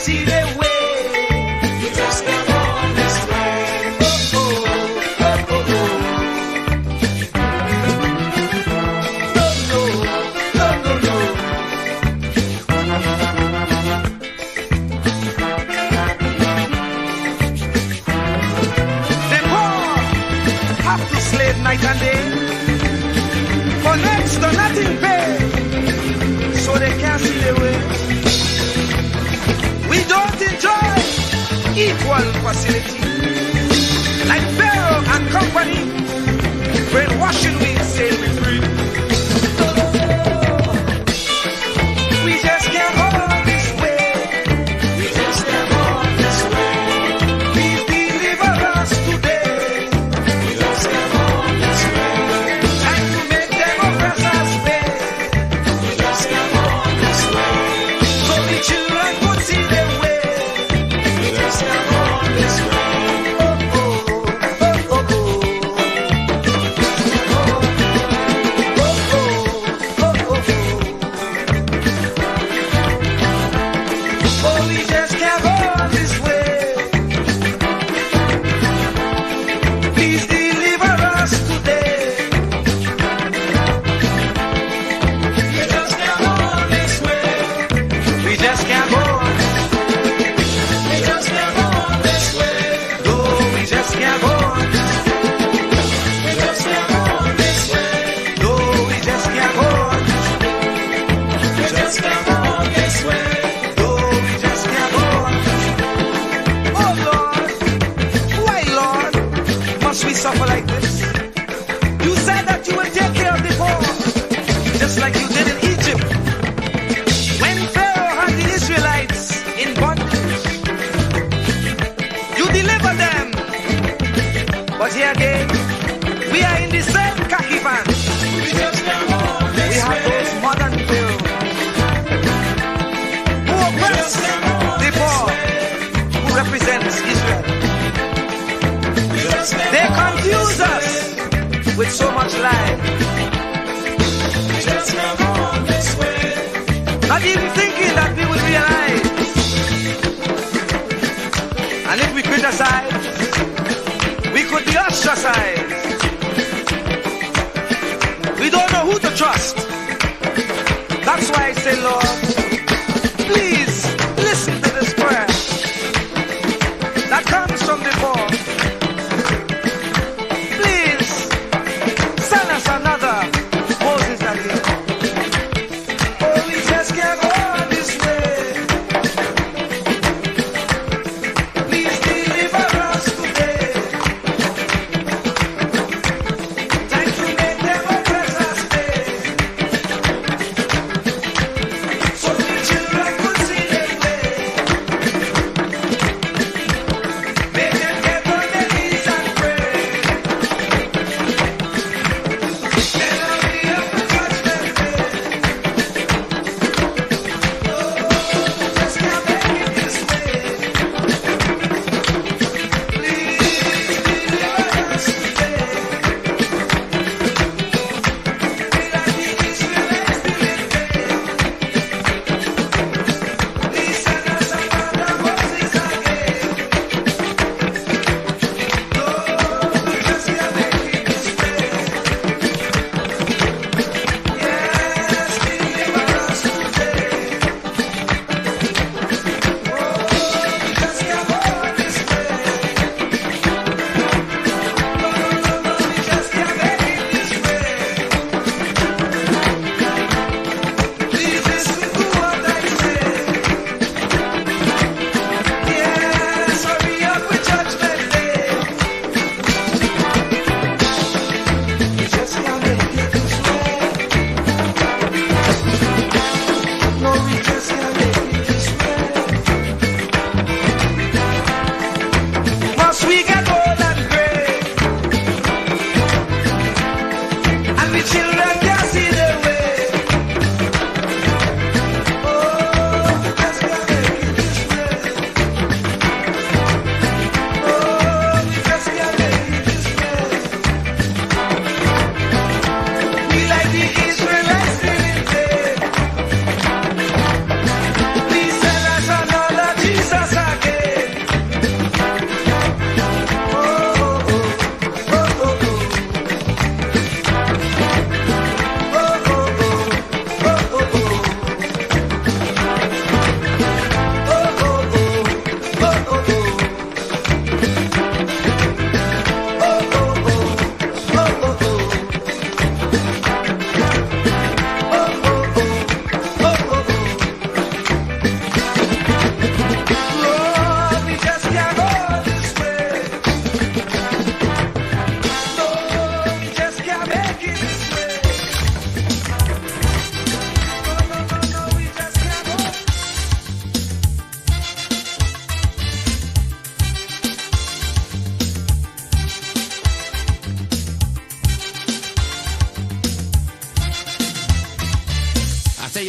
see the way. We just can't go this way. Oh, oh, oh, oh, oh. No, no, no, no, no. The poor have to slave night and day. For next to nothing pay, so they can't see the way. We don't enjoy equal facility. Like Pharaoh and company, brainwashing we say we free. We just can't hold this way. We just can't hold this way. Please deliver us today. We just can't hold this way. Time to make them oppressors pay. We just can't hold this way. So the children could see their way. We just can't hold this way. Oh, oh, oh, oh, oh. Oh, we just can't go this way. Please deliver us today. We just can't go this way. We just can't go. We just can't go this way. No, we just can't go. We just can't go this way. No, we just can't go. We just can't go this way. No, we just can't go. Oh Lord, why Lord must we suffer like this? You said that you would take care of the poor, just like you did in Egypt. When Pharaoh had the Israelites in bondage, you delivered them. But here again, we are in the same khaki van. We have those modern Pharaohs who oppress the poor, who represents Israel. They confuse us with so much lie. Not even thinking that we will realize. And if we criticize, we could be ostracized. We don't know who to trust. That's why I say, Lord, please listen to this prayer that comes from the poor. Please send us another Moses again. Oh, we just can't go this way. Please deliver us today. Time to make them oppress us pay. So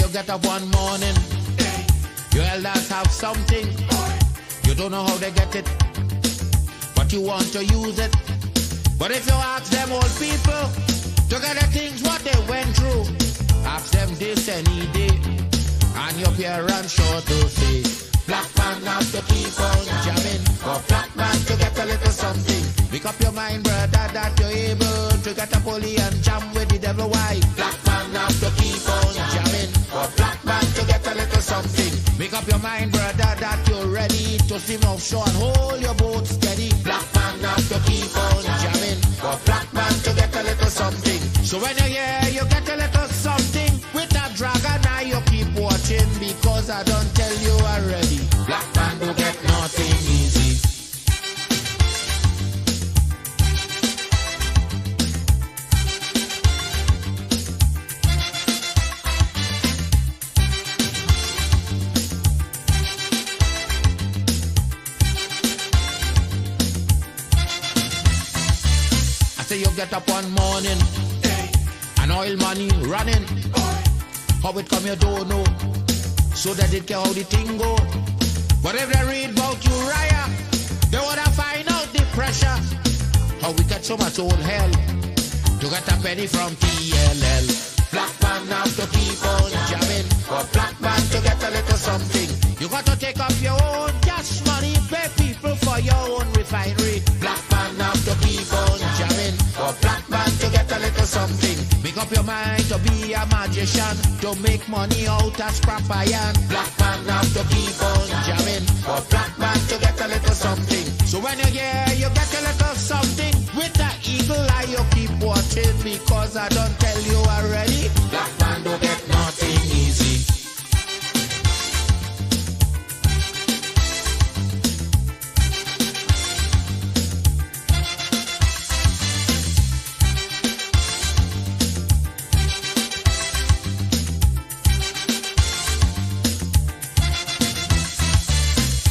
you get up one morning, your elders have something. You don't know how they get it, but you want to use it. But if you ask them old people to get the things what they went through, ask them this any day, and your parents sure to say, black man have to keep on jamming, for black man to get a little something. Make up your mind, brother, that you're able to get a pulley and jam with the devil. Why? Black man have to keep on jamming, for black man to get a little something. Make up your mind, brother, that you're ready to swim offshore and hold your boat steady. Black man have to keep on jamming, for black man to get a little something. So when you're here, you get a little something. With that dragon, now you keep watching, because I don't tell you already. Black man do get nothing easy. I say you get up one morning, and oil money running. How it come you don't know, so that it can how the thing go. But if they read about Uriah, they wanna find out the pressure. How we get so much old hell to get a penny from TLL. Black man have to keep on jamming, for black man to get a little something. You got to take up your own cash money, pay people for your own refinery. Black man have to keep on jamming, for black man to get a little something. Make up your mind to be a magician, to make money out of scrap iron. Black man have to keep on jamming, for black man to get a little something. So when you're here, you get a little something. With that eagle eye, you keep watching, because I don't tell you already. Black man don't get nothing easy.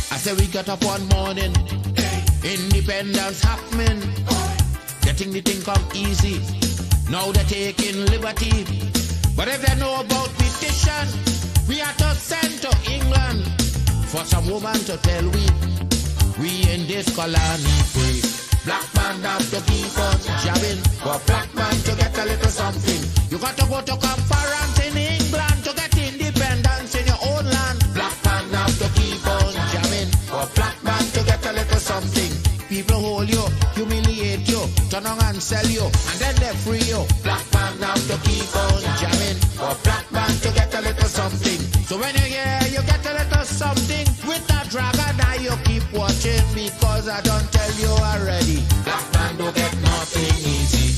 I say we get up one morning, independence happening, getting the thing come easy. Now they're taking liberty, but if they know about petition, we are to send to England for some woman to tell we in this colony free. Black man have to keep on jamming, for black man to get a little something. You got to go to conference in England to get independence in your own land. Black man have to keep on jamming, for black man to get a little something. People hold you, humiliate you, turn on and sell you, and then they free you. Black man have to keep on jamming, for black man to get a little something. So when you're here, you get a little something. With that dragon eye, you keep watching, because I don't tell you already. Black man don't get nothing easy.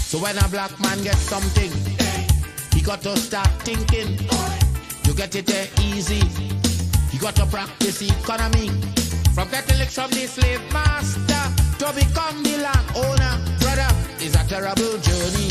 So when a black man gets something, he got to start thinking. You get it there easy. You got to practice economy. From getting licked from the slave master to become the land owner, brother, is a terrible journey,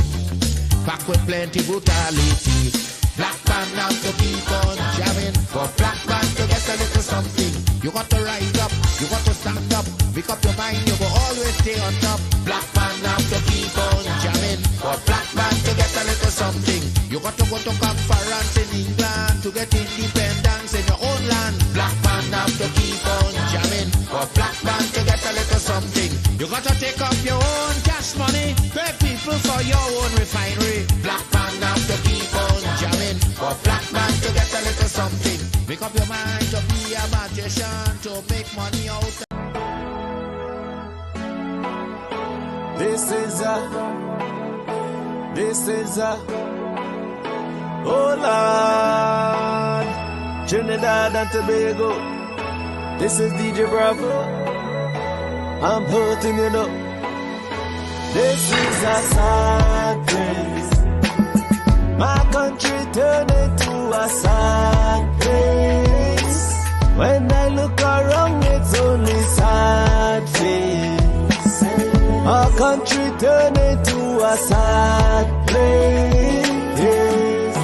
packed with plenty brutality. Black man have to keep on jamming, for black man to get a little something. You got to rise up, you got to stand up, make up your mind, you will always stay on top. Black man have to keep on jamming, for black man to get a little something. You got to go to conference in England to get independence in your own land. Black man have to keep on jamming, for black man to get a little something. You got to take up your own cash money, pay people for your own refinery. Black man have to keep on jamming, for black man to get a little something. Make up your mind to be a magician, to make money out. This is oh Lord, Trinidad and Tobago. This is DJ Bravo. I'm hurting you up. This is a sad place. My country turned into a sad place. When I look around, it's only sad face. Our country turned into a sad place. playing. Yes.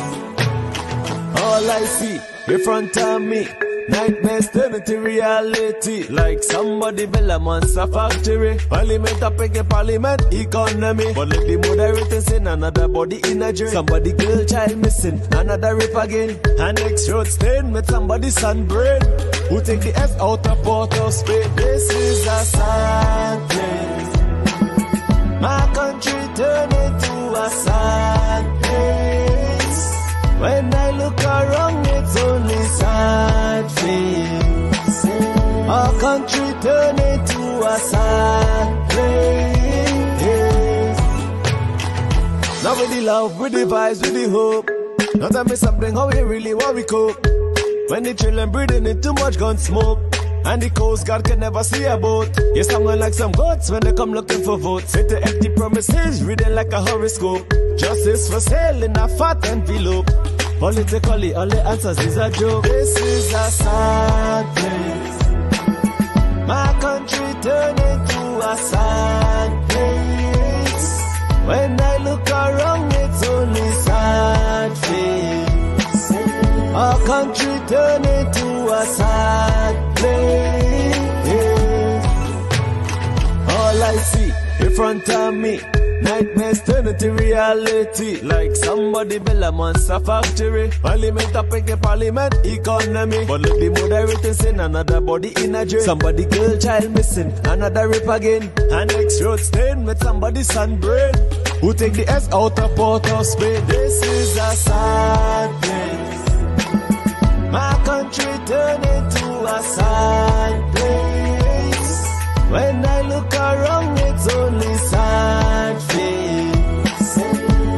All I see in front of me, nightmares turn into reality. Like somebody build a monster factory. Parliament up against parliament economy. But let the moderators in another body in a dream. Somebody girl child missing, another rape again. And next road stain with somebody's sunburn. Who take the S out of Port of Spain? This is a sad place. My country turned into a sad place. When I look around, it's only sad face. Our country turned into a sad place. Now with the love, with the vibes, with the hope. Now tell me something, how we really want we cope. When the children breathing in too much gun smoke. And the Coast Guard can never see a boat. You're sounding like some goats when they come looking for votes. Sit to empty promises, reading like a horoscope. Justice for sale in a fat envelope. Politically, all the answers is a joke. This is a sad place. My country turned into a sad place. When I look around, it's only sad face. Our country turned into a sad place. All I see in front of me, nightmares turn into reality. Like somebody build a monster factory. Parliament up against parliament economy. But let the moderators in another body in a dream. Somebody girl child missing, another rape again. And next road stain with somebody's sunburn. Who take the S out of Port of Spain? This is a sad place. My country turned into a sad place. When I look around, it's only sad face.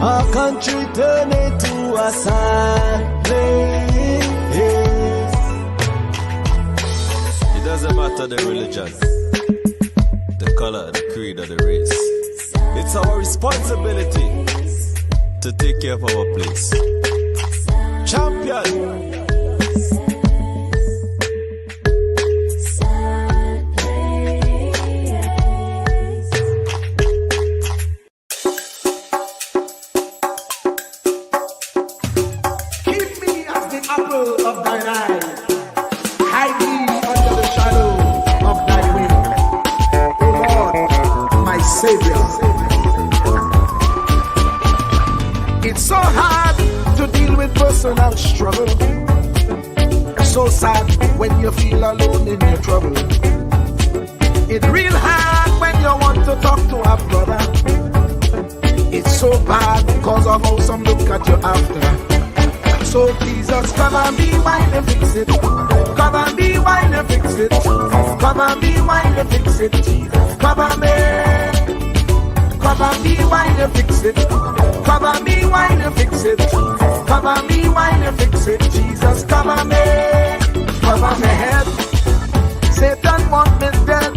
Our country turned into a sad place. It doesn't matter the religion, the color, the creed, or the race. It's our responsibility to take care of our place. Champion. Personal struggle. It's so sad when you feel alone in your trouble. It's real hard when you want to talk to a brother. It's so bad because of how some look at you after. So Jesus, come and be while you fix it. Come and be while you fix it. Come and be while you fix it. Jesus, come and be. Come and be while you fix it. Come and be while you fix it. Come and be while you fix it. Jesus, come and me. Cover my head. Satan want me dead.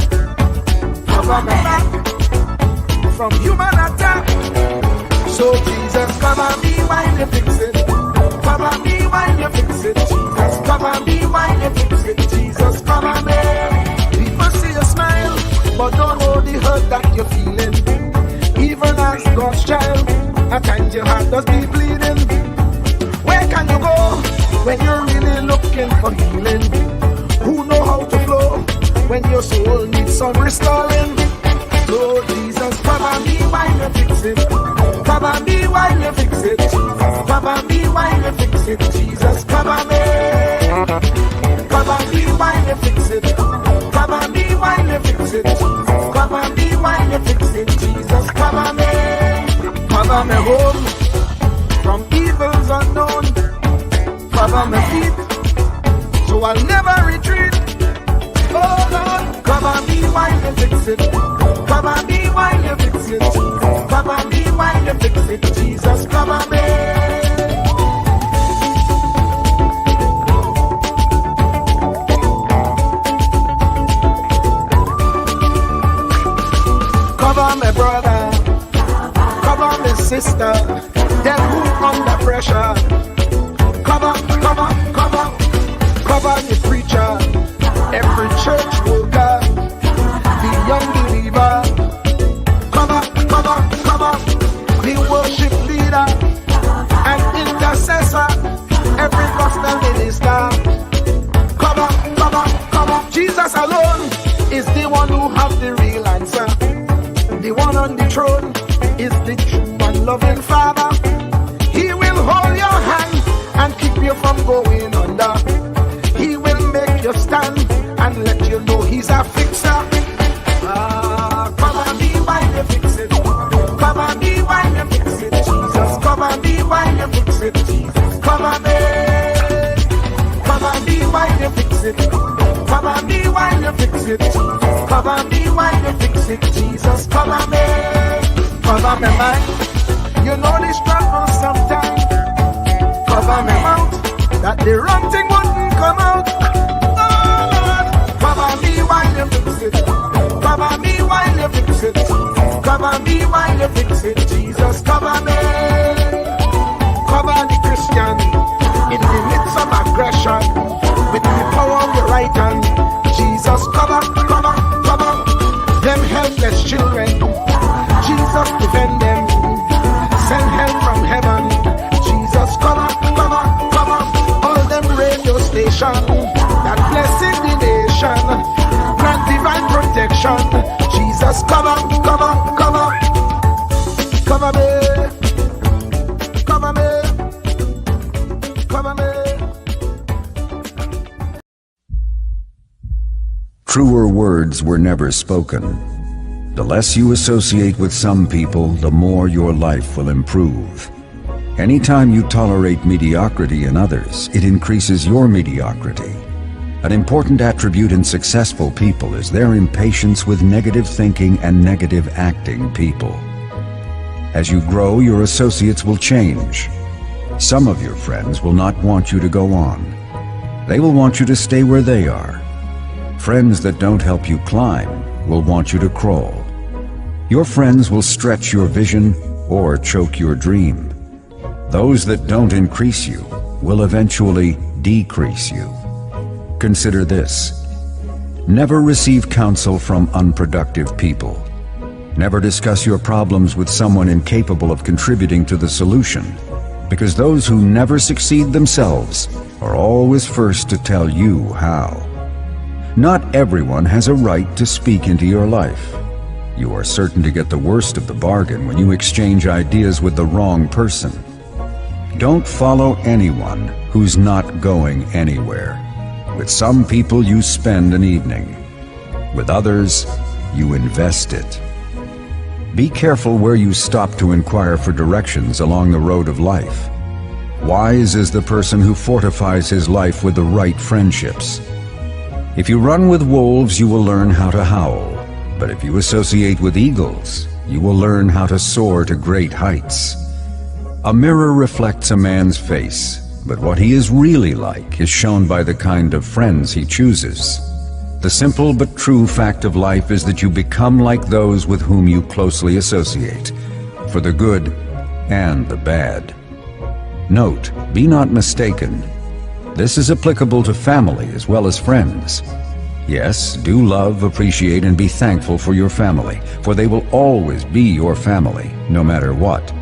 Cover my back from human attack. So Jesus, come and be while you fix it. Come and be while you fix it. Jesus, come and be while you fix it. Jesus, come and me. People see you smile, but don't hold the hurt that you're feeling. Even as God's child, at times your heart does be bleeding. Where can you go when you're really looking for healing? Who know how to flow when your soul needs some restoring? So Jesus, come and be while you fix it. Come and be while you fix it. Come and be while you fix it. Jesus, come and be. Come and be while you fix it. Come and be while you fix it. Come and be while you fix it. Jesus, come and be. Cover me home from evils unknown. Cover my feet so I'll never retreat. Oh Lord, cover me while you fix it. Cover me while you fix it. Cover me while you fix it. Jesus, cover me. Cover my brother. Cover my sister. Them who under pressure. Cover the preacher, every church worker, the young believer. Cover the worship leader. Cover, cover, cover. Jesus alone is the one who have the real answer. The one on the throne is the true and loving Father. He will hold your hand and keep you from going under. He will make you stand and let you know he's a fixer. Cover me while you fix it. Cover me while you fix it. Jesus, cover me while you fix it. Jesus, cover me. Cover me while you fix it. Cover me while you fix it. Jesus, cover me while you fix it. Jesus, cover me. Cover me, man. You know the struggle sometimes. Cover me mouth, that the wrong thing wouldn't come out. Oh Lord, cover me while you fix it. Cover me while you fix it. Cover me while you fix it. Jesus, cover me. Cover the Christian in the midst of aggression with the power of your right hand. Jesus, cover, cover, cover them helpless children. Jesus, defend them. Send help from heaven. Jesus, cover, cover, cover all them radio stations that blessing the nation. Grant divine protection. Jesus, cover, cover, cover. Cover me. Cover me. Cover me. Truer words were never spoken. The less you associate with some people, the more your life will improve. Anytime you tolerate mediocrity in others, it increases your mediocrity. An important attribute in successful people is their impatience with negative thinking and negative acting people. As you grow, your associates will change. Some of your friends will not want you to go on. They will want you to stay where they are. Friends that don't help you climb will want you to crawl. Your friends will stretch your vision or choke your dream. Those that don't increase you will eventually decrease you. Consider this. Never receive counsel from unproductive people. Never discuss your problems with someone incapable of contributing to the solution, because those who never succeed themselves are always first to tell you how. Not everyone has a right to speak into your life. You are certain to get the worst of the bargain when you exchange ideas with the wrong person. Don't follow anyone who's not going anywhere. With some people you spend an evening. With others, you invest it. Be careful where you stop to inquire for directions along the road of life. Wise is the person who fortifies his life with the right friendships. If you run with wolves, you will learn how to howl. But if you associate with eagles, you will learn how to soar to great heights. A mirror reflects a man's face, but what he is really like is shown by the kind of friends he chooses. The simple but true fact of life is that you become like those with whom you closely associate, for the good and the bad. Note, be not mistaken. This is applicable to family as well as friends. Yes, do love, appreciate, and be thankful for your family, for they will always be your family, no matter what.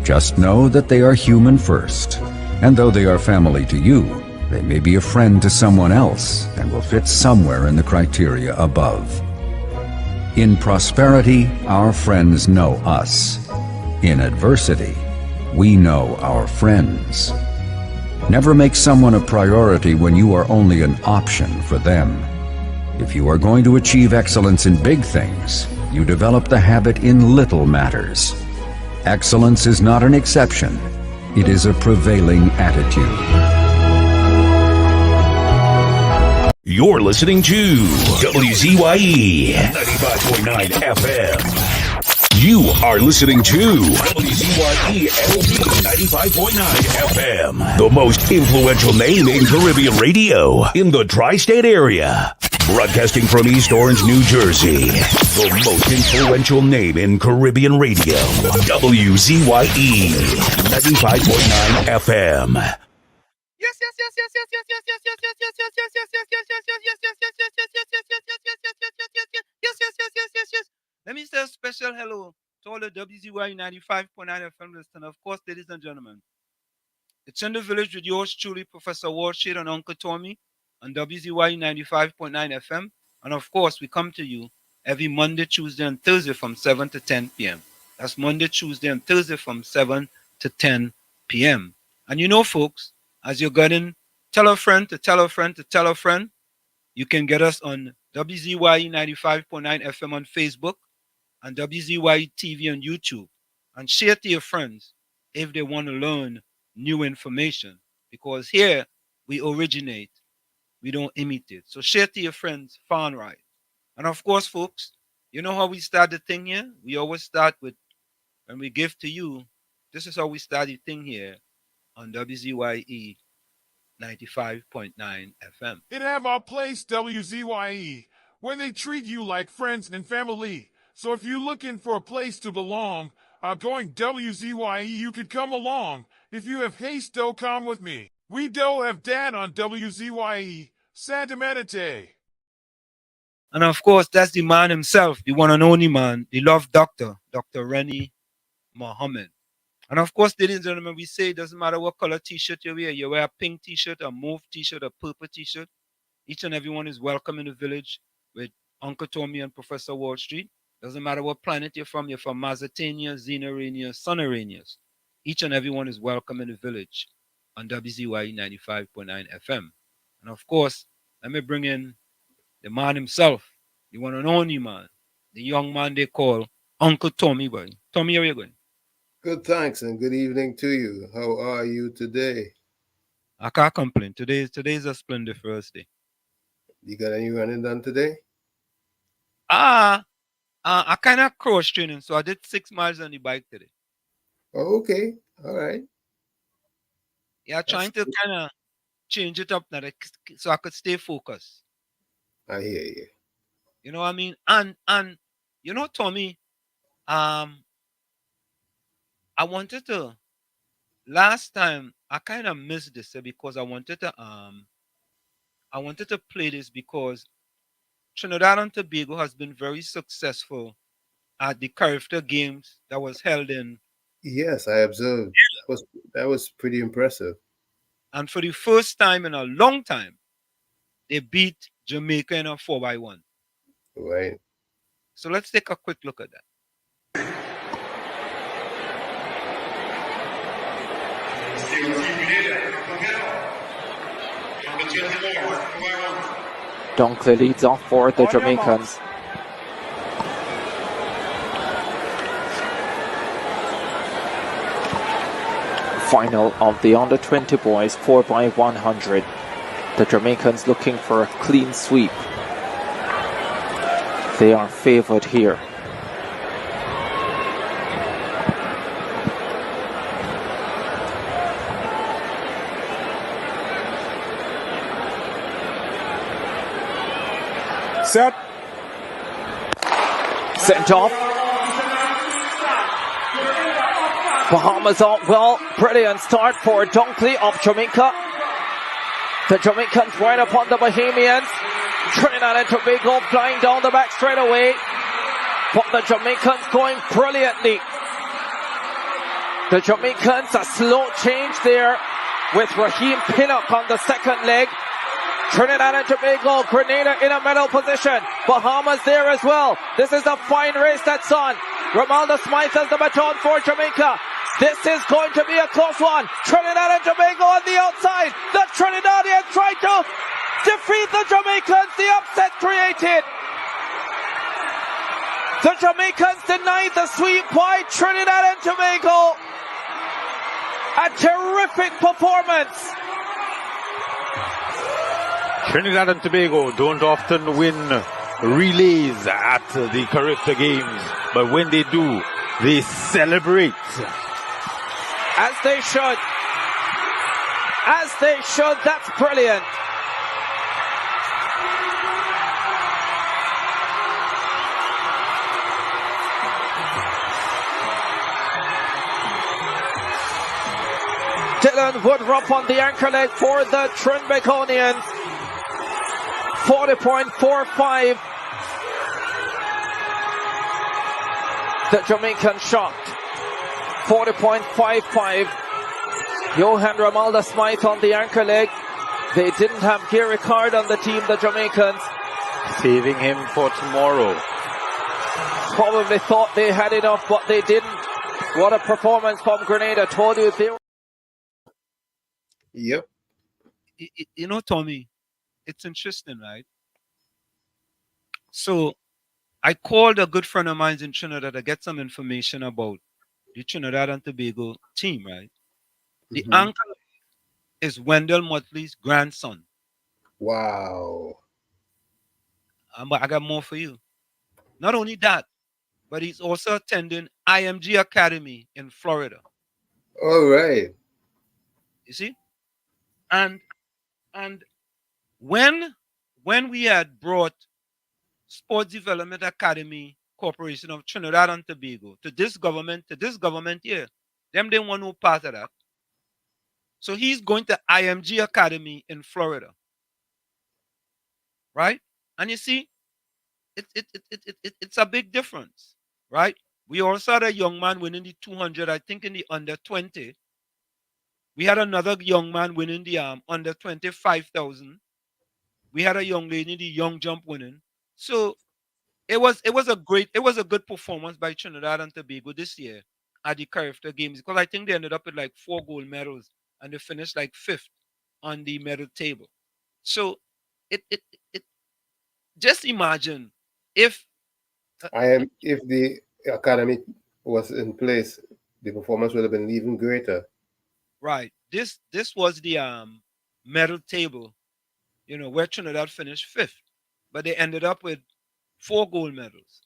Just know that they are human first, and though they are family to you, they may be a friend to someone else and will fit somewhere in the criteria above. In prosperity, our friends know us. In adversity, we know our friends. Never make someone a priority when you are only an option for them. If you are going to achieve excellence in big things, you develop the habit in little matters. Excellence is not an exception. It is a prevailing attitude. You're listening to WZYE 95.9 FM. You are listening to WZYE LP 95.9 FM, the most influential name in Caribbean radio in the tri-state area. Broadcasting from East Orange, New Jersey, the most influential name in Caribbean radio. WZYE 95.9 FM. Yes, yes, yes, yes, yes, yes, yes, yes, yes, yes, yes, yes, yes, yes, yes, yes. Let me say a special hello to all the WZYE 95.9 FM listeners. Of course, ladies and gentlemen, It's in the village with yours truly, Professor Ward Shade and Uncle Tommy on WZYE 95.9 FM. And of course, we come to you every Monday, Tuesday, and Thursday from 7 to 10 p.m. That's Monday, Tuesday, and Thursday from 7 to 10 p.m. And you know, folks, as you're getting, tell a friend to tell a friend to tell a friend. You can get us on WZYE 95.9 FM on Facebook and WZYE TV on YouTube. And share to your friends if they want to learn new information. Because here we originate, we don't imitate. So share to your friends far and right. And of course, folks, you know how we start the thing here? We always start with, when we give to you, this is how we start the thing here on WZYE 95.9 FM. It have our place, WZYE, where they treat you like friends and family. So if you're looking for a place to belong, going WZYE, you could come along. If you have haste, though, come with me. We do have dad on WZYE, Santa Medite. And of course, that's the man himself, the one and only man, the love doctor, Dr. Rennie Mohammed. And of course, ladies and gentlemen, we say it doesn't matter what color t-shirt you wear a pink t-shirt, a mauve t-shirt, a purple t-shirt. Each and everyone is welcome in the village with Uncle Tommy and Professor Wall Street. Doesn't matter what planet you're from Mazatania, Xenarania, Sunaranias. Each and everyone is welcome in the village on WZYE 95.9 FM. And of course, let me bring in the man himself, the one and only man, the young man they call Uncle Tommy, boy. Tommy, how are you going? Good, thanks, and good evening to you. How are you today? I can't complain. Today's a splendid first day. You got any running done today? I kind of cross training, so I did 6 miles on the bike today. Oh, okay. All right. Yeah, trying to kind of change it up now so I could stay focused. I hear you. You know what I mean? And you know, Tommy, I wanted to, last time I kind of missed this because I wanted to play this because Trinidad and Tobago has been very successful at the character games that was held in. Yes, I observed. That was pretty impressive. And for the first time in a long time, they beat Jamaica in a 4x1. Right. So let's take a quick look at that. Dunkley leads off for the Jamaicans. Final of the under-20 boys 4x100. The Jamaicans looking for a clean sweep. They are favoured here. Set. Sent off. Bahamas out well. Brilliant start for Dunkley of Jamaica. The Jamaicans right upon the Bahamians. Trinidad and Tobago flying down the back straight away. But the Jamaicans going brilliantly. The Jamaicans a slow change there with Raheem Pinnock on the second leg. Trinidad and Tobago, Grenada in a medal position. Bahamas there as well. This is a fine race that's on. Romaldo Smythe has the baton for Jamaica. This is going to be a close one. Trinidad and Tobago on the outside. The Trinidadians try to defeat the Jamaicans. The upset created. The Jamaicans denied the sweep by Trinidad and Tobago. A terrific performance. Trinidad and Tobago don't often win relays at the character games, but when they do, they celebrate. As they should. As they should. That's brilliant. Dylan Woodruff on the anchor leg for the Trinbagonians. 40.45. The Jamaican shocked. 40.55. Johan Ramalda Smythe on the anchor leg. They didn't have Gary Card on the team, the Jamaicans. Saving him for tomorrow. Probably thought they had enough, but they didn't. What a performance from Grenada. Told you they were. Yep. You know, Tommy, it's interesting, right? So I called a good friend of mine in Trinidad to get some information about the Trinidad and Tobago team, right? The anchor is Wendell Motley's grandson. Wow. But I got more for you. Not only that, but he's also attending IMG Academy in Florida. All right. You see? And when we had brought Sports Development Academy Corporation of Trinidad and Tobago to this government here, them didn't want no part of that. So he's going to IMG Academy in Florida. Right? And you see, it's a big difference, right? We also had a young man winning the 200, I think in the under 20. We had another young man winning the under 25,000. We had a young lady in the young jump winning. So it was a good performance by Trinidad and Tobago this year at the Character Games, because I think they ended up with like 4 gold medals and they finished like 5th on the medal table. So it just imagine if if the academy was in place, the performance would have been even greater. Right. This was the medal table, where Trinidad finished 5th, but they ended up with 4 gold medals.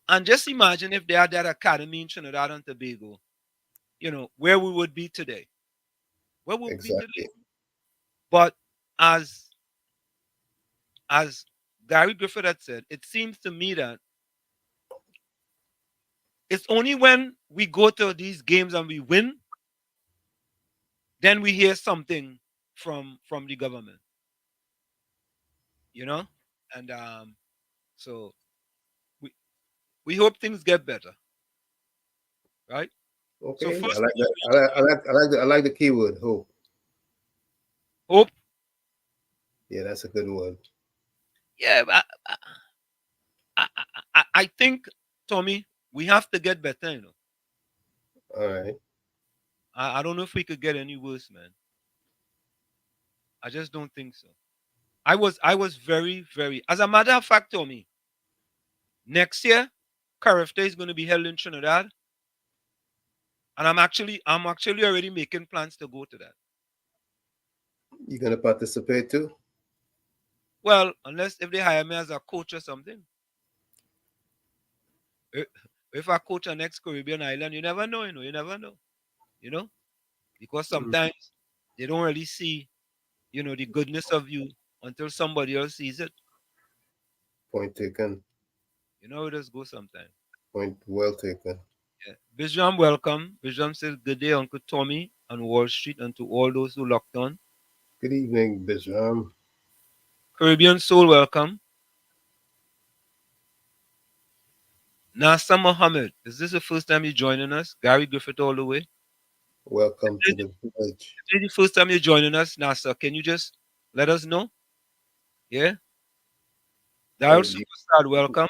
And just imagine if they had that academy in Trinidad and Tobago, where we would be today. Where would we be today? But as Gary Griffith had said, it seems to me that it's only when we go to these games and we win, then we hear something from the government. And so we hope things get better. Right? Okay. So first, I like the keyword, hope. Hope. Yeah, that's a good word. Yeah, I think, Tommy, we have to get better, All right. I don't know if we could get any worse, man. I just don't think so. I was very, very, as a matter of fact, Tommy, next year, Character is going to be held in Trinidad. And I'm actually already making plans to go to that. You gonna participate too? Well, unless if they hire me as a coach or something. If I coach a next Caribbean island, you never know, you never know. Because sometimes they don't really see, the goodness of you until somebody else sees it. Point taken. It just goes sometimes. Point well taken. Yeah. Bijram, welcome. Bijram says, good day, Uncle Tommy on Wall Street, and to all those who locked on. Good evening, Bijram. Caribbean Soul, welcome. Nasa Mohammed, is this the first time you're joining us? Gary Griffith all the way. Welcome to the village. Is this the first time you're joining us, Nasa? Can you just let us know? Yeah? Dial Superstar, welcome.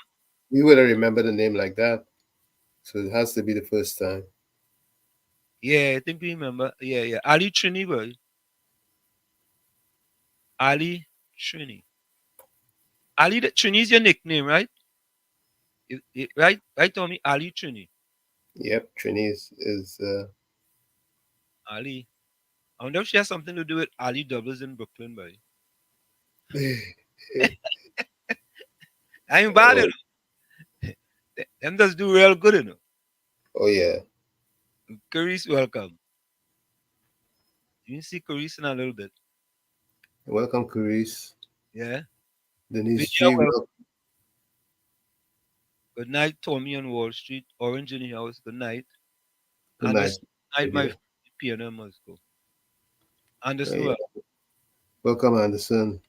We would have remembered a name like that. So it has to be the first time. Yeah, I think we remember. Yeah. Ali Trini, boy. Ali Trini. Ali Trini is your nickname, right? Right, Tommy? Ali Trini. Yep, Trini is Ali. I wonder if she has something to do with Ali Doubles in Brooklyn, boy. I ain't bad enough. Them does do real good enough. Oh yeah. Carice, welcome. You can see Carice in a little bit. Welcome, Carice. Yeah. Denise G. Good night, Tommy on Wall Street. Orange in the house. Good night. Good night. Good night, my piano must go. Anderson, welcome, Anderson.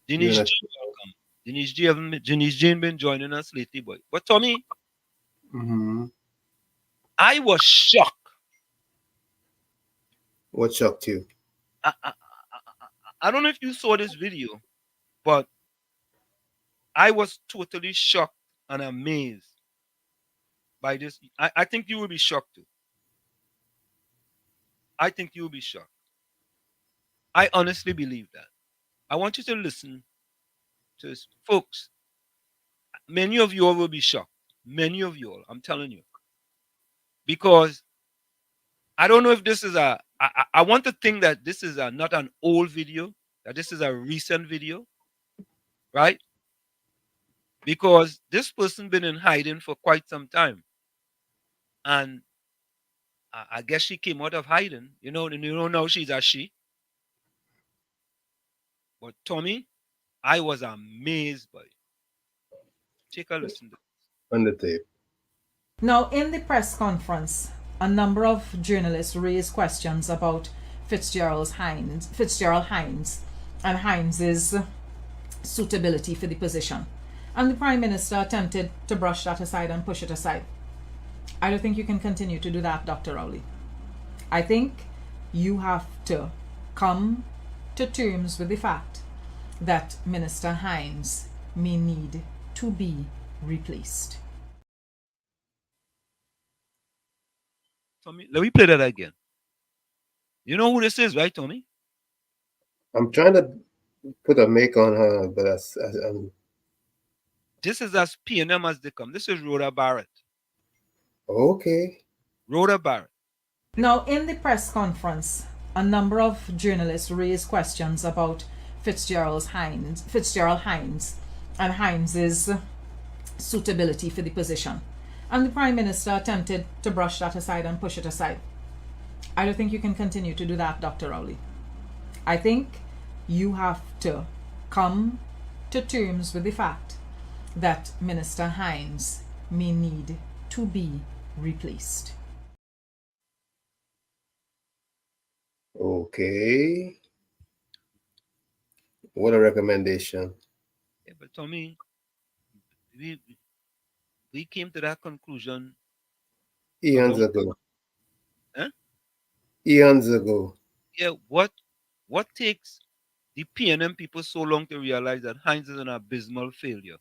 Denise G, welcome. Denise G been joining us lately, boy. But Tommy, I was shocked What shocked you? I don't know if you saw this video, but I was totally shocked and amazed by this. I think you will be shocked too. I think you will be shocked. I honestly believe that. I want you to listen to this. Folks, many of you all will be shocked. Many of you all, I'm telling you. Because I don't know if this is I want to think that this is not an old video, that this is a recent video, right? Because this person been in hiding for quite some time. And I guess she came out of hiding, and you don't know she's a she. But Tommy, I was amazed by it. Take a listen to On the tape. Now, in the press conference, a number of journalists raised questions about Fitzgerald Hines and Hines's suitability for the position. And the Prime Minister attempted to brush that aside and push it aside. I don't think you can continue to do that, Dr. Rowley. I think you have to come to terms with the fact that Minister Hines may need to be replaced. Tommy, let me play that again. You know who this is, right, Tommy? I'm trying to put a make on her, but this is as P&M as they come. This is Rhoda Barrett. Okay. Rhoda Barrett. Now, in the press conference, a number of journalists raised questions about Fitzgerald Hines and Hines's suitability for the position. And the Prime Minister attempted to brush that aside and push it aside. I don't think you can continue to do that, Dr. Rowley. I think you have to come to terms with the fact that Minister Hines may need to be replaced. Okay. What a recommendation. Yeah, but Tommy, we came to that conclusion eons ago. Huh? Eons ago. Yeah, what takes the P&M people so long to realize that Hines is an abysmal failure?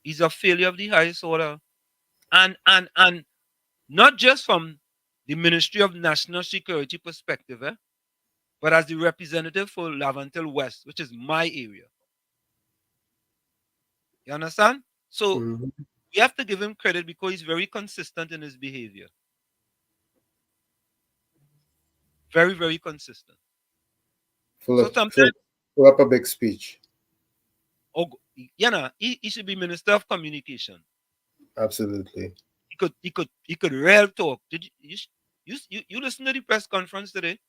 He's a failure of the highest order. And not just from the Ministry of National Security perspective, but as the representative for Lavantil West, which is my area. You understand? So we have to give him credit because he's very consistent in his behavior. Very, very consistent. Full up a big speech. Oh, he should be Minister of Communication. Absolutely. He could real talk. Did you listen to the press conference today?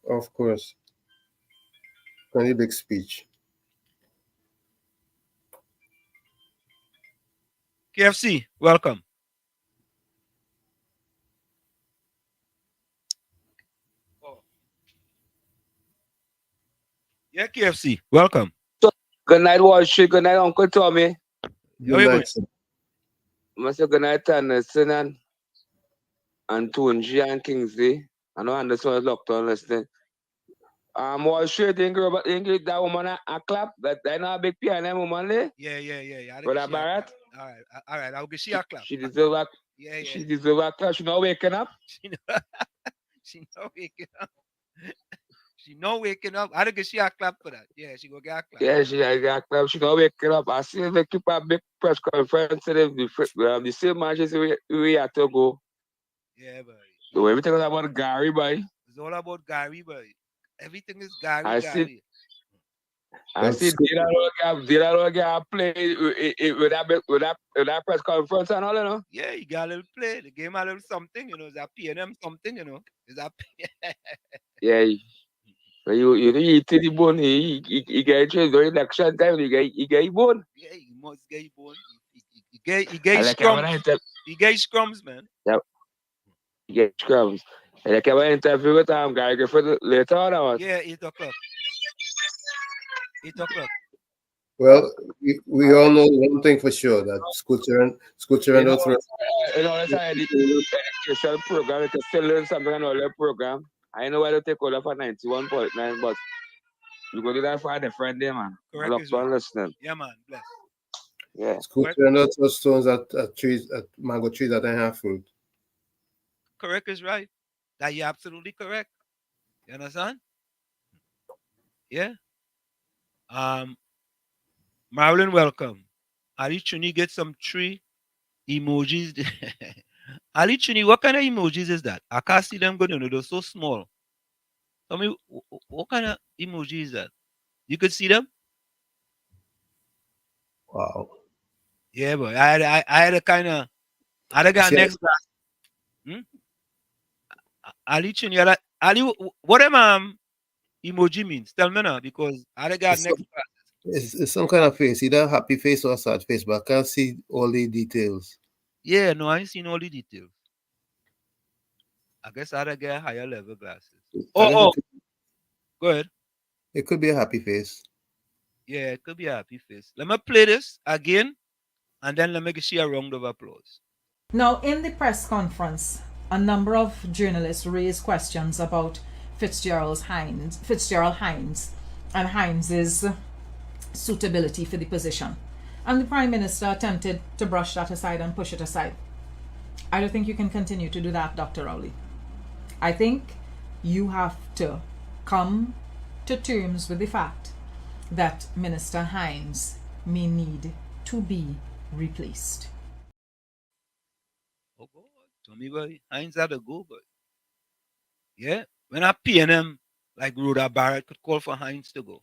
Of course. Very big speech. KFC, welcome. Yeah, KFC, welcome. Good night, Walsh. Good night, Uncle Tommy. Good night, sir. Mr. Good night, Anderson and Tunji and Kingsley. I know Anderson was locked on listening. Walsh, think about that woman a clap. That I know a big P&M woman there. Yeah. But Barrett. All right. I'll give she a clap. She deserve a. Yeah. She deserve a clap. She not waking up. She not waking up. She not waking up. I don't get she a clap for that. Yeah, she go get a clap. Yeah, she got a clap. She not waking up. I see they keep a big press conference today. The same matches we had to go. Yeah, boy. So everything was about Gary, boy. It's all about Gary, boy. Everything is Gary. I Gary. see Dila get play with that press conference and all, you know. Yeah, you got a little play. The game a little something, It's a P&M something, It's a yeah. So you eat the bone. He get during election time. He get bone. Yeah, he must get bone. He get scrums. He get scrums, man. Yep. He get scrums. And I came an interview with Gary Griffith later on. Yeah, 8 o'clock. 8 o'clock. Well, we all know one thing for sure, that Sculpture and those It's an educational program. It's still learn something on the program. I know why to take all for 91.9, but you go do that for a different day, man. Correct Look is for right. listening. Yeah, man. Bless. Yeah. Sculpture and those stones at trees, at mango trees that don't have fruit. Correct is right. That you're absolutely correct. You understand? Yeah. Marilyn, welcome. Ali Chuni get some tree emojis. Ali Chuni, what kind of emojis is that? I can't see them good. They're so small. Tell me, what kind of emoji is that? You could see them? Wow. Yeah, boy. I had a kind of, I had got See, next class. Ali Chuni, Ali, what them emoji means? Tell me now, because I had got it's, next some, class. it's some kind of face, either happy face or sad face, but I can't see all the details. Yeah, no, I ain't seen all the details. I guess I had to get higher level glasses. Oh, go ahead. It could be a happy face. Yeah, it could be a happy face. Let me play this again, and then let me give you a round of applause. Now, in the press conference, a number of journalists raised questions about Fitzgerald Hines and Hines's suitability for the position. And the Prime Minister attempted to brush that aside and push it aside. I don't think you can continue to do that, Dr. Rowley. I think you have to come to terms with the fact that Minister Hines may need to be replaced. Oh God, tell me boy, Hines had to go, but yeah, when I PNM like Rhoda Barrett could call for Hines to go.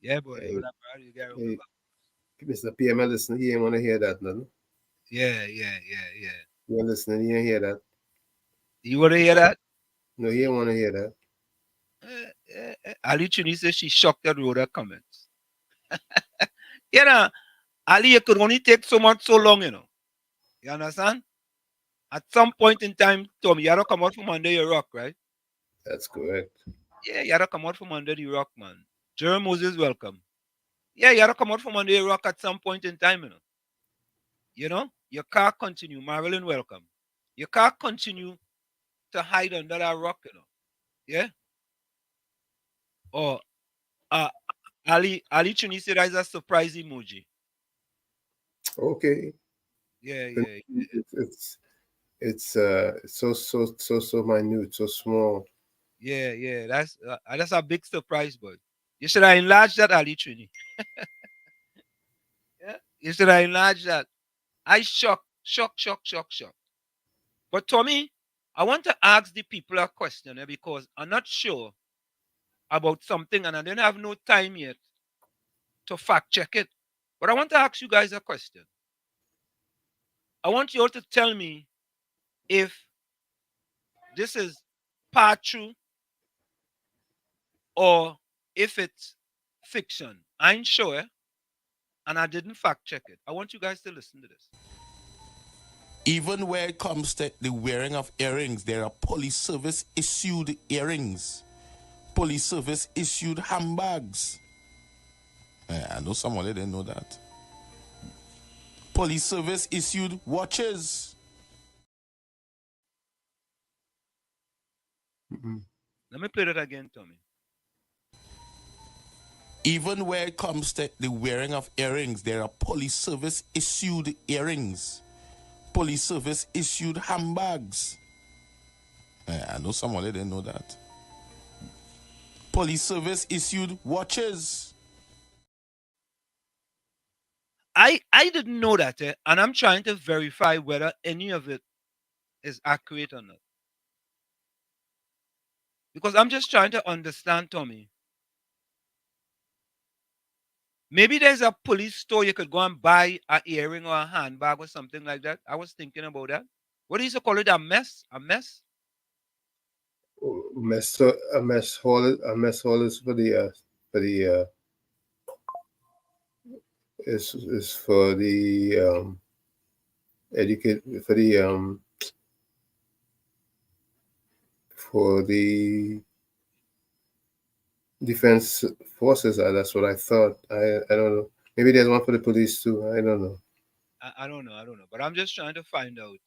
Yeah, boy. Hey, Mr. PML, listen, he ain't want to hear that, nothing. Yeah. You're listening, he ain't hear that. You want to hear that? No, he ain't want to hear that. Ali Chuni says she shocked at Rhoda comments. You know, Ali, it could only take so long, you know. You understand? At some point in time, Tom, you gotta come out from under your rock, right? That's correct. Yeah, you gotta come out from under the rock, man. Jerome Moses, welcome. Yeah, you gotta come out from under your rock at some point in time, you know. You know, you can't continue. Marilyn, welcome. You can't continue to hide under that rock, you know. Yeah? Or Ali Chuni said that is a surprise emoji. Okay. Yeah. It's so minute, so small. Yeah. That's a big surprise, boy. You should have enlarged that, Ali Chuni. Yeah, you should have enlarged that. I shock. But Tommy, I want to ask the people a question because I'm not sure about something and I don't have no time yet to fact check it. But I want to ask you guys a question. I want you all to tell me if this is part true or if it's fiction. I ain't sure, and I didn't fact check it. I want you guys to listen to this. Even where it comes to the wearing of earrings, there are police service issued earrings, police service issued handbags. I know someone that didn't know that. Police service issued watches. Let me play that again, Tommy. Even where it comes to the wearing of earrings, there are police service issued earrings, police service issued handbags. I know someone that didn't know that. Police service issued watches. I didn't know that, and I'm trying to verify whether any of it is accurate or not. Because I'm just trying to understand, Tommy. Maybe there's a police store you could go and buy an earring or a handbag or something like that. I was thinking about that. What do you call it? A mess? A mess? A mess hall is for the is for the educate for the defense forces. That's what I thought. I don't know. Maybe there's one for the police too. I don't know. I don't know. I don't know. But I'm just trying to find out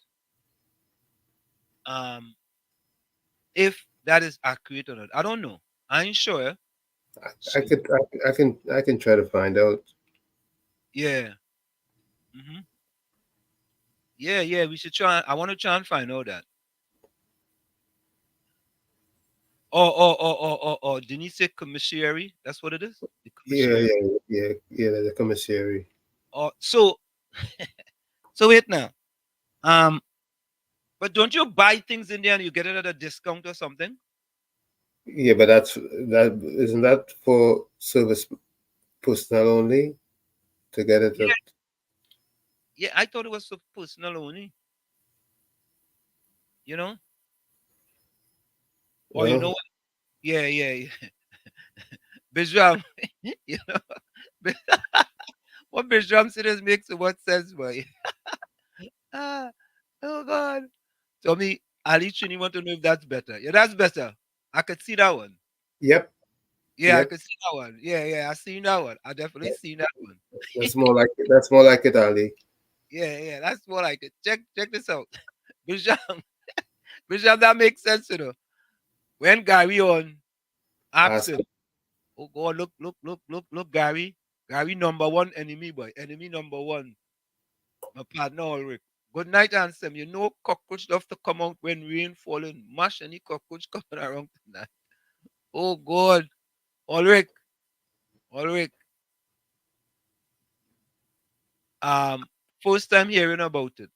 if that is accurate or not. I don't know. I ain't sure. So, I can try to find out. yeah. Yeah, yeah. We should try. I want to try and find out that. Oh. Didn't you say commissary? That's what it is? The commissary? Yeah. The commissary. Oh, so wait now. But don't you buy things in there and you get it at a discount or something? Yeah, but that isn't that for service personnel only to get it. Yeah. Yeah, I thought it was for personal only. You know? Or you know what? Yeah. Bishop, you know, what Bishop said is makes so much sense, boy. Oh God. So me, Ali Chini want to know if that's better. Yeah, that's better. I could see that one. Yep. Yeah, I could see that one. Yeah, I seen that one. I definitely seen that one. That's more like it. That's more like it, Ali. Yeah, that's more like it. Check this out. Bishop, that makes sense, you know. When Gary on asked him, oh God, look, Gary. Gary number one enemy, boy. Enemy number one. My partner Ulrich. Good night, Ansem. You know cockroach love to come out when rain falling. Mash any cockroach coming around tonight. Oh God. Ulrich. First time hearing about it.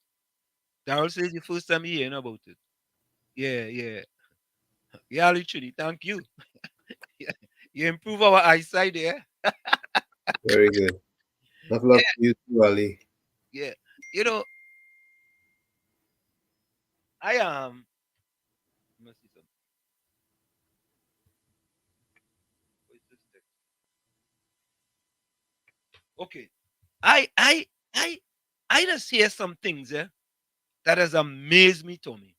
Darrell says the first time hearing about it. Yeah. Yeah, literally. Thank you. You improve our eyesight there. Very good. Enough love to you too, Ali. Yeah. You know, I am. Let me see something. Okay. I just hear some things that has amazed me, Tommy.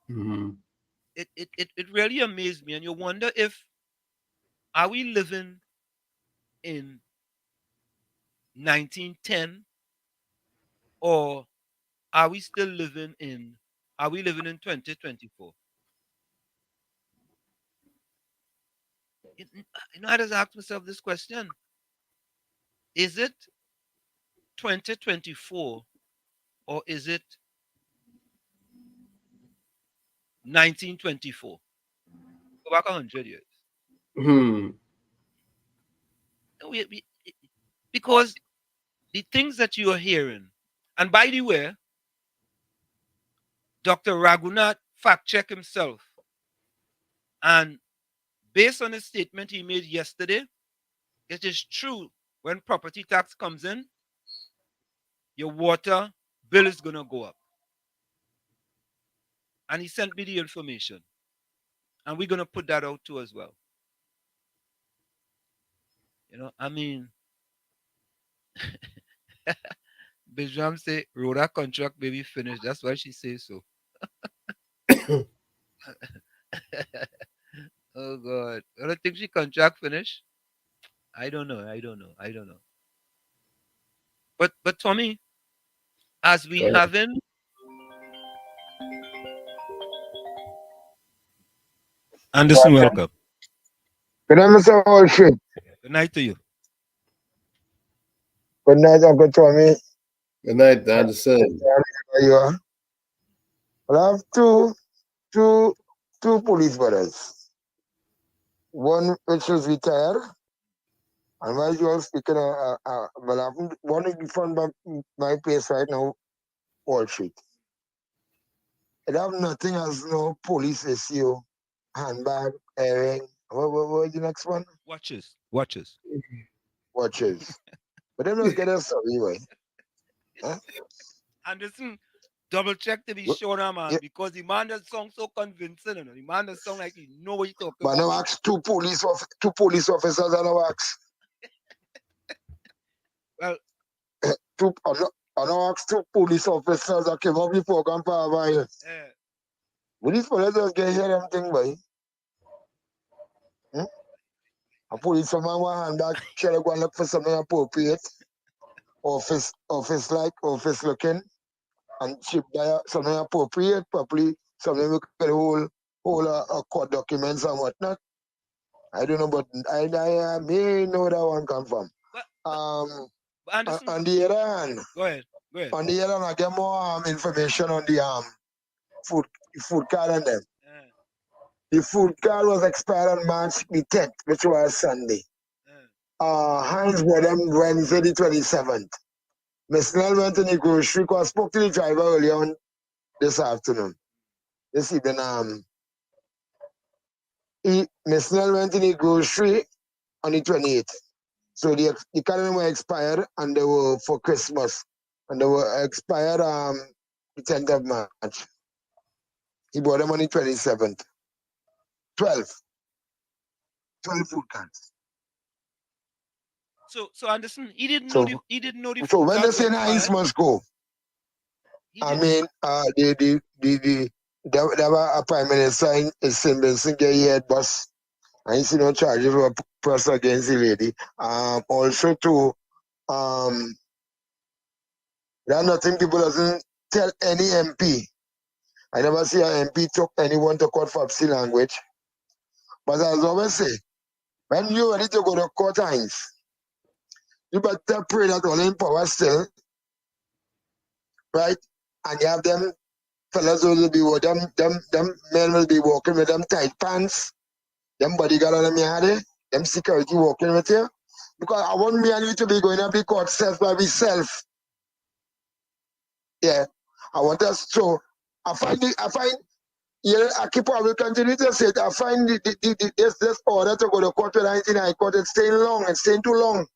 Mm-hmm. It really amazed me, and you wonder if are we living in 1910 or are we living in 2024? You know, I just asked myself this question. Is it 2024 or is it 1924? Go back 100 years. Because the things that you are hearing, and by the way, Dr. Raghunath fact-checked himself. And based on the statement he made yesterday, it is true when property tax comes in, your water bill is going to go up. And he sent me the information. And we're going to put that out too as well. You know, I mean, Bijam say, Rhoda contract baby finished. That's why she says so. Oh God. I don't think she contract finished. I don't know. But Tommy, as we haven't Anderson, welcome. Good night, Mr. Walshit. Good night to you. Good night, Uncle Tommy. Good night, Anderson. How you are? Well, I have two police brothers. One which is retired, and while you are speaking, well, I have one in front of my place right now, Wall Street. It have nothing as no police issue, handbag, earring. What the next one? Watches. watches. But them just get a sorry way. Huh? Anderson, double check to be sure now, man, because the man that song so convincing, you know. The man that song like he know what he talking But about. now ask two police officers and now ask. Well, I now ask two police officers that came up before Grandpa Havai. yeah. But these fellas just get here them thing, boy. A police man want handbag, shall go and look for something appropriate, office looking, and ship by something appropriate, properly, something we can hold a court documents and whatnot. I don't know, but I may know that one come from. Anderson, on the other hand, go ahead. On the other hand, I get more information on the food card and them. The food card was expired on March the 10th, which was Sunday. Heinz bought them Wednesday the 27th. Miss Nell went to the grocery because I spoke to the driver earlier on this afternoon. This evening, Miss Nell went to the grocery on the 28th. So the calendar were expired and they were for Christmas. And they were expired the 10th of March. He bought them on the 27th. 12 food cards. So Anderson, he didn't know the So food when they cards say were Heinz expired. must go, I mean, there were a prime minister in St. Vincent get head boss. I see no charges were pressed against the lady. Also too, there are nothing people doesn't tell any MP. I never see an MP took anyone to court for obscene language. But as I always say, when you're ready to go to court, Heinz, you better pray that all in power still, right? And you have them fellas will be them men will be walking with them tight pants, them bodyguard on them yard, them security walking with you. Because I want me and you to be going to be court self by myself. Yeah. I want us so I find yeah, I keep on will continue to say it. I find this order to go to court with 19 High Court, it's staying long, it's staying too long.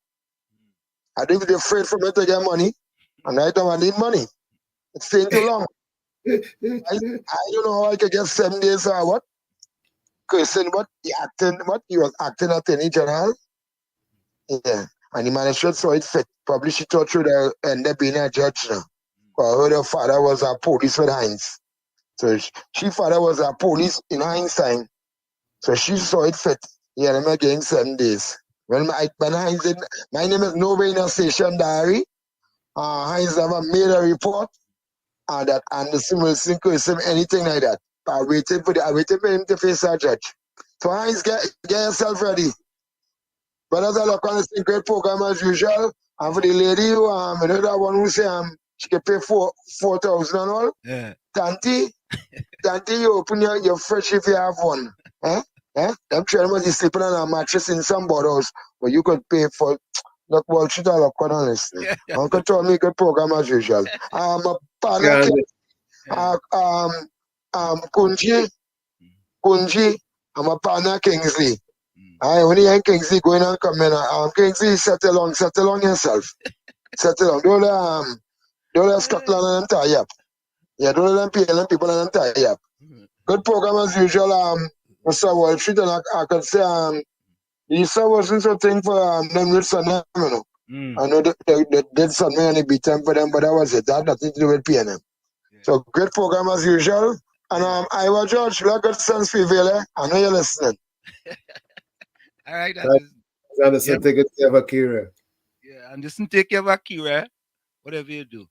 I think they're afraid for me to get money, and right now I need money. It's staying too long. I don't know how I could get 7 days or what. Question what he was acting attorney general. Yeah. And the magistrate saw it fit. Probably she thought she would end up being a judge now. I heard her father was a police with Heinz. So she father was a police in Heinz time. So she saw it fit. Yeah, I'm getting 7 days. When Heinz did, my name is nowhere in a station diary. Heinz never made a report. That Anderson Wilson him anything like that. I waited for him to face a judge. So Heinz, get yourself ready. But as I look on this great program as usual, and for the lady who you know that one who say she can pay 4,000 and all. Yeah. Tanti, you open your fridge if you have one. Them children must be sleeping on a mattress in some bottles, but you could pay for not Wall Street or look on listening. Uncle Tommy, good program as usual. A partner Kunji, I'm a partner Kingsley. When you Kingsley going and coming, Kingsley, settle on yourself. Settle on. Don't let Scotland and them tie up. Yeah, don't let them PLM people and them tie up. Good program as usual, Mr. Wall Street, and I could say, the sir wasn't so thing for them with Sunday, you know. I know they did something and they beat them for them, but that was it. That had nothing to do with PNM. So great program as usual. And Iowa George, like good sense for you, I know you're listening. All right, Anderson, take care of Akira. Yeah, Anderson, take care of Akira. Whatever you do.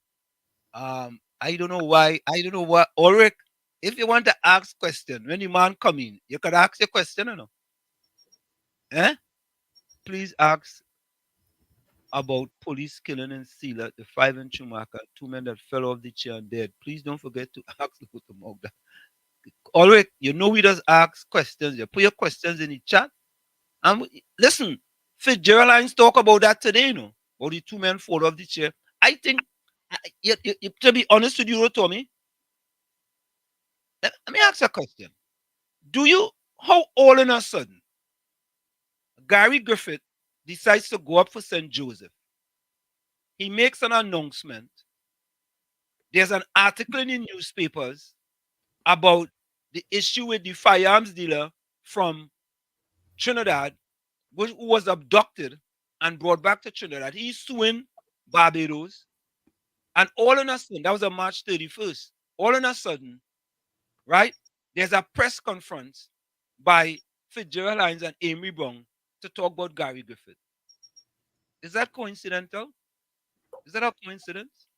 I don't know why. I don't know what. Ulrich, if you want to ask question when the man come in, you can ask your question or no. Please ask about police killing in Sealer, the 5 in Chumaka, 2 men that fell off the chair and dead. Please don't forget to ask the Mogda. Ulrich, you know we just ask questions. You put your questions in the chat. And listen, Fitzgerald talk about that today, you know, about the 2 men fall off the chair. I think, to be honest with you, Tommy, let me ask you a question. How all in a sudden, Gary Griffith, decides to go up for St. Joseph. He makes an announcement. There's an article in the newspapers about the issue with the firearms dealer from Trinidad, who was abducted and brought back to Trinidad. He's suing Barbados. And all in a sudden, that was on March 31st, all in a sudden, right, there's a press conference by Fitzgerald Hines and Amy Brown to talk about Gary Griffith. Is that coincidental? Is that a coincidence?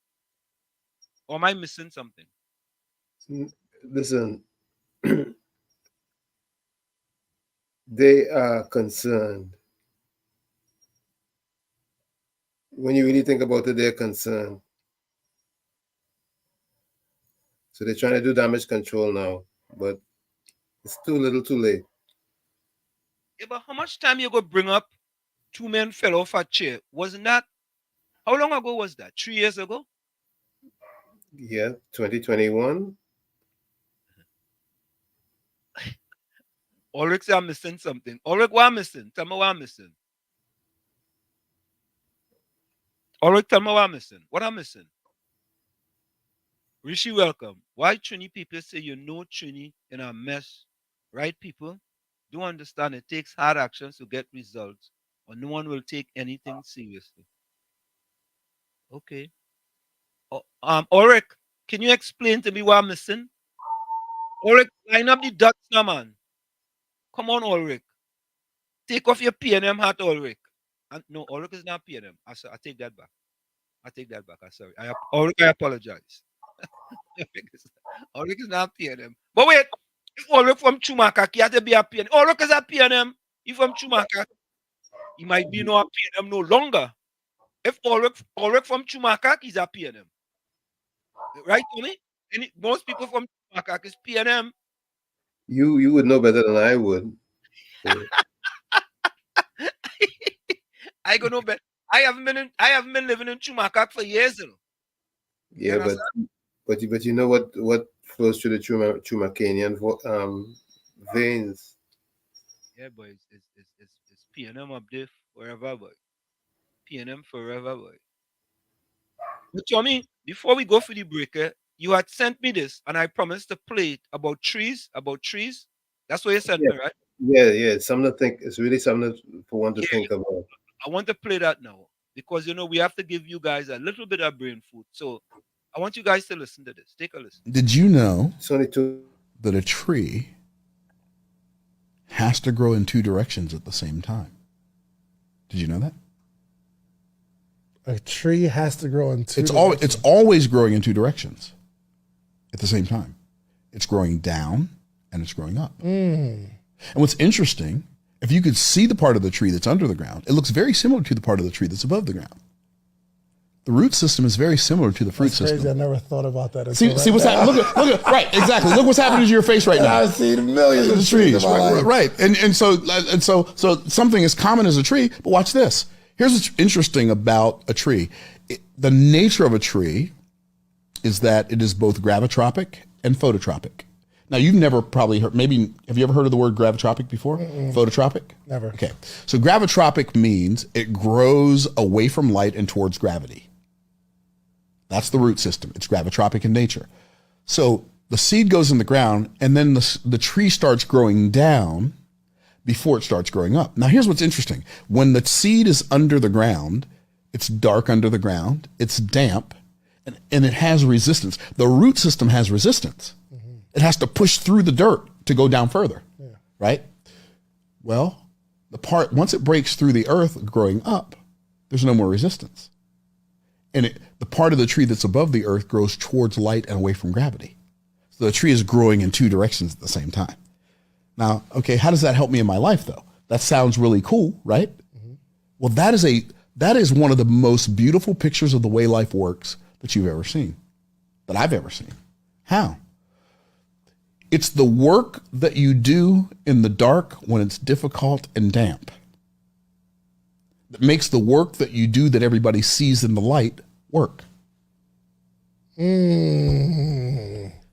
Or am I missing something? Listen, they are concerned. When you really think about it, they're concerned. So they're trying to do damage control now, but it's too little, too late. Yeah, but how much time you go bring up 2 men fell off a chair? Wasn't that, how long ago was that? 3 years ago? Yeah, 2021. Ulrich say I'm missing something. Ulrich, what I'm missing? Tell me what I'm missing. Ulrich, tell me what I'm missing. What I'm missing? Rishi, welcome. Why Trini people say you know Trini in a mess, right, people? Do understand it takes hard actions to get results, or no one will take anything seriously. Okay. Ulrich, can you explain to me what I'm missing? Ulrich, line up the dots now, man. Come on, Ulrich. Take off your P&M hat, Ulrich. And no, Ulrich is not P&M. I take that back. I take that back. I'm sorry. Ulrich, I apologize. Ulrich is not P&M. But wait, if Ulrich from Chumaka, he has to be a P&M. Ulrich is a P&M. He from Chumaka. He might be no a P&M no longer. If Ulrich from Chumaka, he's a P&M. Right, Tony? Most people from Chumaka is P&M. You would know better than I would. I go no better. I haven't been living in Chumaka for years though. Yeah, but you know what flows through the Chumacanian veins. Yeah, boy, it's P&M up there forever, boy. P&M forever, boy. But Tommy, before we go for the breaker, you had sent me this, and I promised to play it about trees. That's what you sent me, right? Yeah. It's something to think. It's really something for one to think about. I want to play that now because we have to give you guys a little bit of brain food. So I want you guys to listen to this. Take a listen. Did you know that a tree has to grow in 2 directions at the same time? Did you know that? A tree has to grow in 2 directions. It's always growing in 2 directions at the same time. It's growing down and it's growing up. And what's interesting, if you could see the part of the tree that's under the ground, it looks very similar to the part of the tree that's above the ground. The root system is very similar to the fruit system. Crazy. I never thought about that. See what's happening? Look at right, exactly. Look what's happening to your face right now. I've seen millions of trees. Right. And so something as common as a tree, but watch this. Here's what's interesting about a tree. The nature of a tree is that it is both gravitropic and phototropic. Now, you've never probably heard, have you ever heard of the word gravitropic before? Phototropic? Never. Okay. So gravitropic means it grows away from light and towards gravity. That's the root system. It's gravitropic in nature. So the seed goes in the ground and then the tree starts growing down before it starts growing up. Now, here's what's interesting. When the seed is under the ground, it's dark under the ground, it's damp, and it has resistance. The root system has resistance. It has to push through the dirt to go down further, right? Well, once it breaks through the earth growing up, there's no more resistance. And the part of the tree that's above the earth grows towards light and away from gravity. So the tree is growing in 2 directions at the same time. Now, okay, how does that help me in my life, though? That sounds really cool, right? Well, that is one of the most beautiful pictures of the way life works that you've ever seen, that I've ever seen. How? It's the work that you do in the dark when it's difficult and damp that makes the work that you do that everybody sees in the light work.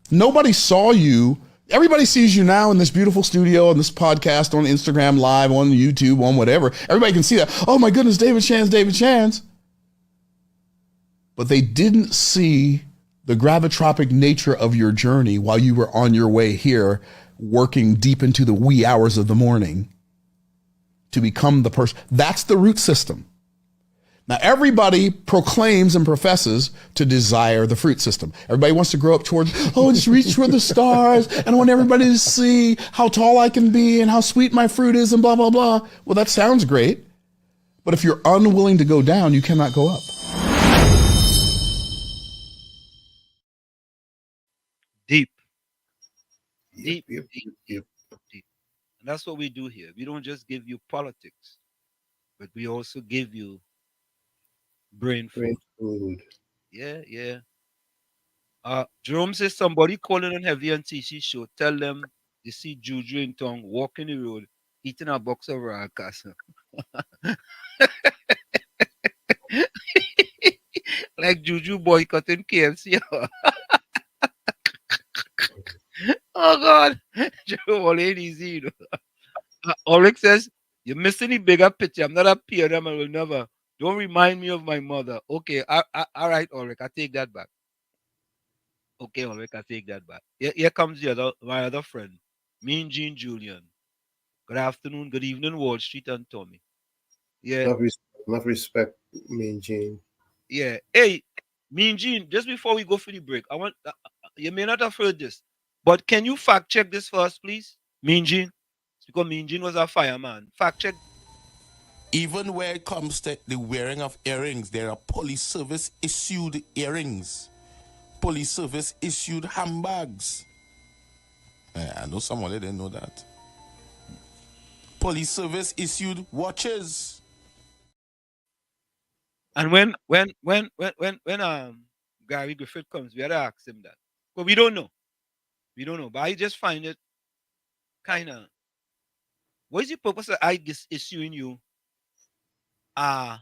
Nobody saw you Everybody sees you now in this beautiful studio, on this podcast, on Instagram Live, on YouTube, on whatever. Everybody can see that. Oh my goodness, David Shands, David Shands. But they didn't see the gravitropic nature of your journey while you were on your way here, working deep into the wee hours of the morning to become the person. That's the root system. Now, everybody proclaims and professes to desire the fruit system. Everybody wants to grow up towards, oh, just reach for the stars, and I want everybody to see how tall I can be and how sweet my fruit is and blah, blah, blah. Well, that sounds great. But if you're unwilling to go down, you cannot go up. Deep. Yep. And that's what we do here. We don't just give you politics, but we also give you brain food. Yeah. Jerome says somebody calling on Heavy and TC show. Tell them you see Juju in town walking the road, eating a box of rakas. Like Juju boycotting KFC. Oh God, Jerome ain't easy. You know? Ulrich says you're missing the bigger picture. I'm not a PM. I will never. Don't remind me of my mother. Okay, all right, Ulrich, I take that back. Okay, Ulrich, I take that back. Here comes my other friend, Mean Gene Julian. Good afternoon, good evening, Wall Street and Tommy. Yeah. Enough respect, Mean Gene. Yeah. Hey, Mean Gene, just before we go for the break, I want you may not have heard this, but can you fact check this first, please? Mean Gene? Because Mean Gene was a fireman. Fact check. Even where it comes to the wearing of earrings, there are police service issued earrings, police service issued handbags. I know someone that didn't know that. Police service issued watches. And when Gary Griffith comes, we had to ask him that. But we don't know. But I just find it kind of. What is the purpose of I issuing you a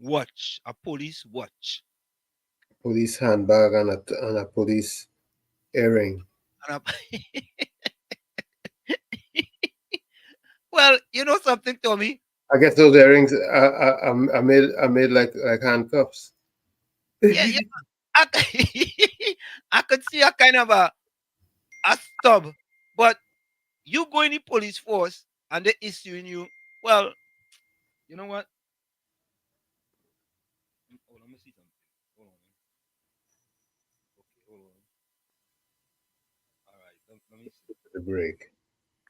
watch, a police watch? Police handbag and a police earring. Well, you know something, Tommy? I guess those earrings are made like handcuffs. Yeah. I could see a kind of a stub, but you go in the police force and they issuing you. Well, you know what? Hold on, let me see something. Hold on. Okay, hold on. All right, let me see. The break.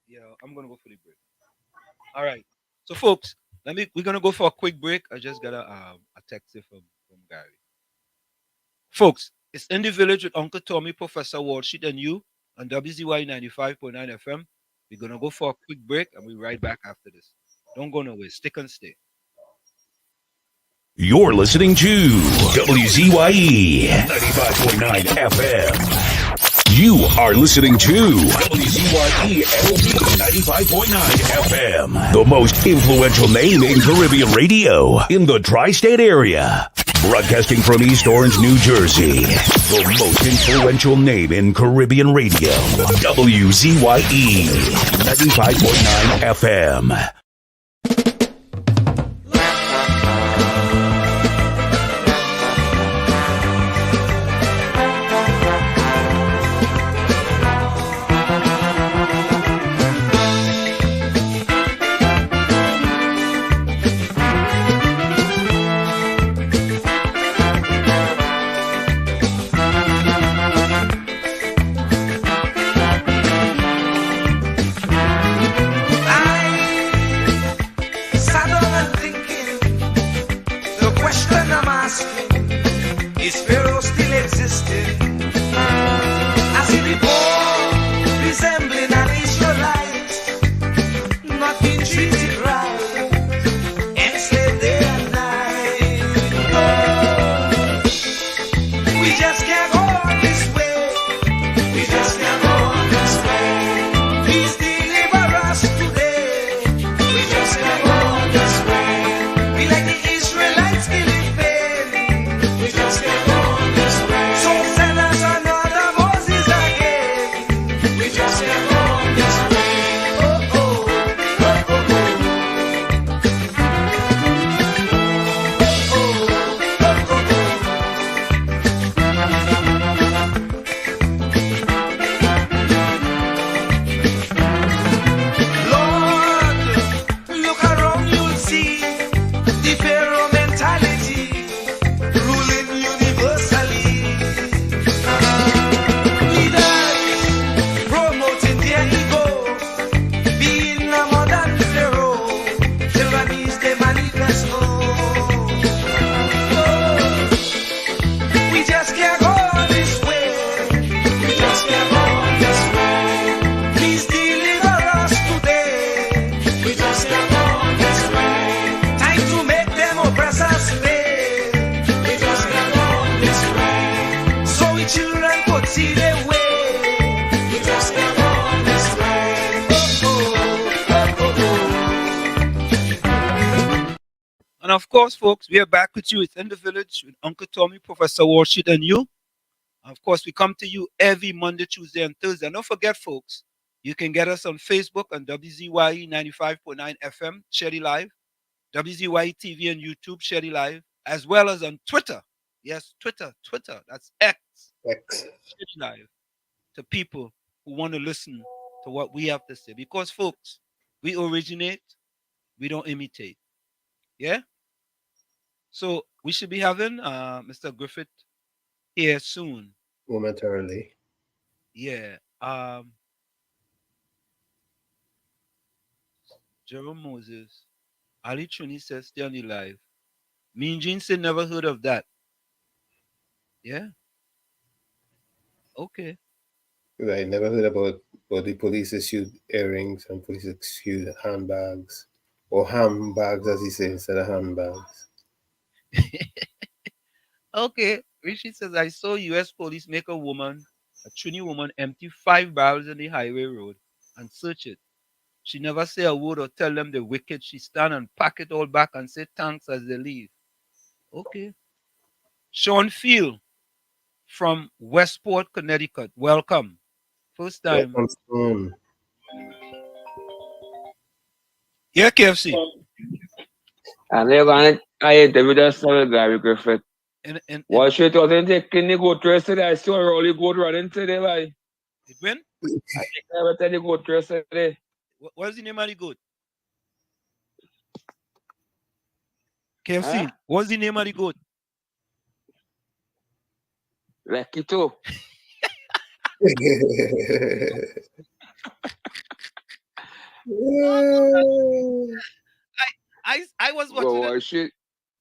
Yeah, I'm gonna go for the break. All right. So, folks, we're gonna go for a quick break. I just got a text here from Gary. Folks, it's In the Village with Uncle Tommy, Professor Walsheet, and you on WZYE 95.9 FM. We're gonna go for a quick break and we'll be right back after this. Don't go nowhere. Stick and stay. You're listening to WZYE 95.9 FM. You are listening to WZYE 95.9 FM, the most influential name in Caribbean radio in the tri-state area. Broadcasting from East Orange, New Jersey, the most influential name in Caribbean radio. WZYE 95.9 FM. Is Pharaoh still existing? As he before, resembling an Israelite, not being treated right, enslaved day and night. Oh, we just can't go on this way. We just can't go on this way. Please deliver us today. We just can't go on this way. We like the Israelites killing. We just can't go on this way. So send us another Moses again. just can't go on this way. We just can't go on this way. Please deliver us today. We just can't go on this way. Time to make them oppress us pay. We just can't go on this way. So we children could see the way. We just can't go on this way. And of course, folks, we are back with you. It's In the Village with Uncle Tommy, Professor Walshit, and you. Of course, we come to you every Monday, Tuesday, and Thursday. And don't forget, folks, you can get us on Facebook on WZYE 95.9 FM, Sherry Live, WZYE TV and YouTube, Sherry Live, as well as on Twitter. Yes, Twitter, that's X. Sherry Live, to people who want to listen to what we have to say. Because, folks, we originate, we don't imitate. Yeah? So we should be having Mr. Griffith here soon. Momentarily. Yeah. Jerome Moses. Ali Trini says stay on the live. Mean Gene said never heard of that. Yeah. Okay. I never heard about the police issued earrings and police issued handbags. Or handbags, as he says, instead of handbags. Okay. Richie says I saw US police make a woman, a Trini woman, empty 5 barrels in the highway road and search it. She never say a word or tell them the wicked. She stand and pack it all back and say thanks as they leave. Okay. Sean Field from Westport, Connecticut. Welcome. First time. Welcome soon. Yeah, KFC. And they're going to interview that Gary Griffith. Well, shit wasn't taking the goat race today. I saw Rolly goat running today, like. It win? I think I ever tell the goat race today. What's the name of the goat? KFC. Huh? What's the name of the goat? Lucky too. I was watching it. Shit.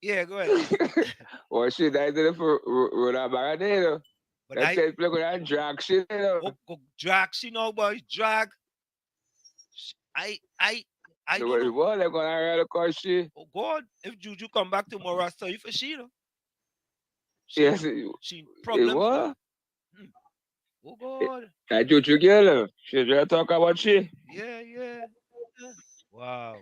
Yeah, go ahead. Well, shit, I did it for Rhoda Baradero. But I said, look at that drag shit. Go drag shit now, boys. Drag. I don't know. What? They're going to ride a car shit. Oh, God. If Juju come back tomorrow, I'll tell you for she, though. Yes. She problem. What? Oh, God. That Juju girl. She just talk about shit. Yeah. Wow.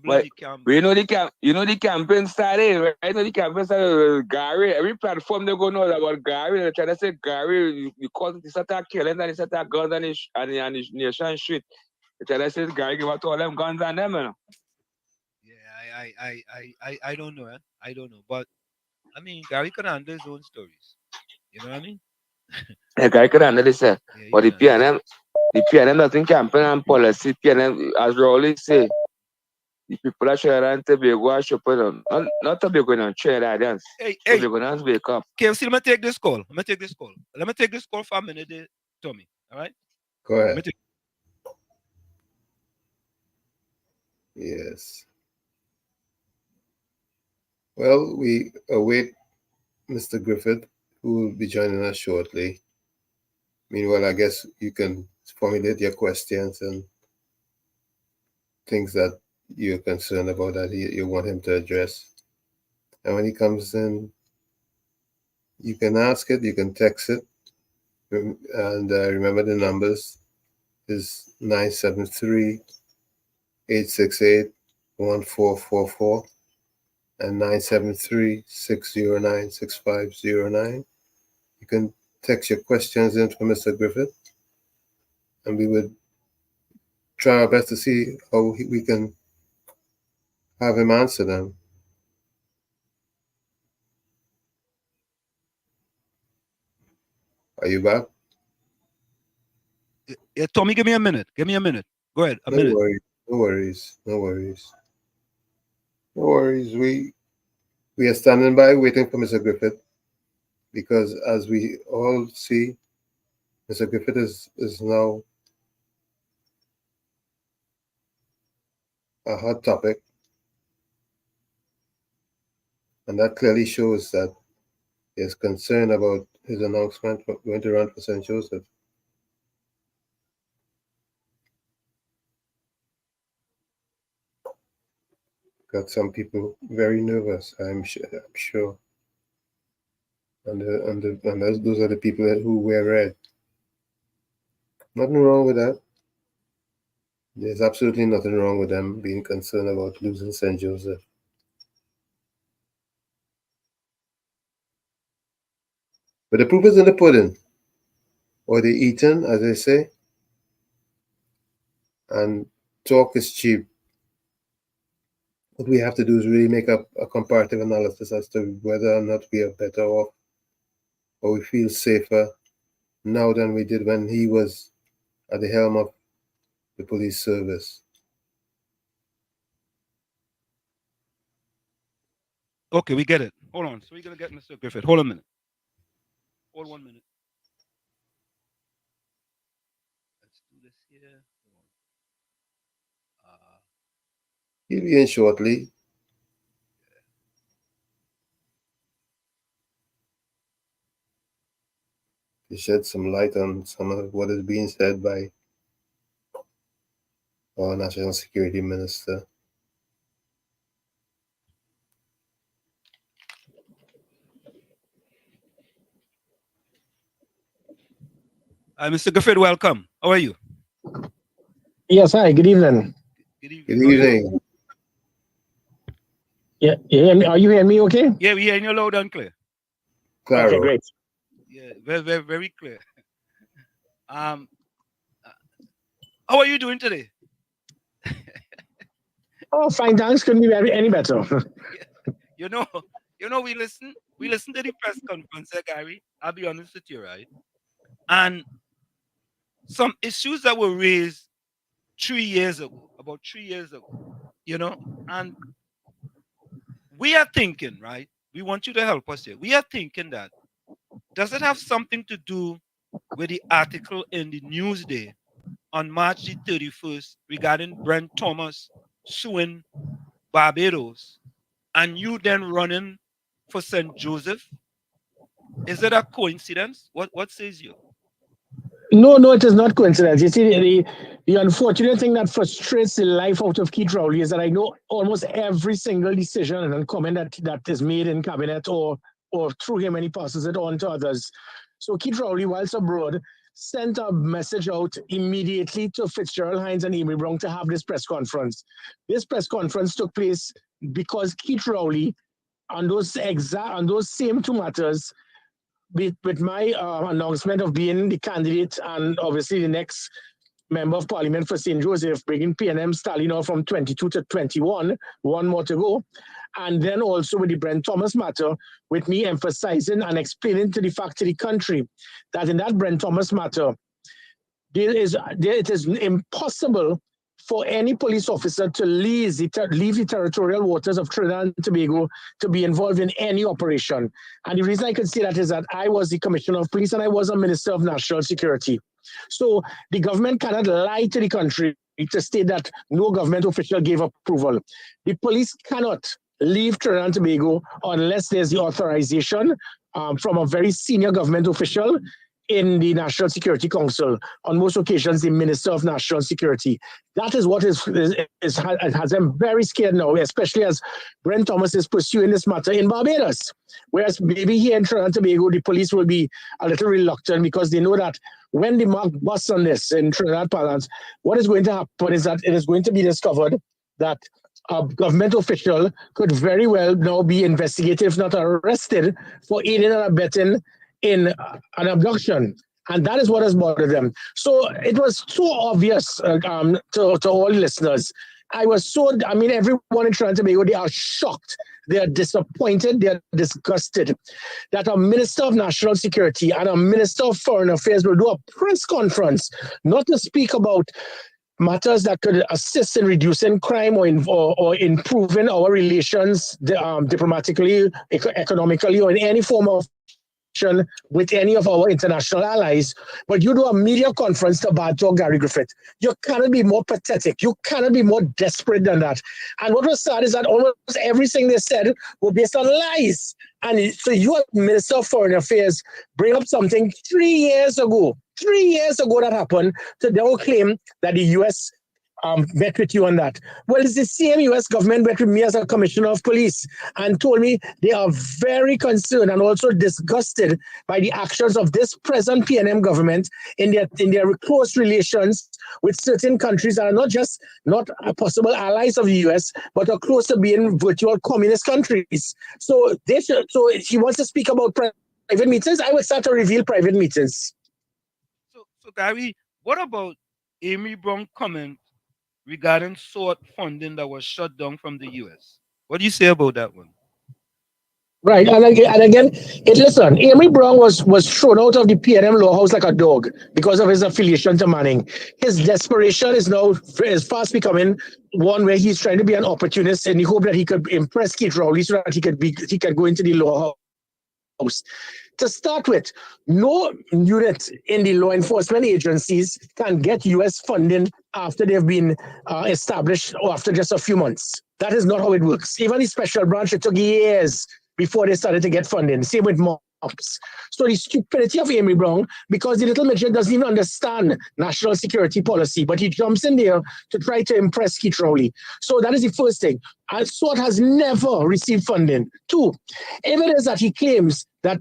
But you know the campaign started, right? You know the campaign started with Gary. Every platform they go know about Gary. They're trying to say Gary, because it's attack killing and it's attack guns and the nation shit. They're trying to say Gary give out all them guns and them, you know. Yeah, I don't know, I don't know. But I mean Gary can handle his own stories. You know what I mean? Yeah, Gary can handle this, but the PNM doesn't campaign and policy. PNM, as Rowley say, the people are sharing Tobago are shopping on, not Tobago and Trinidad dance. Hey, Tobago dance wake up. KFC, let me take this call. Let me take this call for a minute, Tommy. All right? Go ahead. Yes. Well, we await Mr. Griffith, who will be joining us shortly. Meanwhile, I guess you can formulate your questions and things that you're concerned about that you want him to address. And when he comes in, you can ask it, you can text it. And remember the numbers is 973-868-1444 and 973-609-6509. You can text your questions in for Mr. Griffith, and we would try our best to see how we can have him answer them. Are you back? Yeah, Tommy, give me a minute. Go ahead, a minute. No worries. We are standing by waiting for Mr. Griffith, because as we all see, Mr. Griffith is now a hot topic. And that clearly shows that is concerned about his announcement going to run for St. Joseph. Got some people very nervous, I'm sure. And those are the people who wear red. Nothing wrong with that. There's absolutely nothing wrong with them being concerned about losing St. Joseph. But the proof is in the pudding, or the eating, as they say. And talk is cheap. What we have to do is really make up a comparative analysis as to whether or not we are better off, or we feel safer now than we did when he was at the helm of the police service. Okay, we get it. Hold on. So we're going to get Mr. Griffith. Hold a minute. Hold 1 minute. Let's do this here. He'll be in shortly. To shed some light on some of what is being said by our National Security Minister. Mr. Griffith, welcome. How are you? Yes, hi, good evening. Good evening. Good evening. Yeah, are you hearing me okay? Yeah, we hearing you loud and clear. Claro. Okay, great. Yeah, very, very clear. How are you doing today? Oh, fine, thanks. Couldn't be any better. You know, we listen to the press conference, Gary. I'll be honest with you, right? And some issues that were raised 3 years ago, about 3 years ago, and we are thinking, right? We want you to help us here. We are thinking that, does it have something to do with the article in the Newsday on March the 31st regarding Brent Thomas suing Barbados and you then running for St. Joseph? Is it a coincidence? What says you? No, it is not coincidence. You see, the unfortunate thing that frustrates the life out of Keith Rowley is that I know almost every single decision and comment that is made in cabinet or through him, and he passes it on to others. So Keith Rowley, whilst abroad, sent a message out immediately to Fitzgerald Hines and Amy Brown to have this press conference. This press conference took place because Keith Rowley, on those same two matters, with my announcement of being the candidate and obviously the next member of parliament for St. Joseph, bringing PNM Stalin off from 22 to 21, one more to go. And then also with the Brent Thomas matter, with me emphasizing and explaining to the country that in that Brent Thomas matter, it is impossible for any police officer to leave the territorial waters of Trinidad and Tobago to be involved in any operation. And the reason I could say that is that I was the Commissioner of Police and I was a Minister of National Security. So the government cannot lie to the country to state that no government official gave approval. The police cannot leave Trinidad and Tobago unless there's the authorization from a very senior government official in the National Security Council, on most occasions the Minister of National Security. That is what has them very scared now, especially as Brent Thomas is pursuing this matter in Barbados. Whereas maybe here in Trinidad and Tobago, the police will be a little reluctant because they know that when the mark busts on this in Trinidad parlance, what is going to happen is that it is going to be discovered that a government official could very well now be investigated, if not arrested, for aiding and abetting in an abduction. And that is what has bothered them. So it was so obvious to all listeners. Everyone in Trinidad and Tobago, they are shocked. They are disappointed. They are disgusted that a Minister of National Security and a Minister of Foreign Affairs will do a press conference, not to speak about matters that could assist in reducing crime or improving our relations diplomatically, economically, or in any form of with any of our international allies, but you do a media conference to badtalk Gary Griffith. You cannot be more pathetic. You cannot be more desperate than that. And what was sad is that almost everything they said was based on lies. And so you, as Minister of Foreign Affairs, bring up something 3 years ago that happened to now claim that the U.S. met with you on that. Well, it's the same U.S. government met with me as a commissioner of police and told me they are very concerned and also disgusted by the actions of this present PNM government in their close relations with certain countries that are not possible allies of the U.S., but are close to being virtual communist countries. So he wants to speak about private meetings. I would start to reveal private meetings. So Gary, what about Amy Brown's comment regarding SWORD funding that was shut down from the U.S.? What do you say about that one? Right, and again, listen, Amy Brown was thrown out of the PNM law house like a dog because of his affiliation to Manning. His desperation is fast becoming one where he's trying to be an opportunist in the hope that he could impress Keith Rowley so that he could go into the law house. To start with, no unit in the law enforcement agencies can get U.S. funding after they've been established or after just a few months. That is not how it works. Even the special branch, it took years before they started to get funding. Same with MOPS. So the stupidity of Amy Brown, because the little midget doesn't even understand national security policy, but he jumps in there to try to impress Keith Rowley. So that is the first thing. And SWORD has never received funding. 2, evidence that he claims that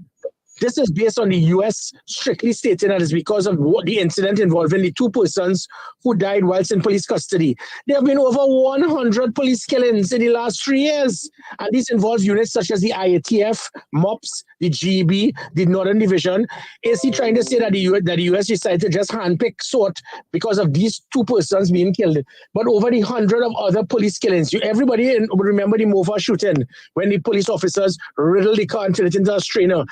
this is based on the U.S. strictly stating that it's because of the incident involving the 2 persons who died whilst in police custody. There have been over 100 police killings in the last 3 years. And this involves units such as the IATF, MOPS, the GEB, the Northern Division. Is he trying to say that the U.S. decided to just handpick SWORD because of these 2 persons being killed? But over the 100 of other police killings, everybody remember the Mova shooting when the police officers riddled the car and turned it into a strainer.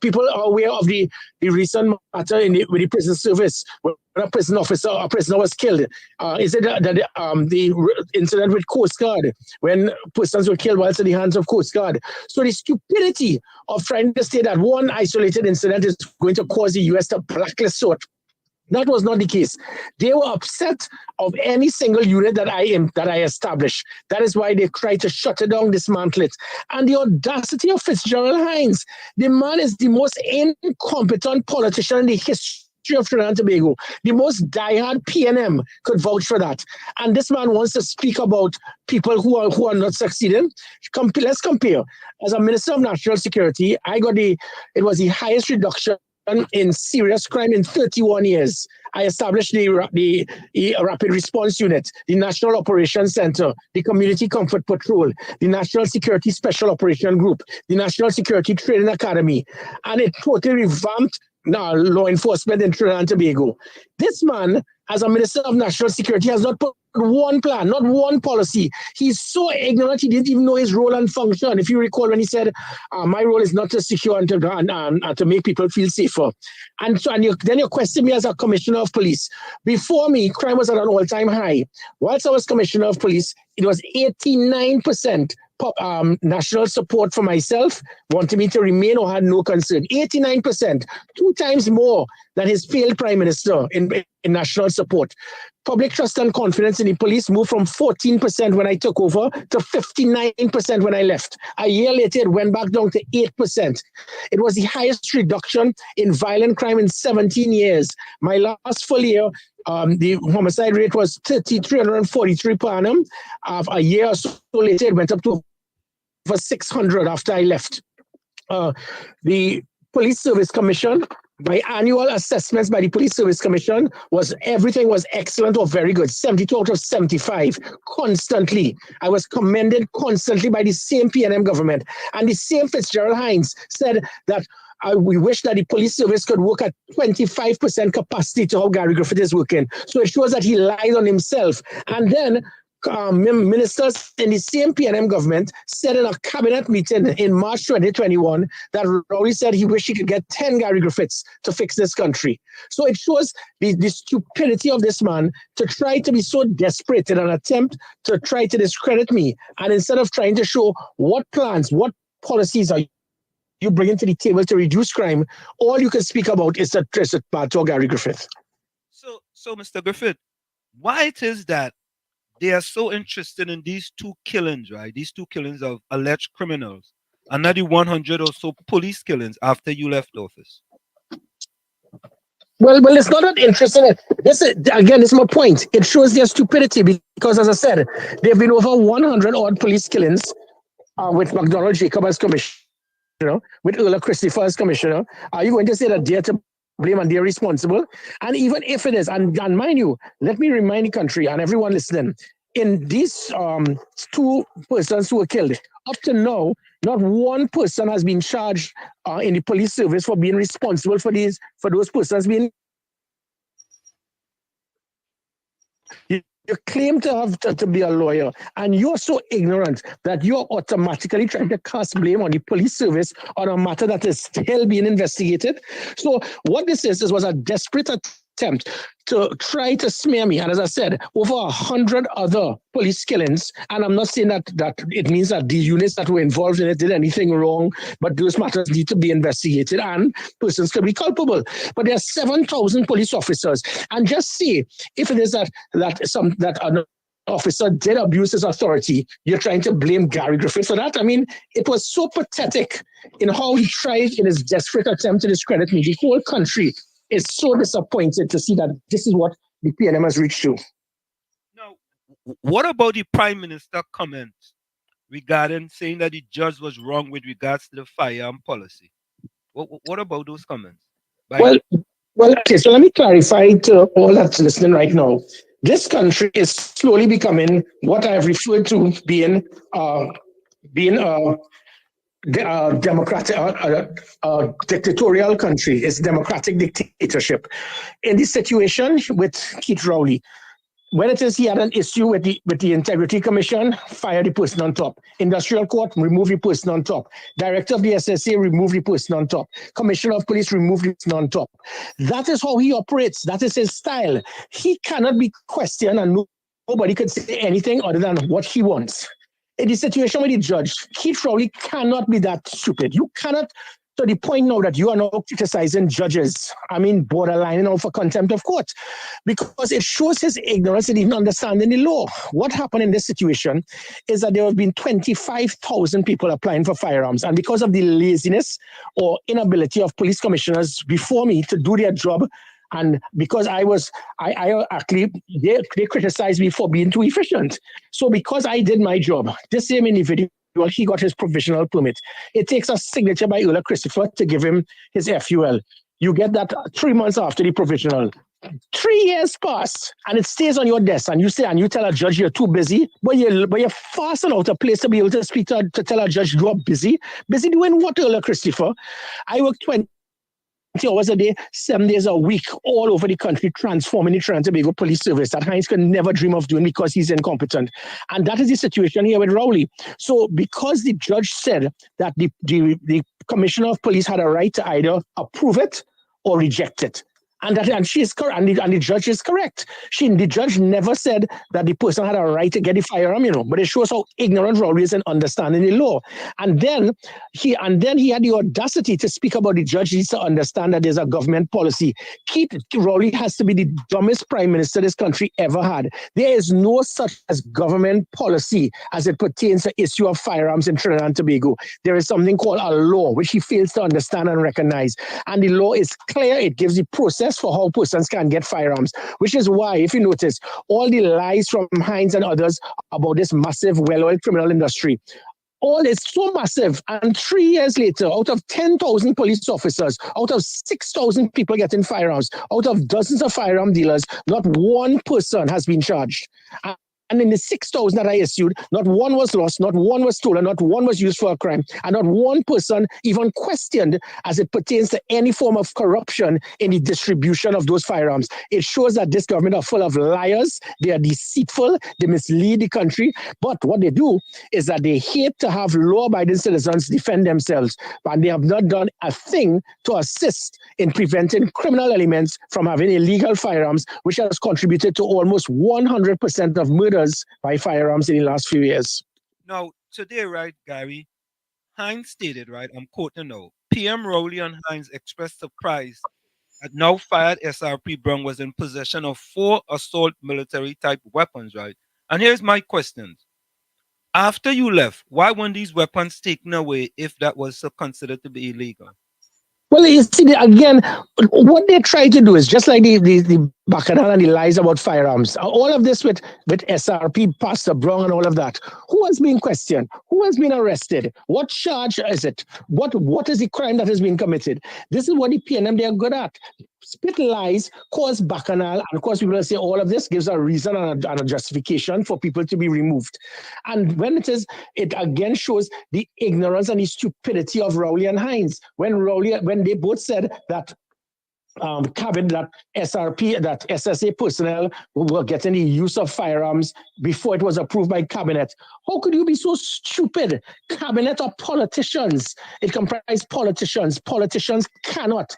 People are aware of the recent matter with the prison service when a prisoner was killed. Is it the incident with Coast Guard when persons were killed whilst in the hands of Coast Guard? So the stupidity of trying to say that one isolated incident is going to cause the U.S. to blacklist SWORD. That was not the case. They were upset of any single unit that I established. That is why they tried to shut it down, dismantle it. And the audacity of Fitzgerald Hines. The man is the most incompetent politician in the history of Trinidad and Tobago. The most diehard PNM could vouch for that. And this man wants to speak about people who are not succeeding. Let's compare. As a Minister of National Security, it was the highest reduction in serious crime in 31 years. I established the Rapid Response Unit, the National Operations Center, the Community Comfort Patrol, the National Security Special Operation Group, the National Security Training Academy, and it totally revamped law enforcement in Trinidad and Tobago. This man, as a Minister of National Security, has not put one plan, not one policy. He's so ignorant, he didn't even know his role and function. If you recall when he said, my role is not to secure and to make people feel safer. And then you question me as a Commissioner of Police. Before me, crime was at an all-time high. Whilst I was Commissioner of Police, it was 89% national support for myself, wanted me to remain or had no concern. 89%, 2 times more than his failed Prime Minister in national support. Public trust and confidence in the police moved from 14% when I took over to 59% when I left. A year later, it went back down to 8%. It was the highest reduction in violent crime in 17 years. My last full year, the homicide rate was 343 per annum. A year or so later, it went up to over 600 after I left. The Police Service Commission, my annual assessments by the Police Service Commission everything was excellent or very good, 72 out of 75, constantly. I was commended constantly by the same PNM government. And the same Fitzgerald Hines said that we wish that the police service could work at 25% capacity to how Gary Griffith is working. So it shows that he lied on himself. And then ministers in the same PNM government said in a cabinet meeting in March 2021 that Rowley said he wished he could get 10 Gary Griffiths to fix this country. So it shows the stupidity of this man to try to be so desperate in an attempt to try to discredit me. And instead of trying to show what plans, what policies are you bringing to the table to reduce crime, all you can speak about is the part of Gary Griffith. So, Mr. Griffith, why it is that they are so interested in these two killings, right? These two killings of alleged criminals, and not the 100 or so police killings after you left office? Well, it's not that interesting. This is my point. It shows their stupidity because, as I said, there have been over 100 odd police killings with McDonald Jacob as commissioner, with Earl Christopher as commissioner. Are you going to say that they're to blame and they're responsible? And even if it is, and mind you, let me remind the country and everyone listening, in these two persons who were killed, up to now, not one person has been charged in the police service for being responsible for those persons being. You claim to have to be a lawyer, and you're so ignorant that you're automatically trying to cast blame on the police service on a matter that is still being investigated. So what this was a desperate attempt to try to smear me. And as I said, over 100 other police killings. And I'm not saying that it means that the units that were involved in it did anything wrong, but those matters need to be investigated and persons could be culpable. But there are 7,000 police officers. And just see if it is that an officer did abuse his authority, you're trying to blame Gary Griffith for that. I mean, it was so pathetic in how he tried in his desperate attempt to discredit me. The whole country is so disappointed to see that this is what the PNM has reached to. Now, what about the Prime Minister comments regarding saying that the judge was wrong with regards to the firearm policy? What about those comments? Well, okay, so let me clarify to all that's listening right now. This country is slowly becoming what I have referred to being democratic, dictatorial country. It's democratic dictatorship. In this situation with Keith Rowley, when it is he had an issue with the Integrity Commission, fire the person on top. Industrial Court, remove the person on top. Director of the SSA, remove the person on top. Commissioner of Police, remove the person on top. That is how he operates. That is his style. He cannot be questioned and nobody could say anything other than what he wants. In the situation with the judge, Keith Rowley cannot be that stupid. You cannot, to the point now that you are now criticizing judges, I mean, borderline now for contempt of court, because it shows his ignorance in even understanding the law. What happened in this situation is that there have been 25,000 people applying for firearms, and because of the laziness or inability of police commissioners before me to do their job, and because they criticized me for being too efficient. So because I did my job, this same individual, he got his provisional permit. It takes a signature by Earl Christopher to give him his FUL. You get that 3 months after the provisional. 3 years pass and it stays on your desk, and you tell a judge you're too busy, but you're fastened out a place to be able to speak to tell a judge you are busy. Busy doing what, Earl Christopher? I work 20 hours a day, 7 days a week, all over the country, transforming the Trinidad and Tobago police service that Hines could never dream of doing because he's incompetent. And that is the situation here with Rowley. So because the judge said that the commissioner of police had a right to either approve it or reject it, and she is correct, and the judge is correct. The judge never said that the person had a right to get the firearm, but it shows how ignorant Rowley is in understanding the law. And then he had the audacity to speak about the judge needs to understand that there's a government policy. Keith Rowley has to be the dumbest prime minister this country ever had. There is no such as government policy as it pertains to issue of firearms in Trinidad and Tobago. There is something called a law, which he fails to understand and recognize. And the law is clear. It gives the process for how persons can get firearms, which is why, if you notice, all the lies from Hines and others about this massive, well-oiled criminal industry, all is so massive. And 3 years later, out of 10,000 police officers, out of 6,000 people getting firearms, out of dozens of firearm dealers, not one person has been charged. And in the 6,000 that I issued, not one was lost, not one was stolen, not one was used for a crime, and not one person even questioned as it pertains to any form of corruption in the distribution of those firearms. It shows that this government are full of liars, they are deceitful, they mislead the country, but what they do is that they hate to have law-abiding citizens defend themselves, and they have not done a thing to assist in preventing criminal elements from having illegal firearms, which has contributed to almost 100% of murders by firearms in the last few years. Now, today, right, Gary, Hines stated, right, I'm quoting now, PM Rowley and Hines expressed surprise that now fired SRP Brown was in possession of 4 assault military type weapons, right? And here's my question. After you left, why weren't these weapons taken away if that was considered to be illegal? Well, you see, again, what they try to do is just like the bacchanal and the lies about firearms. All of this with SRP, Pastor Brown, and all of that. Who has been questioned? Who has been arrested? What charge is it? What is the crime that has been committed? This is what the PNM they are good at. Spit lies, cause bacchanal, and of course people will say all of this gives a reason and a justification for people to be removed. And when it again shows the ignorance and the stupidity of Rowley and Hines. When they both said that cabinet, that SRP, that SSA personnel were getting the use of firearms before it was approved by cabinet. How could you be so stupid? Cabinet are politicians. It comprises politicians. Politicians cannot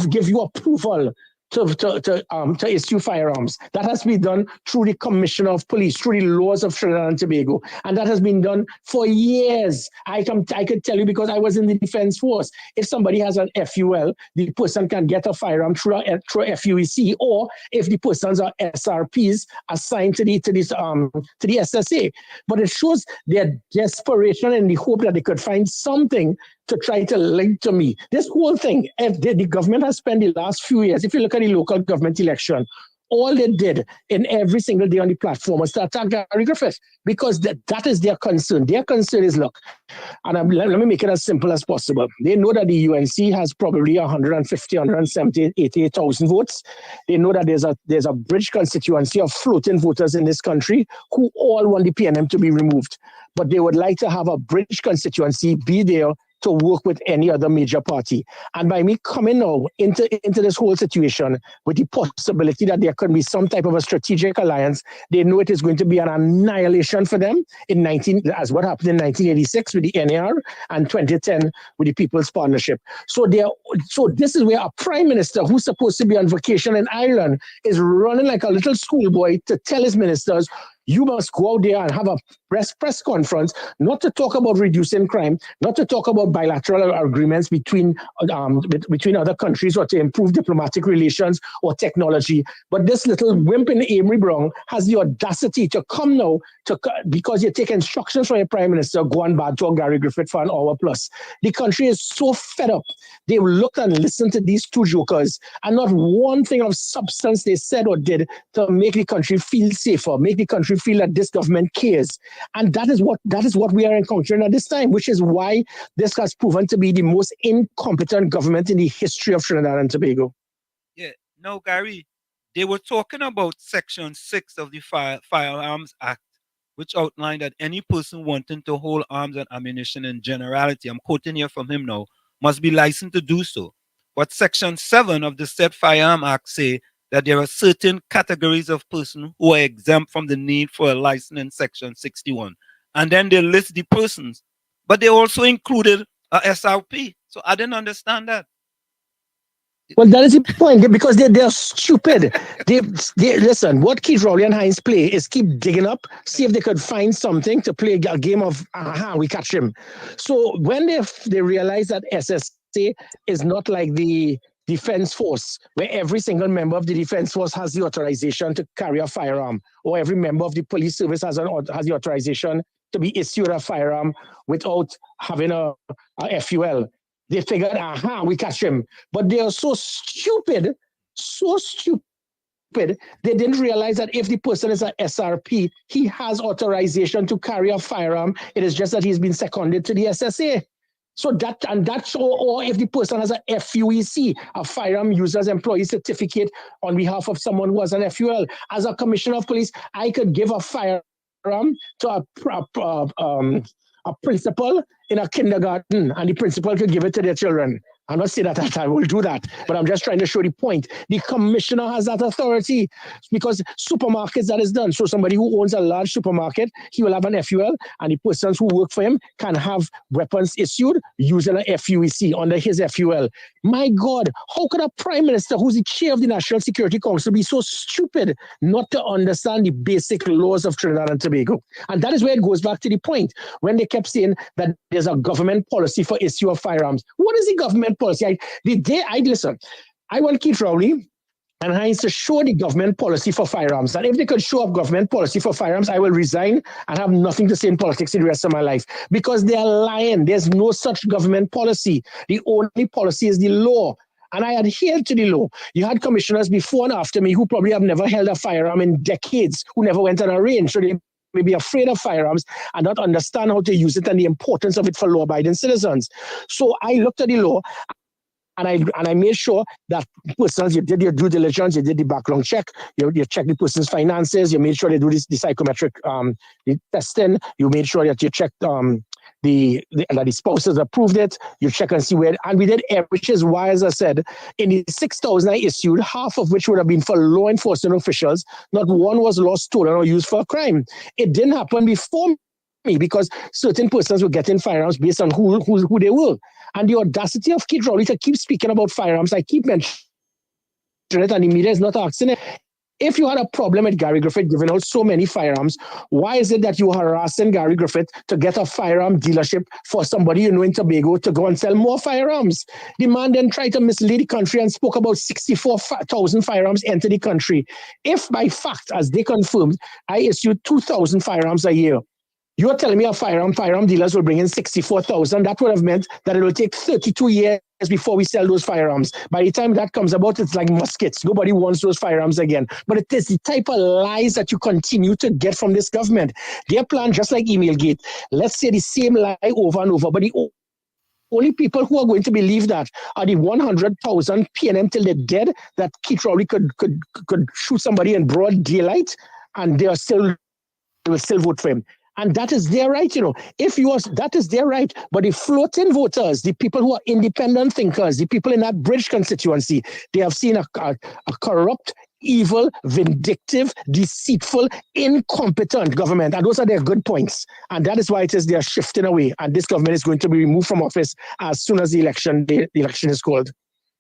give you approval to issue firearms. That has to be done through the Commissioner of Police, through the laws of Trinidad and Tobago, and that has been done for years. I could tell you because I was in the Defense Force. If somebody has an FUL, the person can get a firearm through a FUEC, or if the persons are SRPs assigned to the SSA. But it shows their desperation and the hope that they could find something to try to link to me. This whole thing, the government has spent the last few years, if you look at the local government election, all they did in every single day on the platform was to attack Gary Griffith, because that is their concern. Their concern is, look, and let me make it as simple as possible. They know that the UNC has probably 150, 170, 88,000 votes. They know that there's a bridge constituency of floating voters in this country who all want the PNM to be removed. But they would like to have a bridge constituency be there to work with any other major party. And by me coming now into this whole situation with the possibility that there could be some type of a strategic alliance, they know it is going to be an annihilation for them as what happened in 1986 with the NAR and 2010 with the People's Partnership. So this is where a prime minister who's supposed to be on vacation in Ireland is running like a little schoolboy to tell his ministers, you must go out there and have a press conference, not to talk about reducing crime, not to talk about bilateral agreements between other countries or to improve diplomatic relations or technology. But this little wimp in Amory Brown has the audacity to come now because you take instructions from your prime minister, go and badger Gary Griffith for an hour plus. The country is so fed up. They looked and listened to these two jokers, and not one thing of substance they said or did to make the country feel safer, make the country feel that this government cares. And that is what we are encountering at this time, which is why this has proven to be the most incompetent government in the history of Trinidad and Tobago. Yeah, no, Gary, they were talking about Section 6 of the Firearms Act, which outlined that any person wanting to hold arms and ammunition in generality, I'm quoting here from him now, must be licensed to do so. But Section 7 of the said Firearm Act say that there are certain categories of persons who are exempt from the need for a license in Section 61. And then they list the persons, but they also included a SRP. So I didn't understand that. Well, that is the point, because they're stupid. They listen, what Keith Rowley and Hines play is keep digging up, see if they could find something to play a game of, we catch him. So when they realize that SSA is not like the Defense Force, where every single member of the Defense Force has the authorization to carry a firearm, or every member of the police service has the authorization to be issued a firearm without having a FUL. They figured, we catch him. But they are so stupid, they didn't realize that if the person is an SRP, he has authorization to carry a firearm. It is just that he's been seconded to the SSA. So or if the person has a FUEC, a Firearm Users Employee Certificate on behalf of someone who has an FUL. As a Commissioner of Police, I could give a firearm to a principal in a kindergarten, and the principal could give it to their children. I'm not saying that I will do that, but I'm just trying to show the point. The commissioner has that authority because supermarkets that is done. So somebody who owns a large supermarket, he will have an FUL, and the persons who work for him can have weapons issued using a FUEC under his FUL. My God, how could a prime minister who's the chair of the National Security Council be so stupid not to understand the basic laws of Trinidad and Tobago? And that is where it goes back to the point when they kept saying that there's a government policy for issue of firearms. What is the government policy? Listen, I want Keith Rowley and Hines to show the government policy for firearms. And if they could show up government policy for firearms, I will resign and have nothing to say in politics in the rest of my life. Because they are lying. There's no such government policy. The only policy is the law. And I adhered to the law. You had commissioners before and after me who probably have never held a firearm in decades, who never went on a range. So they may be afraid of firearms and not understand how to use it and the importance of it for law-abiding citizens. So I looked at the law and I made sure that persons, you did your due diligence, you did the background check, you checked the person's finances, you made sure they do the psychometric the testing, you made sure that you checked that the spouses approved it, you check and see where, and we did which is why, as I said, in the 6,000 I issued, half of which would have been for law enforcement officials, not one was lost, stolen, or used for a crime. It didn't happen before me because certain persons were getting firearms based on who they were. And the audacity of Keith Rowley to keep speaking about firearms, I keep mentioning it, and the media is not asking it. If you had a problem with Gary Griffith giving out so many firearms, why is it that you are harassing Gary Griffith to get a firearm dealership for somebody you know in Tobago to go and sell more firearms? The man then tried to mislead the country and spoke about 64,000 firearms enter the country. If by fact, as they confirmed, I issued 2,000 firearms a year, you're telling me a firearm dealers will bring in 64,000. That would have meant that it will take 32 years before we sell those firearms. By the time that comes about, it's like muskets. Nobody wants those firearms again. But it is the type of lies that you continue to get from this government. Their plan, just like Emailgate, let's say the same lie over and over. But the only people who are going to believe that are the 100,000 PNM till they're dead that Keith Rowley could shoot somebody in broad daylight, and they will still vote for him. And that is their right, that is their right. But the floating voters, the people who are independent thinkers, the people in that bridge constituency, they have seen a corrupt, evil, vindictive, deceitful, incompetent government. And those are their good points. And that is why they are shifting away. And this government is going to be removed from office as soon as the election is called.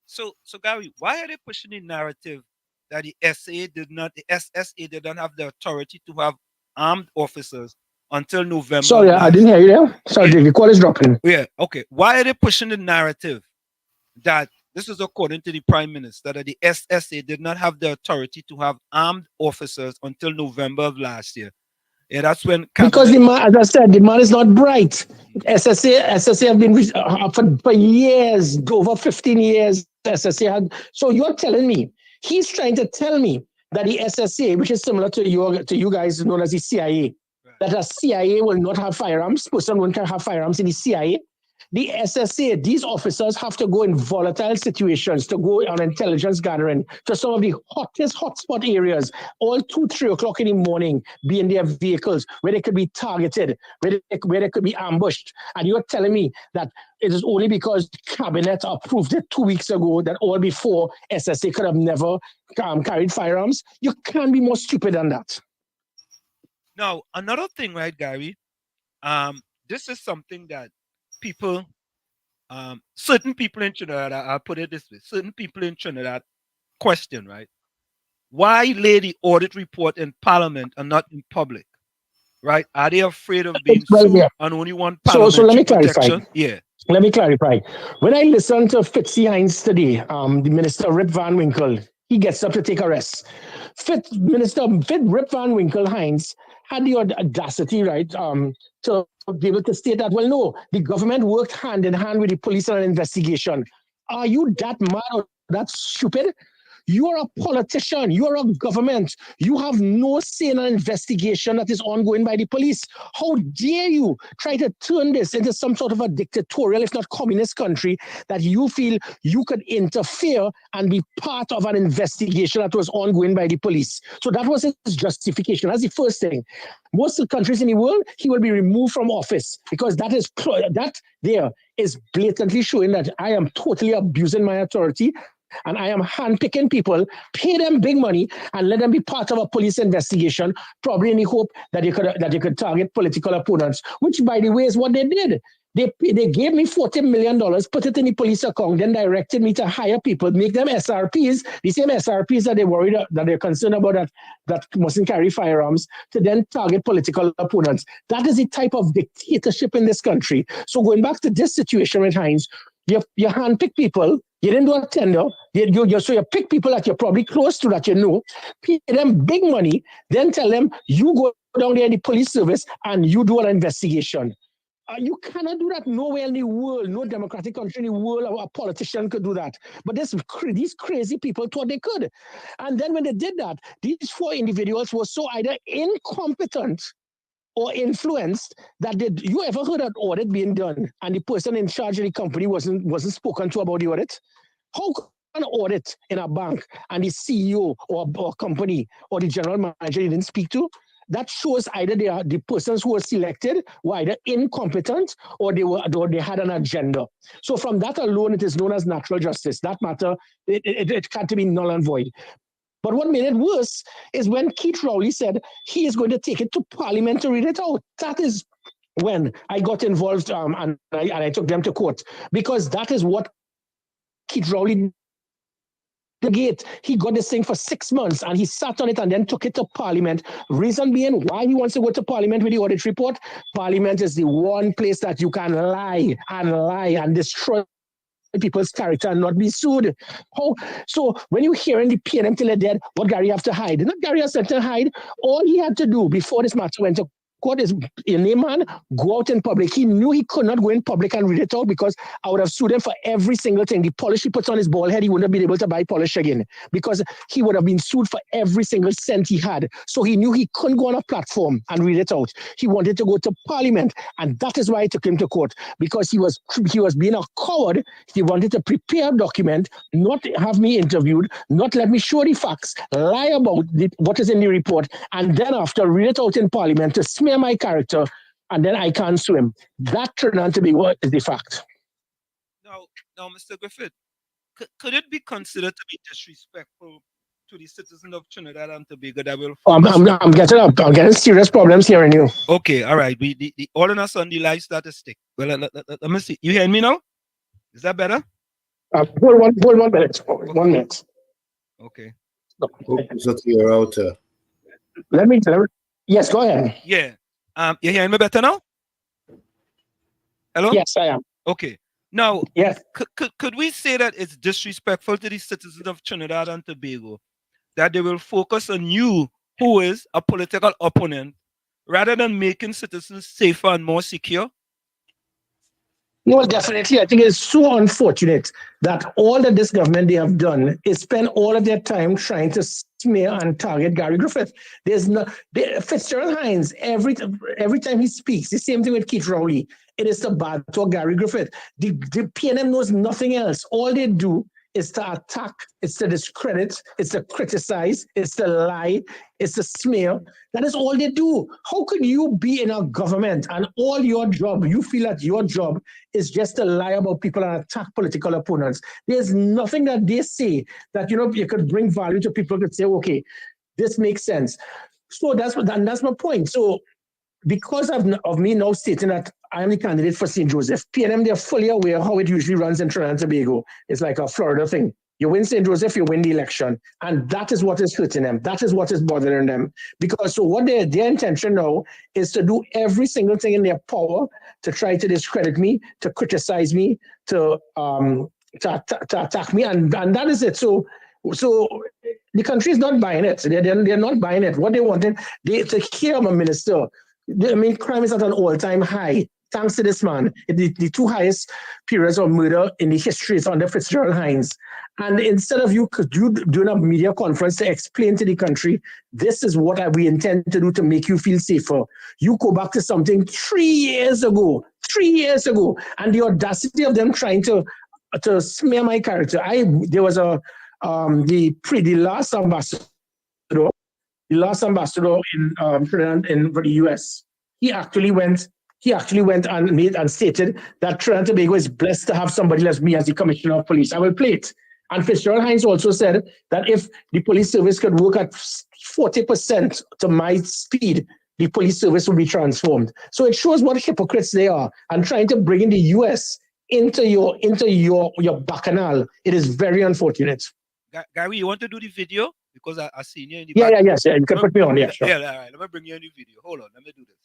So Gary, why are they pushing the narrative that the SSA did not have the authority to have armed officers until November? Sorry, I didn't hear you there. Sorry, the call is dropping. Yeah, okay. Why are they pushing the narrative that this is according to the Prime Minister, that the SSA did not have the authority to have armed officers until November of last year? Yeah, that's when because the man, as I said, the man is not bright. SSA have been for years, over 15 years. SSA had. So you're telling me he's trying to tell me that the SSA, which is similar to you guys known as the CIA, that a CIA will not have firearms. Person won't have firearms in the CIA. The SSA, these officers have to go in volatile situations, to go on intelligence gathering to some of the hottest hotspot areas, all 2-3 o'clock in the morning, be in their vehicles where they could be targeted, where they could be ambushed. And you're telling me that it is only because Cabinet approved it 2 weeks ago that all before SSA could have never carried firearms? You can't be more stupid than that. Now, another thing, right, Gary? This is something that people, certain people in Trinidad, I'll put it this way, certain people in Trinidad question, right? Why lay the audit report in Parliament and not in public, right? Are they afraid of being sued on only one parliamentary so let me clarify. protection? Yeah. Let me clarify. When I listened to Fitzy Hines today, the Minister Rip Van Winkle, he gets up to take a rest. Rip Van Winkle Hines had the audacity, right, to be able to state that, well, no, the government worked hand in hand with the police on an investigation. Are you that mad or that stupid You are a politician. You are a government. You have no say in an investigation that is ongoing by the police. How dare you try to turn this into some sort of a dictatorial, if not communist country, that you feel you could interfere and be part of an investigation that was ongoing by the police. So that was his justification. That's the first thing. Most of the countries in the world, he will be removed from office because that is blatantly showing that I am totally abusing my authority and I am handpicking people, pay them big money, and let them be part of a police investigation, probably in the hope that they could target political opponents, which, by the way, is what they did. They gave me $40 million, put it in the police account, then directed me to hire people, make them SRPs, the same SRPs that they're concerned about that mustn't carry firearms, to then target political opponents. That is the type of dictatorship in this country. So going back to this situation with Hines, you handpick people. You didn't do a tender. So you pick people that you're probably close to, that you know, pay them big money, then tell them, you go down there in the police service and you do an investigation. You cannot do that nowhere in the world. No democratic country in the world, a politician could do that. But these crazy people thought they could. And then when they did that, these 4 individuals were so either incompetent or influenced that you ever heard an audit being done and the person in charge of the company wasn't spoken to about the audit? How can an audit in a bank and the CEO or company or the general manager you didn't speak to? That shows either the persons who were selected were either incompetent or they had an agenda. So from that alone, it is known as natural justice. That matter, it can't be null and void. But what made it worse is when Keith Rowley said he is going to take it to Parliament to read it out. That is when I got involved and I took them to court, because that is what Keith Rowley did. He got this thing for 6 months and he sat on it and then took it to Parliament. Reason being why he wants to go to Parliament with the audit report. Parliament is the one place that you can lie and destroy people's character and not be sued. So when you hearing the PNM till they're dead, what Gary have to hide? Not Gary has to hide. All he had to do before this matter went to court is, in a man, go out in public. He knew he could not go in public and read it out because I would have sued him for every single thing. The polish he puts on his bald head, he wouldn't have been able to buy polish again because he would have been sued for every single cent he had. So he knew he couldn't go on a platform and read it out. He wanted to go to Parliament, and that is why I took him to court, because he was being a coward. He wanted to prepare a document, not have me interviewed, not let me show the facts, lie about what is in the report, and then after read it out in Parliament to smear my character, and then I can't sue him. That turned out to be what is the fact. Now, Mr. Griffith, could it be considered to be disrespectful to the citizens of Trinidad and Tobago that will? I'm getting serious problems hearing you. Okay, all right. The all on us on the live statistic. Well, let me see. You hear me now? Is that better? Hold 1 minute. 1 minute. Okay. So you're out. Let me. Yes, go ahead. Yeah. You hearing me better now? Hello? Yes, I am. Okay. Now, yes. Could we say that it's disrespectful to the citizens of Trinidad and Tobago that they will focus on you, who is a political opponent, rather than making citizens safer and more secure? No, definitely. I think it's so unfortunate that all that this government they have done is spend all of their time trying to smear and target Gary Griffith. There's no Fitzgerald Hines, every time he speaks, the same thing with Keith Rowley. It is to bad to Gary Griffith. The PNM knows nothing else. All they do is to attack, it's to discredit, it's to criticize, it's to lie, it's to smear. That is all they do. How could you be in a government and all your job, you feel that your job is just to lie about people and attack political opponents? There's nothing that they say that, you could bring value to people, could say, okay, this makes sense. So that's my point. So because of me now stating that I am the candidate for St. Joseph, PNM, they're fully aware how it usually runs in Trinidad and Tobago. It's like a Florida thing. You win St. Joseph, you win the election. And that is what is hurting them. That is what is bothering them. Because so what their intention now is to do every single thing in their power to try to discredit me, to criticize me, to attack me. And that is it. So the country is not buying it. They're not buying it. What they wanted, to hear I'm a minister. Crime is at an all-time high. thanks to this man. The two highest periods of murder in the history is under Fitzgerald Hines. And instead of you doing a media conference to explain to the country, this is what we intend to do to make you feel safer, you go back to something 3 years ago, and the audacity of them trying to smear my character. There was the last ambassador in the US. He actually went and stated that Trinidad and Tobago is blessed to have somebody like me as the commissioner of police. I will play it. And Fitzgerald Hines also said that if the police service could work at 40% to my speed, the police service will be transformed. So it shows what hypocrites they are, and trying to bring in the US into your bacchanal. It is very unfortunate. Gary, you want to do the video? Because I seen you in the Yeah, back. yes. You can put me on, yeah, sure. Yeah, all right. Let me bring you a new video. Hold on. Let me do this.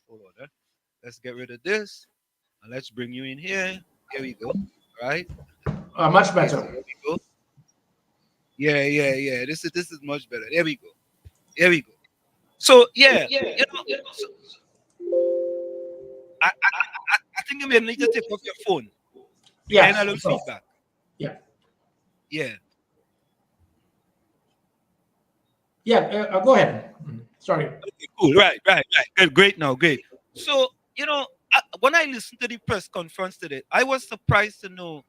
Hold on. Let's get rid of this. And let's bring you in here. Here we go. All right. Much better. Here we go. Yeah. This is much better. There we go. So yeah. So, I think you may need to take off your phone. Yeah. And a little feedback. Yeah. Yeah, go ahead. Sorry. Okay, cool. Right. Good. Great now. Great. So, when I listened to the press conference today, I was surprised to know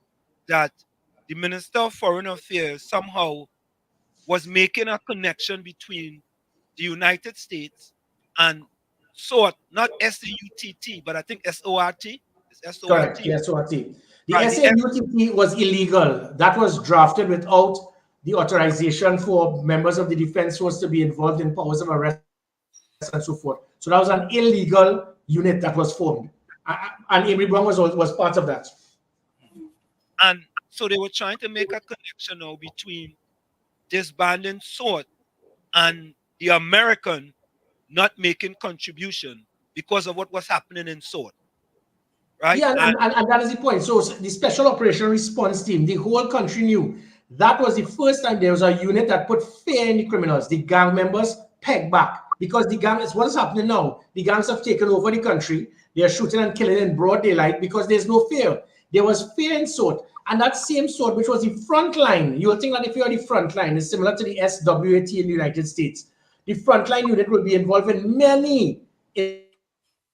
that the Minister of Foreign Affairs somehow was making a connection between the United States and SORT, not SAUTT, but I think SORT. It's SORT. Correct. Yeah, SORT. The Right, SAUTT was illegal. That was drafted without the authorization for members of the defense force to be involved in powers of arrest and so forth. So that was an illegal unit that was formed. And Amory Brown was part of that. And so they were trying to make a connection now between disbanding SORT and the American not making contribution because of what was happening in SORT. Right? Yeah, and that is the point. So the Special Operation Response Team, the whole country knew that was the first time there was a unit that put fear in the criminals. The gang members pegged back because the gang is what is happening now. The gangs have taken over the country. They are shooting and killing in broad daylight because there's no fear. There was fear in SORT. And that same SORT, which was the front line, you'll think that if you're the front line, it's similar to the SWAT in the United States. The frontline unit will be involved in many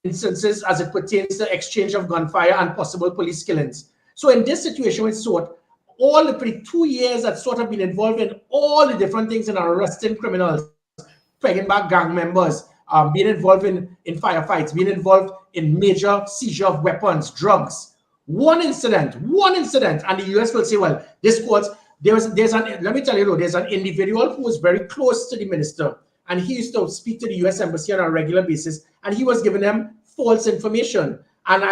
instances as it pertains to exchange of gunfire and possible police killings. So in this situation with SORT, all the 2 years that SORT have been involved in all the different things in arresting criminals, pegging back gang members, being involved in firefights, being involved in major seizure of weapons, drugs. One incident, and the US will say, well, this court, let me tell you, there's an individual who was very close to the minister, and he used to speak to the US Embassy on a regular basis, and he was giving them false information. And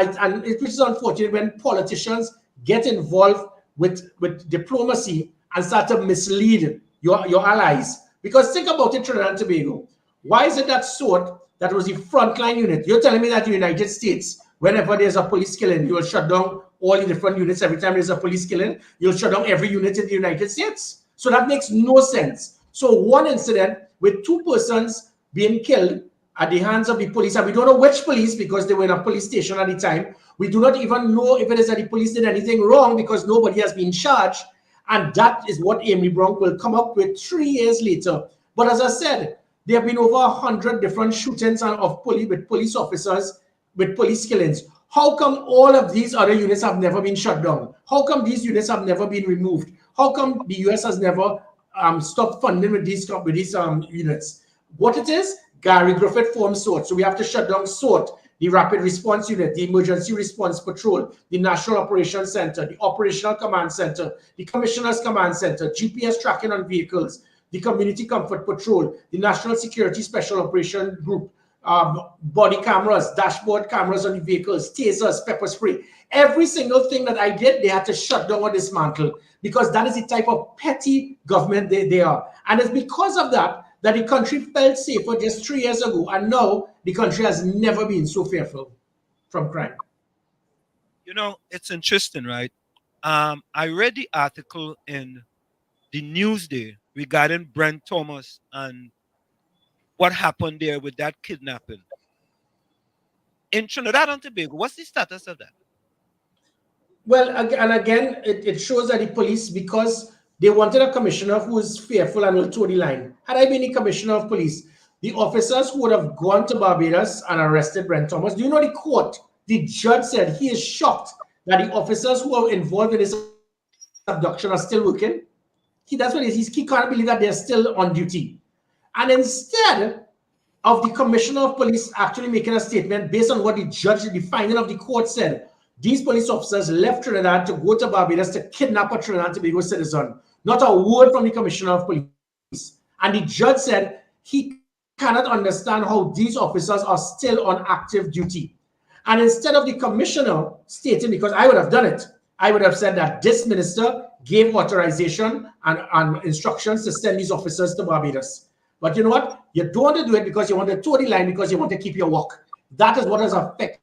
it is unfortunate when politicians get involved with diplomacy and start to mislead your allies. Because think about it, Trinidad and Tobago. Why is it that SORT, that was the frontline unit? You're telling me that the United States, whenever there's a police killing, you will shut down all the different units. Every time there's a police killing, you'll shut down every unit in the United States. So that makes no sense. So one incident with 2 persons being killed at the hands of the police, and we don't know which police because they were in a police station at the time. We do not even know if it is that the police did anything wrong because nobody has been charged. And that is what Amory Brown will come up with 3 years later. But as I said, there have been over 100 different shootings with police officers, with police killings. How come all of these other units have never been shut down? How come these units have never been removed? How come the US has never stopped funding with these units? What it is, Gary Griffith formed SORT. So we have to shut down SORT, the Rapid Response Unit, the Emergency Response Patrol, the National Operations Center, the Operational Command Center, the Commissioner's Command Center, GPS tracking on vehicles, the Community Comfort Patrol, the National Security Special Operation Group, body cameras, dashboard cameras on the vehicles, tasers, pepper spray. Every single thing that I did, they had to shut down or dismantle because that is the type of petty government they are. And it's because of that the country felt safer just 3 years ago. And now the country has never been so fearful from crime. It's interesting, right? I read the article in the Newsday regarding Brent Thomas and what happened there with that kidnapping. in Trinidad and Tobago. What's the status of that? Well, and again, it shows that the police, because they wanted a commissioner who is fearful and will toe the line. Had I been the commissioner of police, the officers who would have gone to Barbados and arrested Brent Thomas, do you know the court? The judge said he is shocked that the officers who are involved in this abduction are still working. That's what it is. He can't believe that they're still on duty. And instead of the commissioner of police actually making a statement based on what the judge, the finding of the court said, these police officers left Trinidad to go to Barbados to kidnap a Trinidad and Tobago citizen. Not a word from the commissioner of police. And the judge said he cannot understand how these officers are still on active duty. And instead of the commissioner stating, because I would have done it, I would have said that this minister gave authorization and instructions to send these officers to Barbados. But you know what? You don't want to do it because you want to toe the line, because you want to keep your work. That is what has affected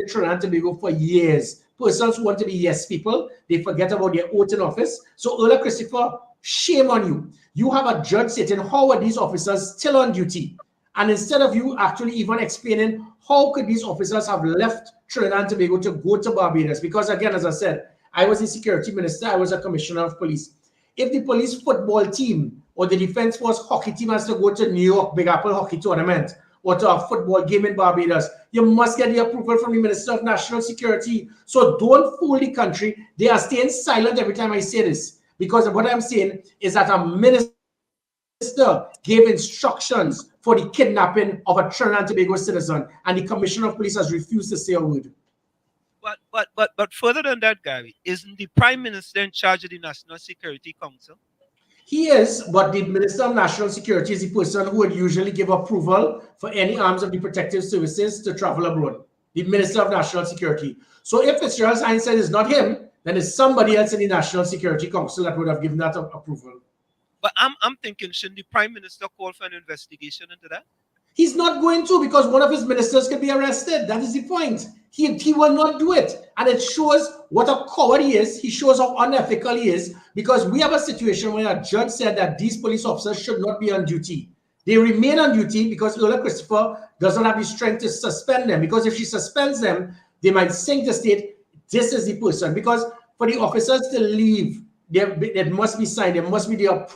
Trinidad and Tobago for years. Persons who want to be yes people, they forget about their oath in office. So Earl Christopher, shame on you. You have a judge sitting, how are these officers still on duty? And instead of you actually even explaining how could these officers have left Trinidad and Tobago to go to Barbados? Because again, as I said, I was a security minister, I was a commissioner of police. If the police football team or the defense force hockey team has to go to New York Big Apple hockey tournament or to a football game in Barbados, you must get the approval from the Minister of National Security. So don't fool the country. They are staying silent every time I say this, because what I'm saying is that a minister gave instructions for the kidnapping of a Trinidad and Tobago citizen, and the Commissioner of Police has refused to say a word. But further than that, Gary, isn't the Prime Minister in charge of the National Security Council? He is, but the Minister of National Security is the person who would usually give approval for any arms of the protective services to travel abroad. The Minister of National Security. So if Fitzgerald Hines said it's not him, then it's somebody else in the National Security Council that would have given that approval. But I'm thinking, shouldn't the Prime Minister call for an investigation into that? He's not going to, because one of his ministers can be arrested. That is the point. He will not do it. And it shows what a coward he is. He shows how unethical he is, because we have a situation where a judge said that these police officers should not be on duty. They remain on duty because Lola Christopher doesn't have the strength to suspend them, because if she suspends them, they might sink the state. This is the person. Because for the officers to leave, it must be signed. There must be the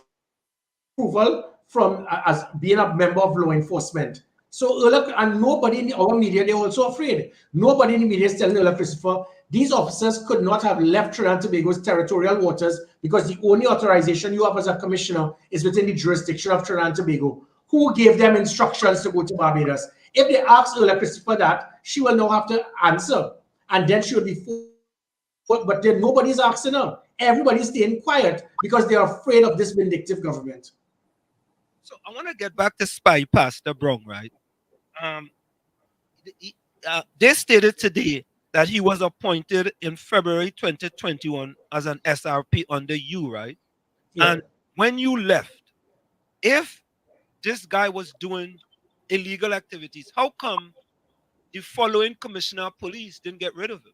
approval from as being a member of law enforcement. So and nobody in our media, they're also afraid. Nobody in the media is telling Ola Christopher these officers could not have left Trinidad and Tobago's territorial waters, because the only authorization you have as a commissioner is within the jurisdiction of Trinidad and Tobago. Who gave them instructions to go to Barbados? If they ask Ola Christopher that, she will now have to answer, and then she will be but then nobody's asking her. Everybody's staying quiet because they are afraid of this vindictive government. So I want to get back to Spy Pastor Brown, right? They stated today that he was appointed in February 2021 as an SRP under you, right? Yeah. And when you left, if this guy was doing illegal activities, how come the following commissioner of police didn't get rid of him?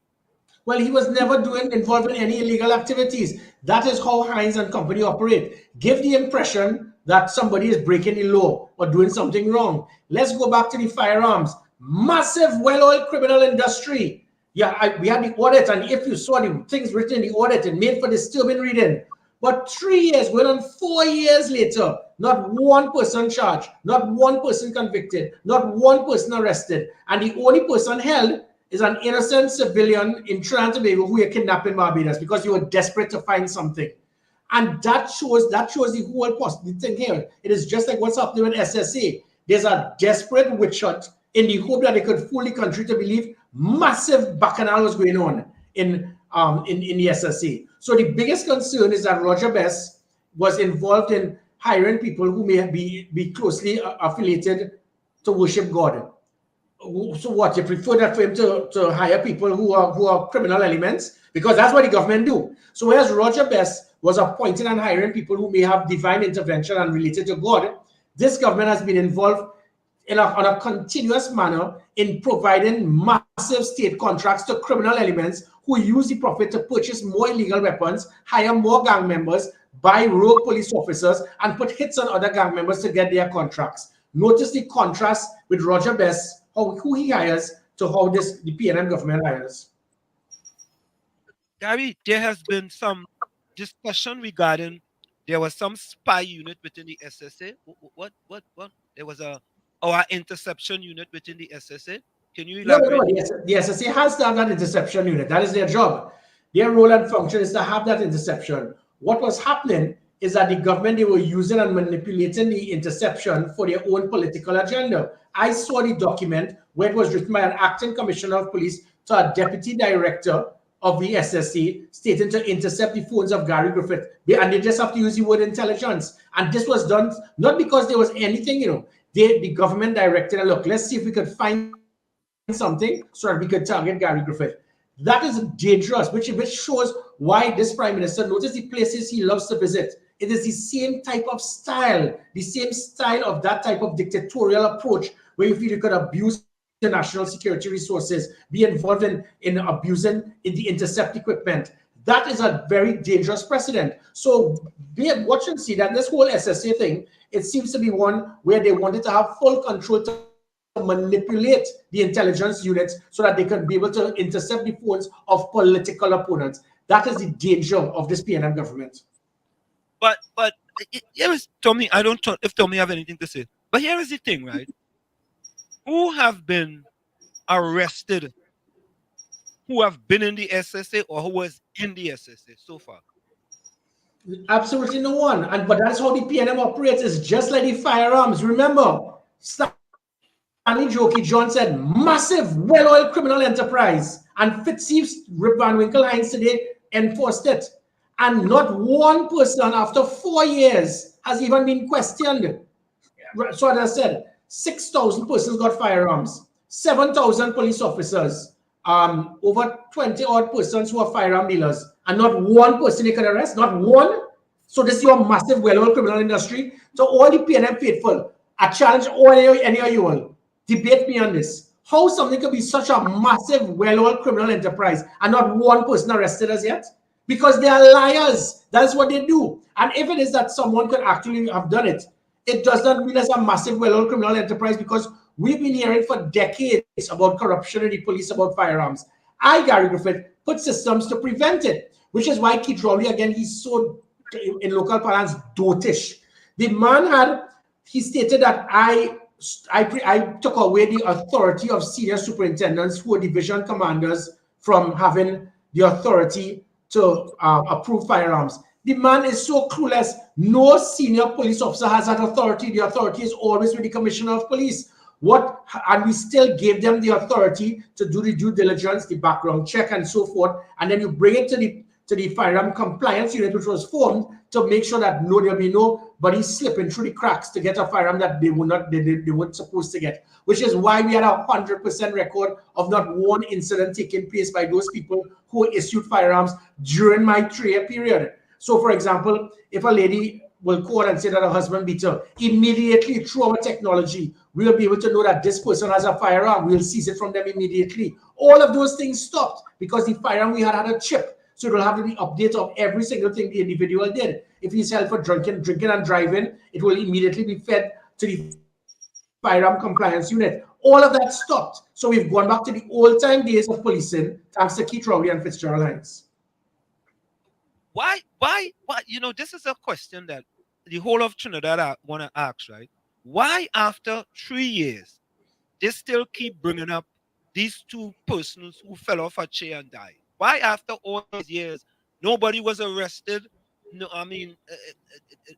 Well, he was never involved in any illegal activities. That is how Hines and company operate. Give the impression that somebody is breaking the law or doing something wrong. Let's go back to the firearms. Massive, well-oiled criminal industry. Yeah, we had the audit, and if you saw the things written in the audit, it made for disturbing reading. But 3 years, going on 4 years later, not one person charged, not one person convicted, not one person arrested, and the only person held is an innocent civilian in Trinidad and Tobago who were kidnapped in Barbados because you were desperate to find something. And that shows the whole thing here. It is just like what's happening with SSA. There's a desperate witch hunt in the hope that they could fool the country to believe massive bacchanal was going on in the SSA. So the biggest concern is that Roger Best was involved in hiring people who may be closely affiliated to worship God. So what, you prefer that for him to hire people who are criminal elements? Because that's what the government do. So whereas Roger Best was appointing and hiring people who may have divine intervention and related to God, this government has been involved on a continuous manner in providing massive state contracts to criminal elements who use the profit to purchase more illegal weapons, hire more gang members, buy rogue police officers, and put hits on other gang members to get their contracts. Notice the contrast with Roger Best, who he hires to how the PNM government hires. Gary, there has been some discussion regarding there was some spy unit within the SSA. What? There was our interception unit within the SSA. Can you No, elaborate? the SSA has to have that interception unit. That is their job. Their role and function is to have that interception. What was happening is that the government, they were using and manipulating the interception for their own political agenda. I saw the document where it was written by an acting commissioner of police to a deputy director of the SSC stating to intercept the phones of Gary Griffith. And they just have to use the word intelligence. And this was done not because there was anything, the government directed, look, let's see if we could find something so that we could target Gary Griffith. That is dangerous, which shows why this prime minister, notice the places he loves to visit. It is the same type of style, the same style of that type of dictatorial approach where you feel you could abuse the national security resources, be involved in abusing the intercept equipment. That is a very dangerous precedent. So watch and see that this whole SSA thing, it seems to be one where they wanted to have full control to manipulate the intelligence units so that they can be able to intercept the phones of political opponents. That is the danger of this PNM government. But here is Tommy. I don't know if Tommy have anything to say. But here is the thing, right? Who have been arrested? Who have been in the SSA or who was in the SSA so far? Absolutely no one. But that's how the PNM operates. It's just like the firearms. Remember, Stanley Jokey John said, massive, well-oiled criminal enterprise. And Fitzsimmons, Rip Van Winkle Hines today enforced it. And not one person after 4 years has even been questioned. So as I said, 6,000 persons got firearms, 7,000 police officers, over 20 odd persons who are firearm dealers, and not one person they can arrest, not one. So this is your massive, well-oiled criminal industry. So all the PNM faithful, I challenge any of you all, debate me on this. How something could be such a massive, well-oiled criminal enterprise and not one person arrested as yet? Because they are liars. That's what they do. And if it is that someone could actually have done it, it does not mean it's a massive, well-oiled criminal enterprise, because we've been hearing for decades about corruption in the police, about firearms. Gary Griffith, put systems to prevent it, which is why Keith Rowley, again, he's so, in local parlance, dotish. The man he stated that I took away the authority of senior superintendents who are division commanders from having the authority to approve firearms. The man is so clueless. No senior police officer has that authority. The authority is always with the commissioner of police. And we still gave them the authority to do the due diligence, the background check, and so forth. And then you bring it to the firearm compliance unit, which was formed to make sure that there'll be nobody slipping through the cracks to get a firearm that they weren't supposed to get. Which is why we had 100% record of not one incident taking place by those people who issued firearms during my 3-year period. So, for example, if a lady will call and say that her husband beat her, immediately through our technology, we'll be able to know that this person has a firearm. We'll seize it from them immediately. All of those things stopped because the firearm we had a chip. So it will have the update of every single thing the individual did. If he's held for drinking and driving, it will immediately be fed to the firearm compliance unit. All of that stopped. So we've gone back to the old-time days of policing, thanks to Keith Rowley and Fitzgerald Hines. Why? This is a question that the whole of Trinidad I want to ask, right? Why after 3 years, they still keep bringing up these two persons who fell off a chair and died? Why after all these years, nobody was arrested? No, I mean,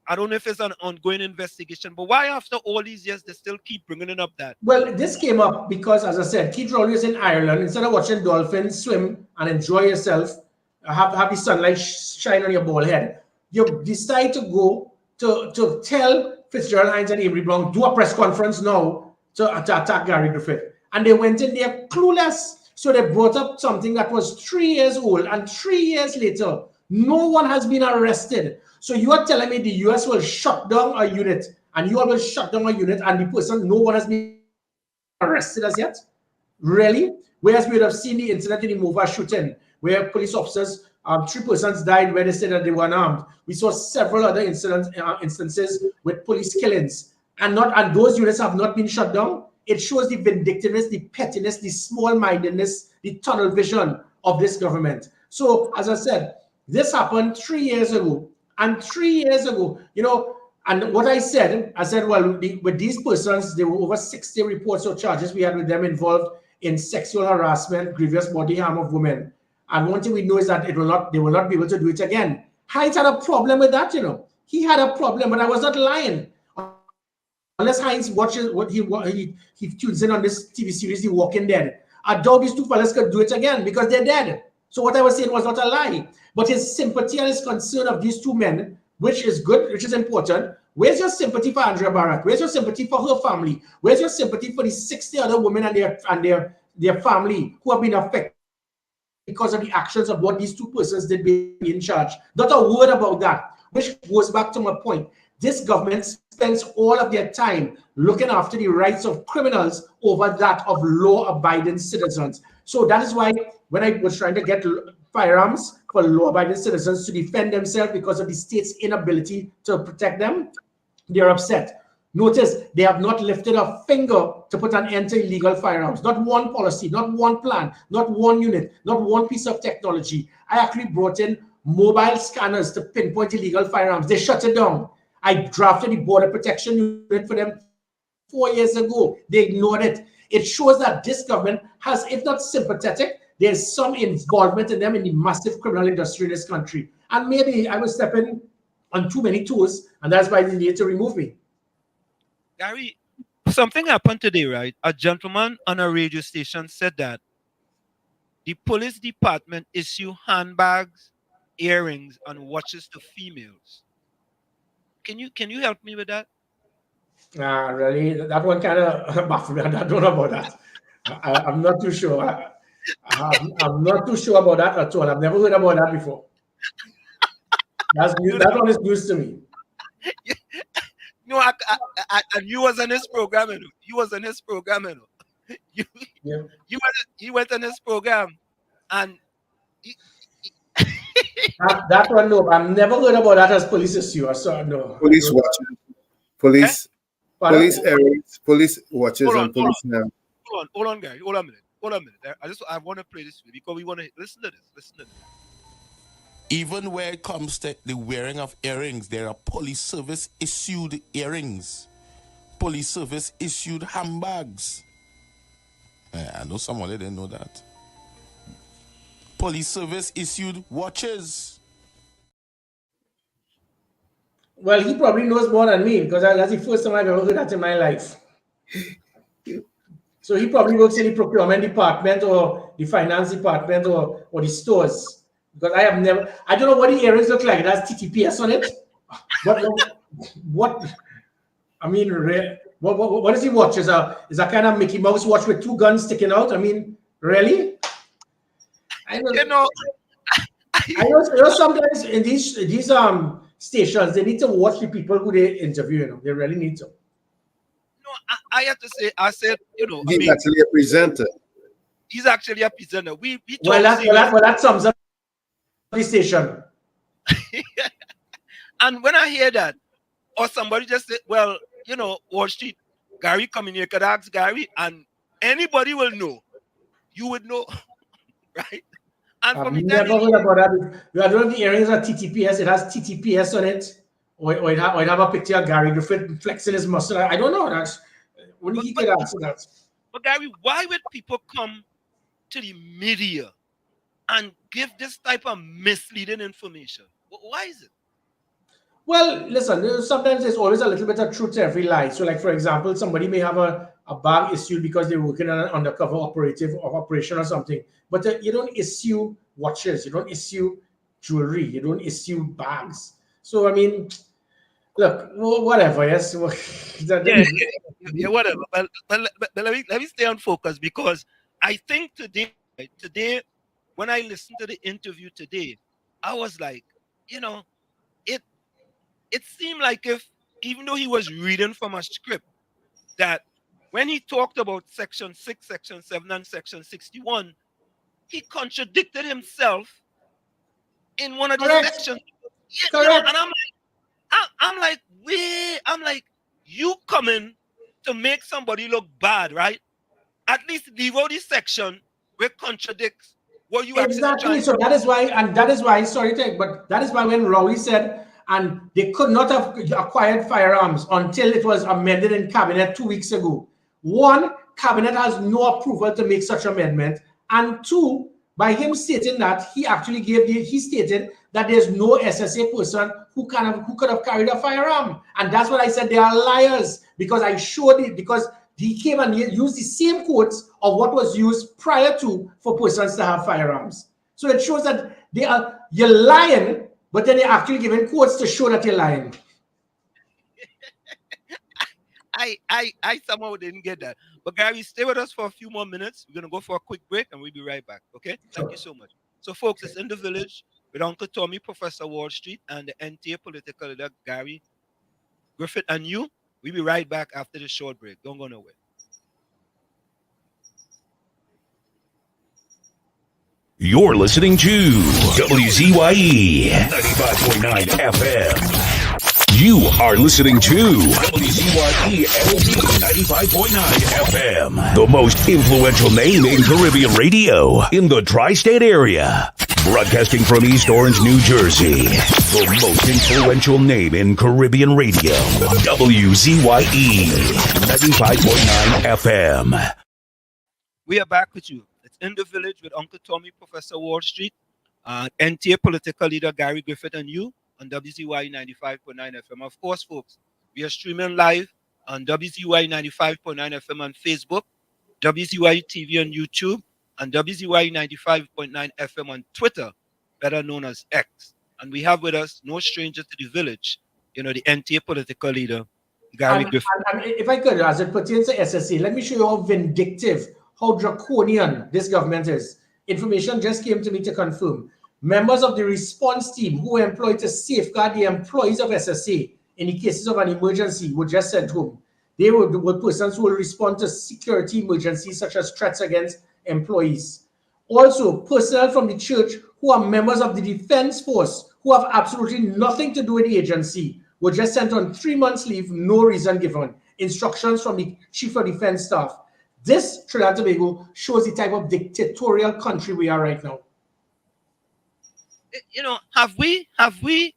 I don't know if it's an ongoing investigation, but why after all these years, they still keep bringing it up that? Well, this came up because, as I said, Keith Rowley is in Ireland. Instead of watching dolphins swim and enjoy yourself, have the sunlight shine on your bald head, you decide to go to tell Fitzgerald Hines and Avery Brown, do a press conference now to attack Gary Griffith. And they went in there clueless. So they brought up something that was 3 years old, and 3 years later, no one has been arrested. So you are telling me the US will shut down a unit, and you will shut down a unit, and the person, no one has been arrested as yet? Really? Whereas we would have seen the incident in the Mova shooting, where police officers, 3 persons died where they said that they were unarmed. We saw several other instances with police killings, and those units have not been shut down. it shows the vindictiveness, the pettiness, the small-mindedness, the tunnel vision of this government. So, as I said, this happened 3 years ago. And 3 years ago, and what I said, well, with these persons, there were over 60 reports or charges we had with them involved in sexual harassment, grievous body harm of women. And one thing we know is that they will not be able to do it again. Hines had a problem with that, He had a problem, but I was not lying. Unless Hines watches what he tunes in on this TV series, The Walking Dead. I doubt these two fellas could do it again because they're dead. So what I was saying was not a lie. But his sympathy and his concern of these two men, which is good, which is important. Where's your sympathy for Andrea Barrett? Where's your sympathy for her family? Where's your sympathy for the 60 other women and their family who have been affected because of the actions of what these two persons did being in charge? Not a word about that, which goes back to my point. This government spends all of their time looking after the rights of criminals over that of law-abiding citizens. So that is why when I was trying to get firearms for law-abiding citizens to defend themselves because of the state's inability to protect them, they're upset. Notice they have not lifted a finger to put an end to illegal firearms. Not one policy, not one plan, not one unit, not one piece of technology. I actually brought in mobile scanners to pinpoint illegal firearms. They shut it down. I drafted the border protection unit for them 4 years ago. They ignored it. It shows that this government has, if not sympathetic, there's some involvement in them in the massive criminal industry in this country. And maybe I was stepping on too many toes, and that's why they need to remove me. Gary, something happened today, right? A gentleman on a radio station said that the police department issue handbags, earrings, and watches to females. Can you help me with that? Really? That one kind of baffled me. I don't know about that. I'm not too sure. I'm not too sure about that at all. I've never heard about that before. That's new. That one is news to me. No, and you was on his program, You was on his program, You went on his program, and that one, no. I've never heard about that as police issue. No. Police watches, police errands, police watches, and police. Hold on, Gary. Hold on a minute. I want to play this because we want to listen to this. Even where it comes to the wearing of earrings, there are police service issued earrings, police service issued handbags. I know someone that didn't know that. Police service issued watches. Well, he probably knows more than me because that's the first time I've ever heard that in my life. So he probably works in the procurement department or the finance department or the stores. Because I don't know what the earrings look like. It has TTPS on it. What is the watch? Is a kind of Mickey Mouse watch with two guns sticking out? I mean, really? I know sometimes in these stations, they need to watch the people who they interview, They really need to. No, I have to say, He's actually a presenter. He's actually a presenter. That sums up the station. And when I hear that, or somebody just said, well, Wall Street, Gary come in here, could ask Gary, and anybody will know. You would know, right? And I've never heard about that. I don't know if the earrings are TTPS. It has TTPS on it. Or it have a picture of Gary Griffith flexing his muscle. I don't know. That's when he could answer that. But Gary, why would people come to the media and give this type of misleading information? Why is it? Well, listen, sometimes there's always a little bit of truth to every lie. So, like, for example, somebody may have a bag issued because they're working on an undercover operation or something. But you don't issue watches. You don't issue jewelry. You don't issue bags. So, I mean, look, whatever, yes. Yeah, whatever. But let me stay on focus because I think today, when I listened to the interview today, I was like, it seemed like even though he was reading from a script, that when he talked about Section 6, Section 7, and Section 61, he contradicted himself in one of the sections. Correct. And I'm like, you coming to make somebody look bad, right? At least leave out this section where contradicts what you actually Exactly. trying So to that is why, and that is why, sorry, Tek, but that is why when Rowley said, and they could not have acquired firearms until it was amended in cabinet 2 weeks ago. One, cabinet has no approval to make such amendment, and two, by him stating that, he actually he stated that there's no SSA person who could have carried a firearm, and that's what I said. They are liars, because I showed it, because he came and used the same quotes of what was used prior to for persons to have firearms. So it shows that you're lying, but then you're actually giving quotes to show that you're lying. I somehow didn't get that. But Gary, stay with us for a few more minutes. We're gonna go for a quick break and we'll be right back. Okay? Thank you so much. So folks, it's In the Village with Uncle Tommy, Professor Wall Street, and the NTA political leader Gary, Griffith, and you. We'll be right back after this short break. Don't go nowhere. You're listening to WZYE 95.9 FM. You are listening to WZYE LP 95.9 FM, the most influential name in Caribbean radio in the tri-state area. Broadcasting from East Orange, New Jersey, the most influential name in Caribbean radio. WZYE 95.9 FM. We are back with you. It's In the Village with Uncle Tommy, Professor Wall Street, NTA political leader Gary Griffith, and you on WZYE 95.9 FM. Of course, folks, we are streaming live on WZYE 95.9 FM on Facebook, WZYE TV on YouTube, and WZYE 95.9 FM on Twitter, better known as X. And we have with us no stranger to the village, the NTA political leader, Gary Griffith. And if I could, as it pertains to SSA, let me show you how vindictive, how draconian this government is. Information just came to me to confirm. Members of the response team who were employed to safeguard the employees of SSA in the cases of an emergency were just sent home. They were persons who will respond to security emergencies such as threats against employees. Also, personnel from the church who are members of the defense force who have absolutely nothing to do with the agency were just sent on 3 months leave, no reason given. Instructions from the chief of defense staff. This, Trinidad and Tobago, shows the type of dictatorial country we are right now. Have we,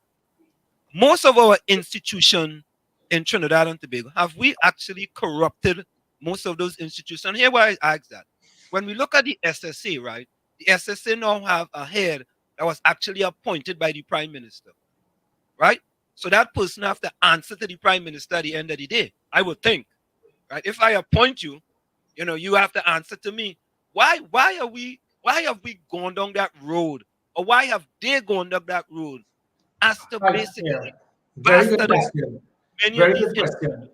most of our institutions in Trinidad and Tobago, have we actually corrupted most of those institutions? Here why I ask that. When we look at the SSA, right, the SSA now have a head that was actually appointed by the Prime Minister, right? So that person have to answer to the Prime Minister at the end of the day, I would think, right? If I appoint you, you have to answer to me. Why have we gone down that road? Or why have they gone down that road? As to basically Very good question. Very good question.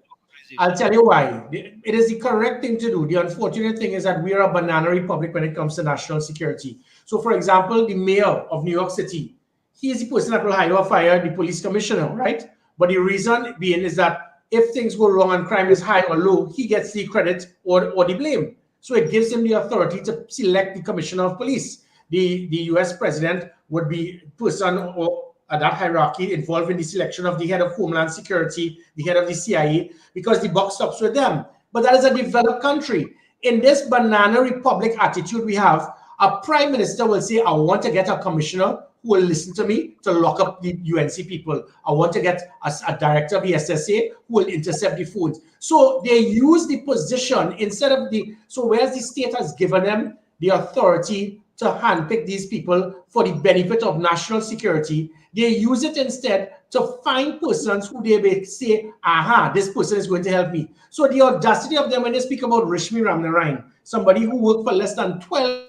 I'll tell you why. It is the correct thing to do. The unfortunate thing is that we are a banana republic when it comes to national security. So, for example, the mayor of New York City, he is the person that will hire or fire the police commissioner, right? But the reason being is that if things go wrong and crime is high or low, he gets the credit or the blame. So it gives him the authority to select the commissioner of police. The US president would be person or that hierarchy involved in the selection of the head of Homeland Security, the head of the CIA, because the buck stops with them. But that is a developed country. In this banana republic attitude we have, a prime minister will say, I want to get a commissioner who will listen to me to lock up the UNC people. I want to get a director of the SSA who will intercept the phones. So they use the position instead of so whereas the state has given them the authority to handpick these people for the benefit of national security, they use it instead to find persons who they may say, aha, this person is going to help me. So the audacity of them when they speak about Rishmi Ramnarayan, somebody who worked for less than 12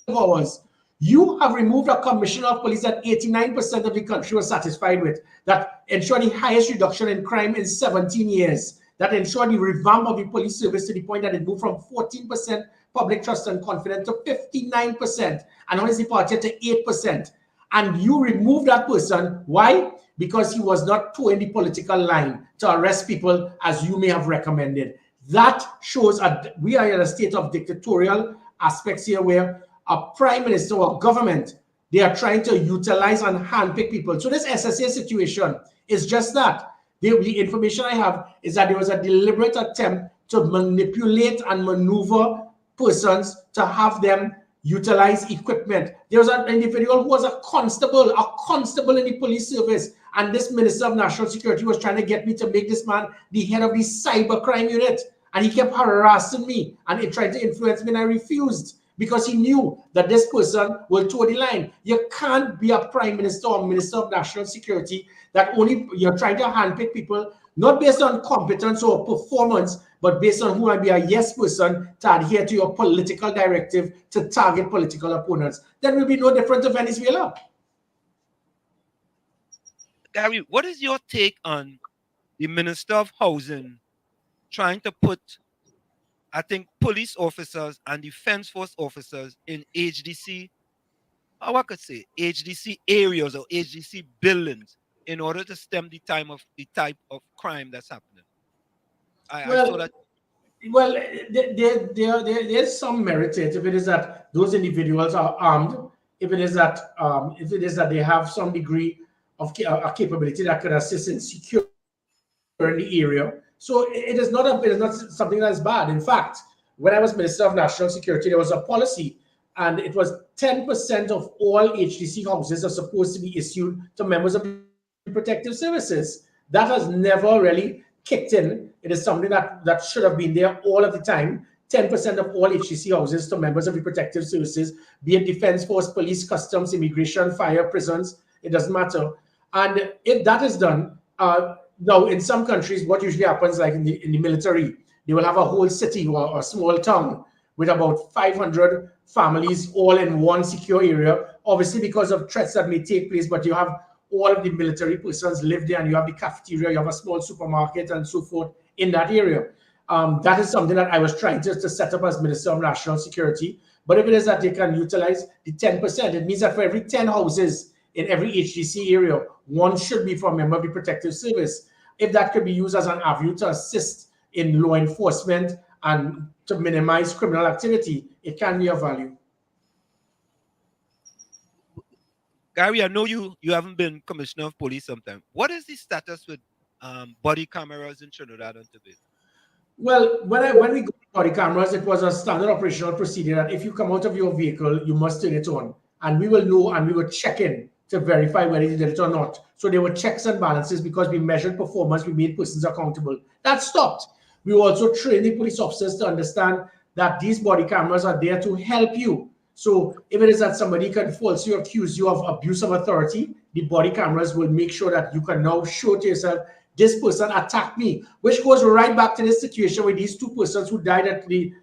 hours, you have removed a commissioner of police that 89% of the country was satisfied with, that ensured the highest reduction in crime in 17 years, that ensured the revamp of the police service to the point that it moved from 14% public trust and confidence to 59%, and now it's departed to 8%. And you remove that person. Why? Because he was not towing the political line to arrest people as you may have recommended. That shows we are in a state of dictatorial aspects here where a prime minister or government, they are trying to utilize and handpick people. So this SSA situation is just that. The information I have is that there was a deliberate attempt to manipulate and maneuver persons to have them utilize equipment. There was an individual who was a constable in the police service, and this Minister of National Security was trying to get me to make this man the head of the cybercrime unit, and he kept harassing me and he tried to influence me, and I refused because he knew that this person will toe the line. You can't be a prime minister or minister of national security that only you're trying to handpick people not based on competence or performance, but based on who might be a yes person to adhere to your political directive to target political opponents. That will be no different to Venezuela. Gary, what is your take on the Minister of Housing trying to put, I think, police officers and defense force officers in HDC, how I could say, HDC areas or HDC buildings in order to stem the type of crime that's happening? I saw that. Well, there's some merit to it. If it is that those individuals are armed, if it is that they have some degree of a capability that could assist in securing the area. So it is not something that's bad. In fact, when I was Minister of National Security, there was a policy, and it was 10% of all HDC houses are supposed to be issued to members of the protective services. That has never really kicked in. It is something that should have been there all of the time. 10% of all HDC houses to members of the protective services, be it defense force, police, customs, immigration, fire, prisons, it doesn't matter. And if that is done, now in some countries, what usually happens, like in the military, they will have a whole city or a small town with about 500 families all in one secure area, obviously because of threats that may take place, but you have all of the military persons live there, and you have the cafeteria, you have a small supermarket and so forth in that area. That is something that I was trying to set up as Minister of National Security. But if it is that they can utilize the 10%, it means that for every 10 houses in every HDC area, one should be for a member of the protective service. If that could be used as an avenue to assist in law enforcement and to minimize criminal activity, it can be of value. Gary, I know you haven't been Commissioner of Police sometime. What is the status with body cameras in Trinidad and Tobago? Well, when we got body cameras, it was a standard operational procedure that if you come out of your vehicle, you must turn it on. And we will know, and we will check in to verify whether you did it or not. So there were checks and balances because we measured performance, we made persons accountable. That stopped. We also trained the police officers to understand that these body cameras are there to help you. So if it is that somebody can falsely accuse you of abuse of authority, the body cameras will make sure that you can now show to yourself, this person attacked me, which goes right back to this situation with these two persons who died at the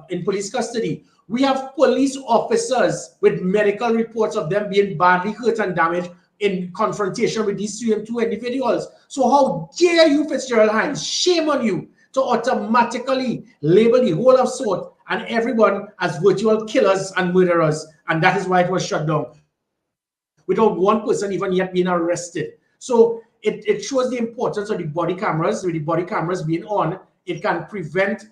in police custody. We have police officers with medical reports of them being badly hurt and damaged in confrontation with these two individuals. So how dare you, Fitzgerald Hines, shame on you to automatically label the whole of SORT and everyone as virtual killers and murderers. And that is why it was shut down, without one person even yet being arrested. So it shows the importance of the body cameras. With the body cameras being on, it can prevent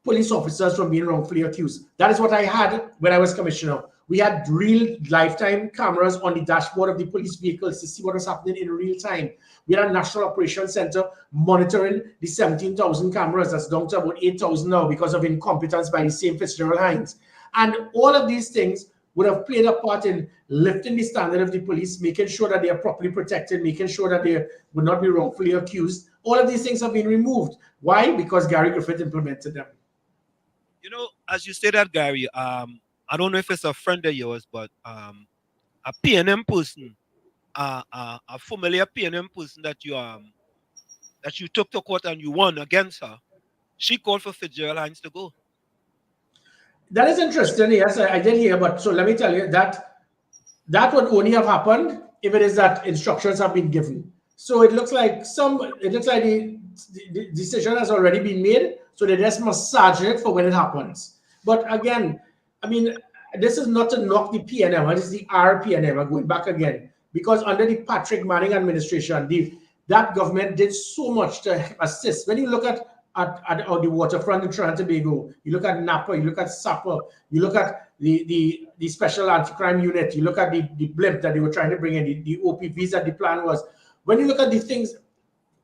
police officers from being wrongfully accused. That is what I had when I was commissioner. We had real lifetime cameras on the dashboard of the police vehicles to see what was happening in real time. We had a National Operations Center monitoring the 17,000 cameras. That's down to about 8,000 now because of incompetence by the same Fitzgerald Hines. And all of these things would have played a part in lifting the standard of the police, making sure that they are properly protected, making sure that they would not be wrongfully accused. All of these things have been removed. Why? Because Gary Griffith implemented them. You know, as you say that, Gary, I don't know if it's a friend of yours, but a PNM person, a familiar PNM person that you took to court and you won against her, she called for Fitzgerald Hines to go. That is interesting. Yes, I did hear, but so let me tell you that would only have happened if it is that instructions have been given. So it looks like the decision has already been made, so they just massage it for when it happens. But again, I mean, this is not to knock the PNM, this is the RPNM, going back again, because under the Patrick Manning administration, that government did so much to assist. When you look at the waterfront in Trinidad and Tobago, you look at Napa, you look at SAPA, you look at the special anti-crime unit, you look at the blimp that they were trying to bring in, the OPVs that the plan was. When you look at the things,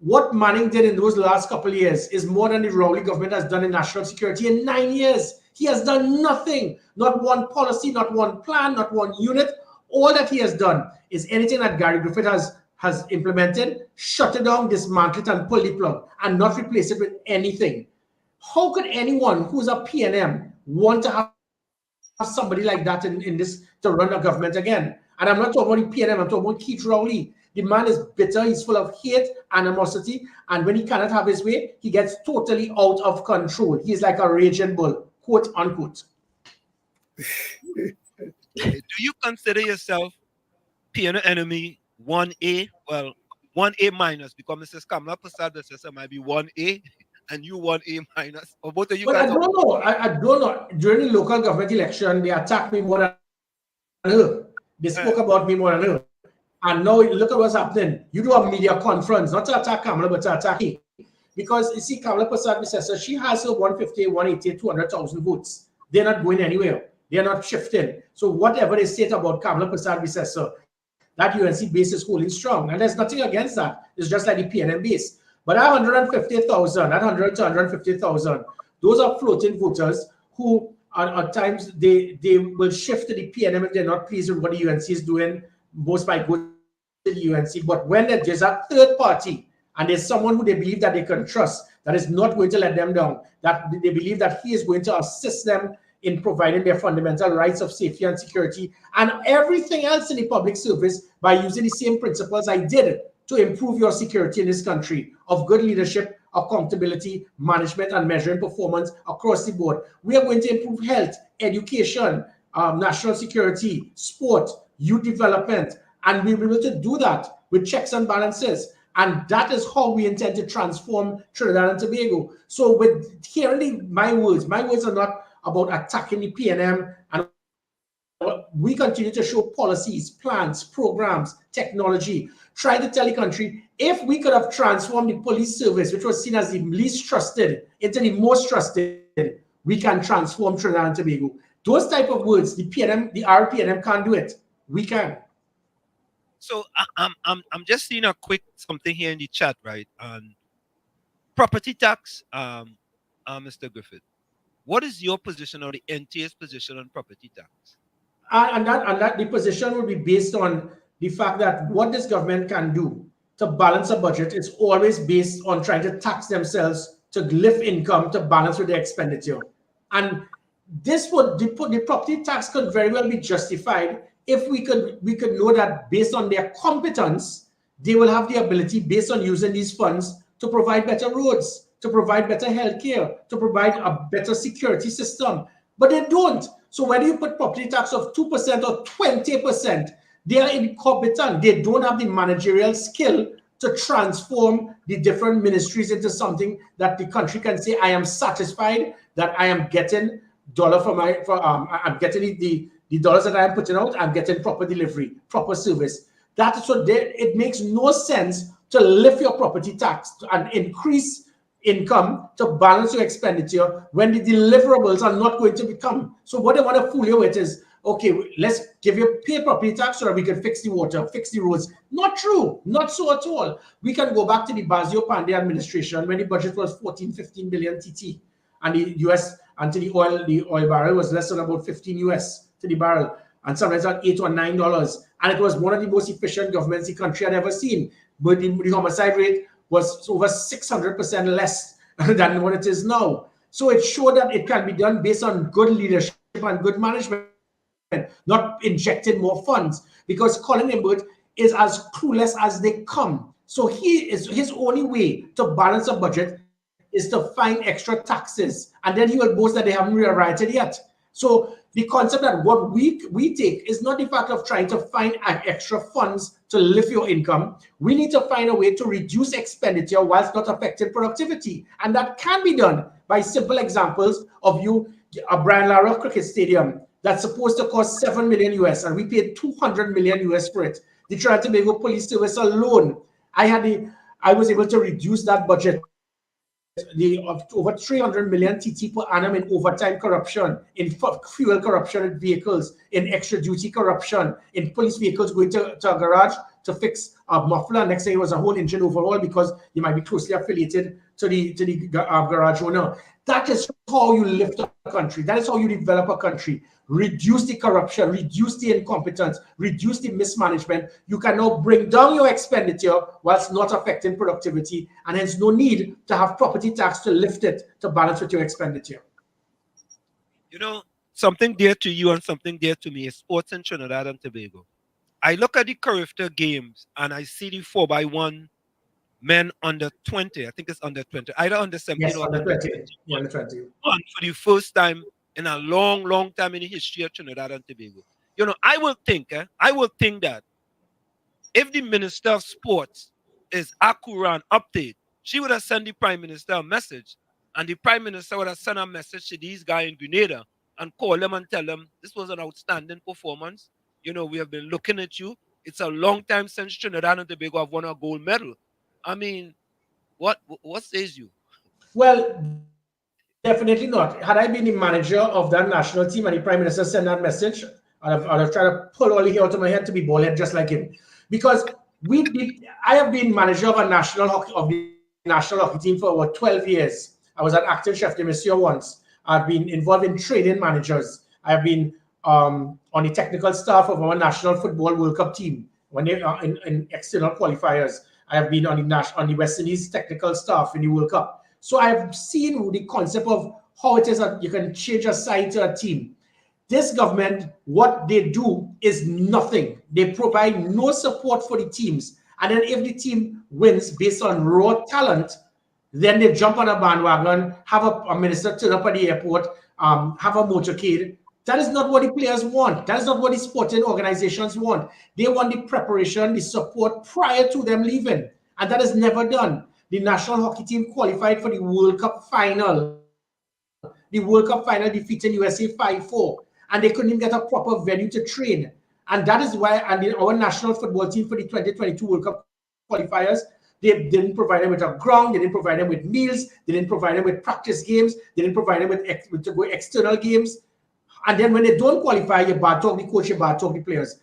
what Manning did in those last couple of years is more than the Rowley government has done in national security in 9 years. He has done nothing, not one policy, not one plan, not one unit. All that he has done is anything that Gary Griffith has implemented, shut it down, dismantle it, and pull the plug, and not replace it with anything. How could anyone who's a PNM want to have somebody like that in this to run a government again? And I'm not talking about the PNM, I'm talking about Keith Rowley. The man is bitter, he's full of hate, animosity, and when he cannot have his way, he gets totally out of control. He's like a raging bull, quote unquote. Do you consider yourself PNM enemy 1A? Well, 1A minus, because Mrs. Kamala Prasad might be 1A and you 1A minus. Or both of you But guys I don't know. I don't know. During the local government election, they attacked me more than her. They spoke about me more than her. And now look at what's happening. You do a media conference, not to attack Kamala, but to attack me. Because you see, Kamala Prasad, she has her 150, 180, 200,000 votes. They're not going anywhere. They're not shifting. So whatever they say about Kamala Prasad, that UNC base is holding strong. And there's nothing against that. It's just like the PNM base. But that 150,000, that 100 to 150,000, those are floating voters who at times they will shift to the PNM if they're not pleased with what the UNC is doing, most by going to the UNC. But when there's a third party and there's someone who they believe that they can trust, that is not going to let them down, that they believe that he is going to assist them in providing their fundamental rights of safety and security and everything else in the public service by using the same principles I did to improve your security in this country, of good leadership, accountability, management, and measuring performance across the board. We are going to improve health, education, national security, sport, youth development, and we'll be able to do that with checks and balances. And that is how we intend to transform Trinidad and Tobago. So with hearing my words are not about attacking the PNM, and we continue to show policies, plans, programs, technology, try to tell the country, if we could have transformed the police service, which was seen as the least trusted, into the most trusted, we can transform Trinidad and Tobago. Those type of words, the PNM, the RPNM can't do it. We can. So I'm just seeing a quick something here in the chat, right? Property tax, Mr. Griffith. What is your position or the NTA's position on property tax? And that the position will be based on the fact that what this government can do to balance a budget is always based on trying to tax themselves to lift income to balance with their expenditure. And this would the property tax could very well be justified if we could know that based on their competence, they will have the ability based on using these funds to provide better roads, to provide better healthcare, to provide a better security system. But they don't. So whether you put property tax of 2% or 20%, they are incompetent. They don't have the managerial skill to transform the different ministries into something that the country can say, I am satisfied that I am getting I'm getting the dollars that I am putting out, I'm getting proper delivery, proper service. That so it makes no sense to lift your property tax and increase income to balance your expenditure when the deliverables are not going to become. So what they want to fool you with is, okay, let's give you pay property tax so that we can fix the water, fix the roads. Not true. Not so at all. We can go back to the Basil Pandey administration when the budget was 14-15 billion TT, and the US and the oil barrel was less than about 15 US to the barrel, and sometimes at $8 or $9. And it was one of the most efficient governments the country had ever seen. But the homicide rate was over 600% less than what it is now. So it showed that it can be done based on good leadership and good management, not injecting more funds, because Colin Imbert is as clueless as they come. So his only way to balance a budget is to find extra taxes, and then he will boast that they haven't rewritten yet. So the concept that what we take is not the fact of trying to find extra funds to lift your income. We need to find a way to reduce expenditure whilst not affecting productivity. And that can be done by simple examples of a Brian Lara cricket stadium that's supposed to cost $7 million US, and we paid $200 million US for it. The Trinidad and Tobago Police Service alone, I was able to reduce that budget of over 300 million TT per annum in overtime corruption, in fuel corruption in vehicles, in extra duty corruption, in police vehicles going to a garage to fix a muffler. Next thing it was a whole engine overhaul because you might be closely affiliated to the garage owner. That is how you lift a country. That is how you develop a country. Reduce the corruption, reduce the incompetence, reduce the mismanagement. You can now bring down your expenditure whilst not affecting productivity, and hence no need to have property tax to lift it to balance with your expenditure. You know, something dear to you and something dear to me is sports in Trinidad and Tobago. I look at the Griffith games and I see the 4x1 men under 20. I think it's under 20, either under 17 Yes, or under 20. Yeah, under 20. For the first time in a long, long time in the history of Trinidad and Tobago. You know, I will think that if the Minister of Sports is Akura and update, she would have sent the Prime Minister a message, and the Prime Minister would have sent a message to these guys in Grenada and call them and tell them this was an outstanding performance. You know, we have been looking at you. It's a long time since Trinidad and Tobago have won a gold medal. I mean, what says you? Well, definitely not. Had I been the manager of that national team and the Prime Minister sent that message, I'd have tried to pull all the hair out of my head to be bald-headed just like him. Because I have been manager of the national hockey team for about 12 years. I was an active chef de mission once. I've been involved in training managers. I've been on the technical staff of our National Football World Cup team when they are in external qualifiers. I have been on the West Indies technical staff in the World Cup. So I've seen the concept of how it is that you can change a side to a team. This government, what they do is nothing. They provide no support for the teams. And then if the team wins based on raw talent, then they jump on a bandwagon, have a minister turn up at the airport, have a motorcade. That is not what the players want. That is not what the sporting organizations want. They want the preparation, the support prior to them leaving. And that is never done. The national hockey team qualified for the World Cup final. The World Cup final defeating USA 5-4. And they couldn't even get a proper venue to train. And that is why our national football team for the 2022 World Cup qualifiers, they didn't provide them with a ground, they didn't provide them with meals, they didn't provide them with practice games, they didn't provide them with to go external games. And then when they don't qualify, you bad talk the coach, you bad talk the players.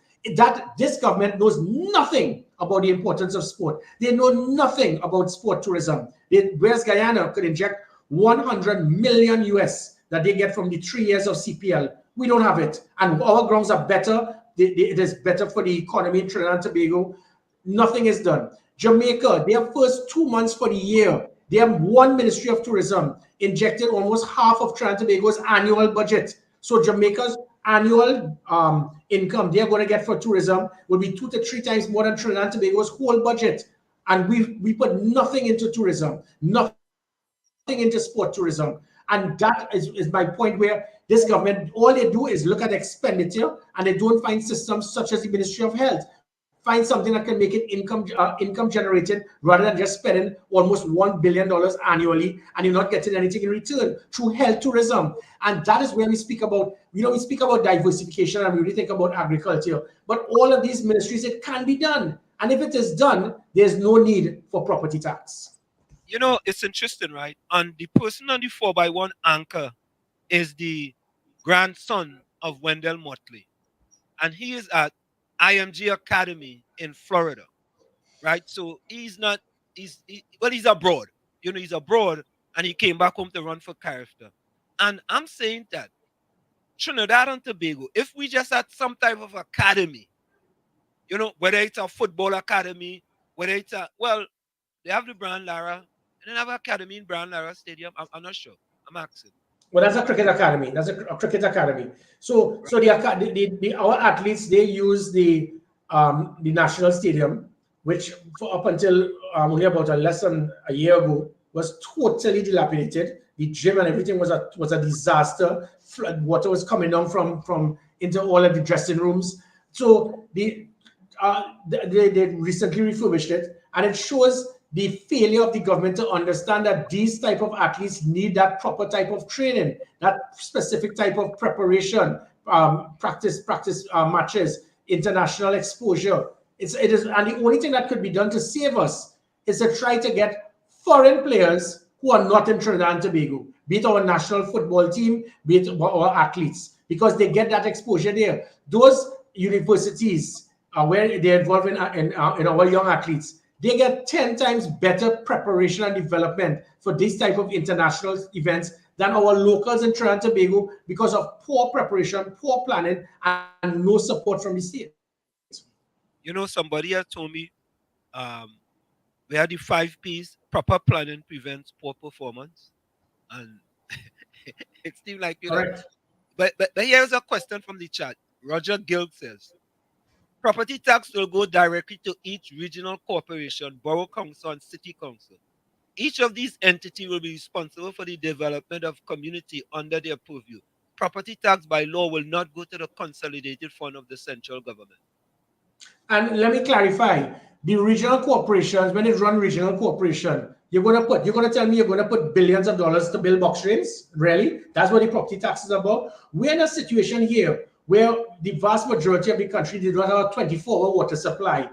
This government knows nothing about the importance of sport. They know nothing about sport tourism. Whereas Guyana could inject 100 million US that they get from the 3 years of CPL. We don't have it. And our grounds are better. It is better for the economy in Trinidad and Tobago. Nothing is done. Jamaica, their first 2 months for the year, they have one Ministry of Tourism injected almost half of Trinidad and Tobago's annual budget. So Jamaica's annual income they're going to get for tourism will be 2 to 3 times more than Trinidad and Tobago's whole budget. And we put nothing into tourism, nothing into sport tourism. And that is my point, where this government, all they do is look at expenditure and they don't find systems such as the Ministry of Health. Find something that can make it income generated rather than just spending almost $1 billion annually and you're not getting anything in return through health tourism. And that is where we speak about, we speak about diversification and we really think about agriculture. But all of these ministries, it can be done. And if it is done, there's no need for property tax. You know, it's interesting, right? And the person on the 4x1 anchor is the grandson of Wendell Motley. And he is at IMG Academy in Florida, right? So he's abroad. He's abroad and he came back home to run for character. And I'm saying that Trinidad and Tobago, if we just had some type of academy, whether it's a football academy, whether it's they have the Brian Lara, and they have an academy in Brian Lara Stadium. I'm not sure. I'm asking. Well, that's a cricket academy. That's a cricket academy. So our athletes, they use the national stadium, which up until only about less than a year ago was totally dilapidated. The gym and everything was a disaster. Flood water was coming down from into all of the dressing rooms. So they recently refurbished it, and it shows the failure of the government to understand that these type of athletes need that proper type of training, that specific type of preparation, practice matches, international exposure. It is, and the only thing that could be done to save us is to try to get foreign players who are not in Trinidad and Tobago, be it our national football team, be it our athletes, because they get that exposure there. Those universities, where they're involved in our young athletes, they get 10 times better preparation and development for this type of international events than our locals in Trinidad and Tobago because of poor preparation, poor planning, and no support from the state. You know, somebody has told me we had the 5 P's. Proper planning prevents poor performance. And it seems like, you know. Correct. But here's a question from the chat. Roger Guild says, property tax will go directly to each regional corporation, borough council, and city council. Each of these entities will be responsible for the development of community under their purview. Property tax by law will not go to the consolidated fund of the central government. And let me clarify, the regional corporations, when they run regional corporation, you're going to tell me you're going to put billions of dollars to build box trains? Really? That's what the property tax is about? We're in a situation here where the vast majority of the country did not have a 24-hour water supply.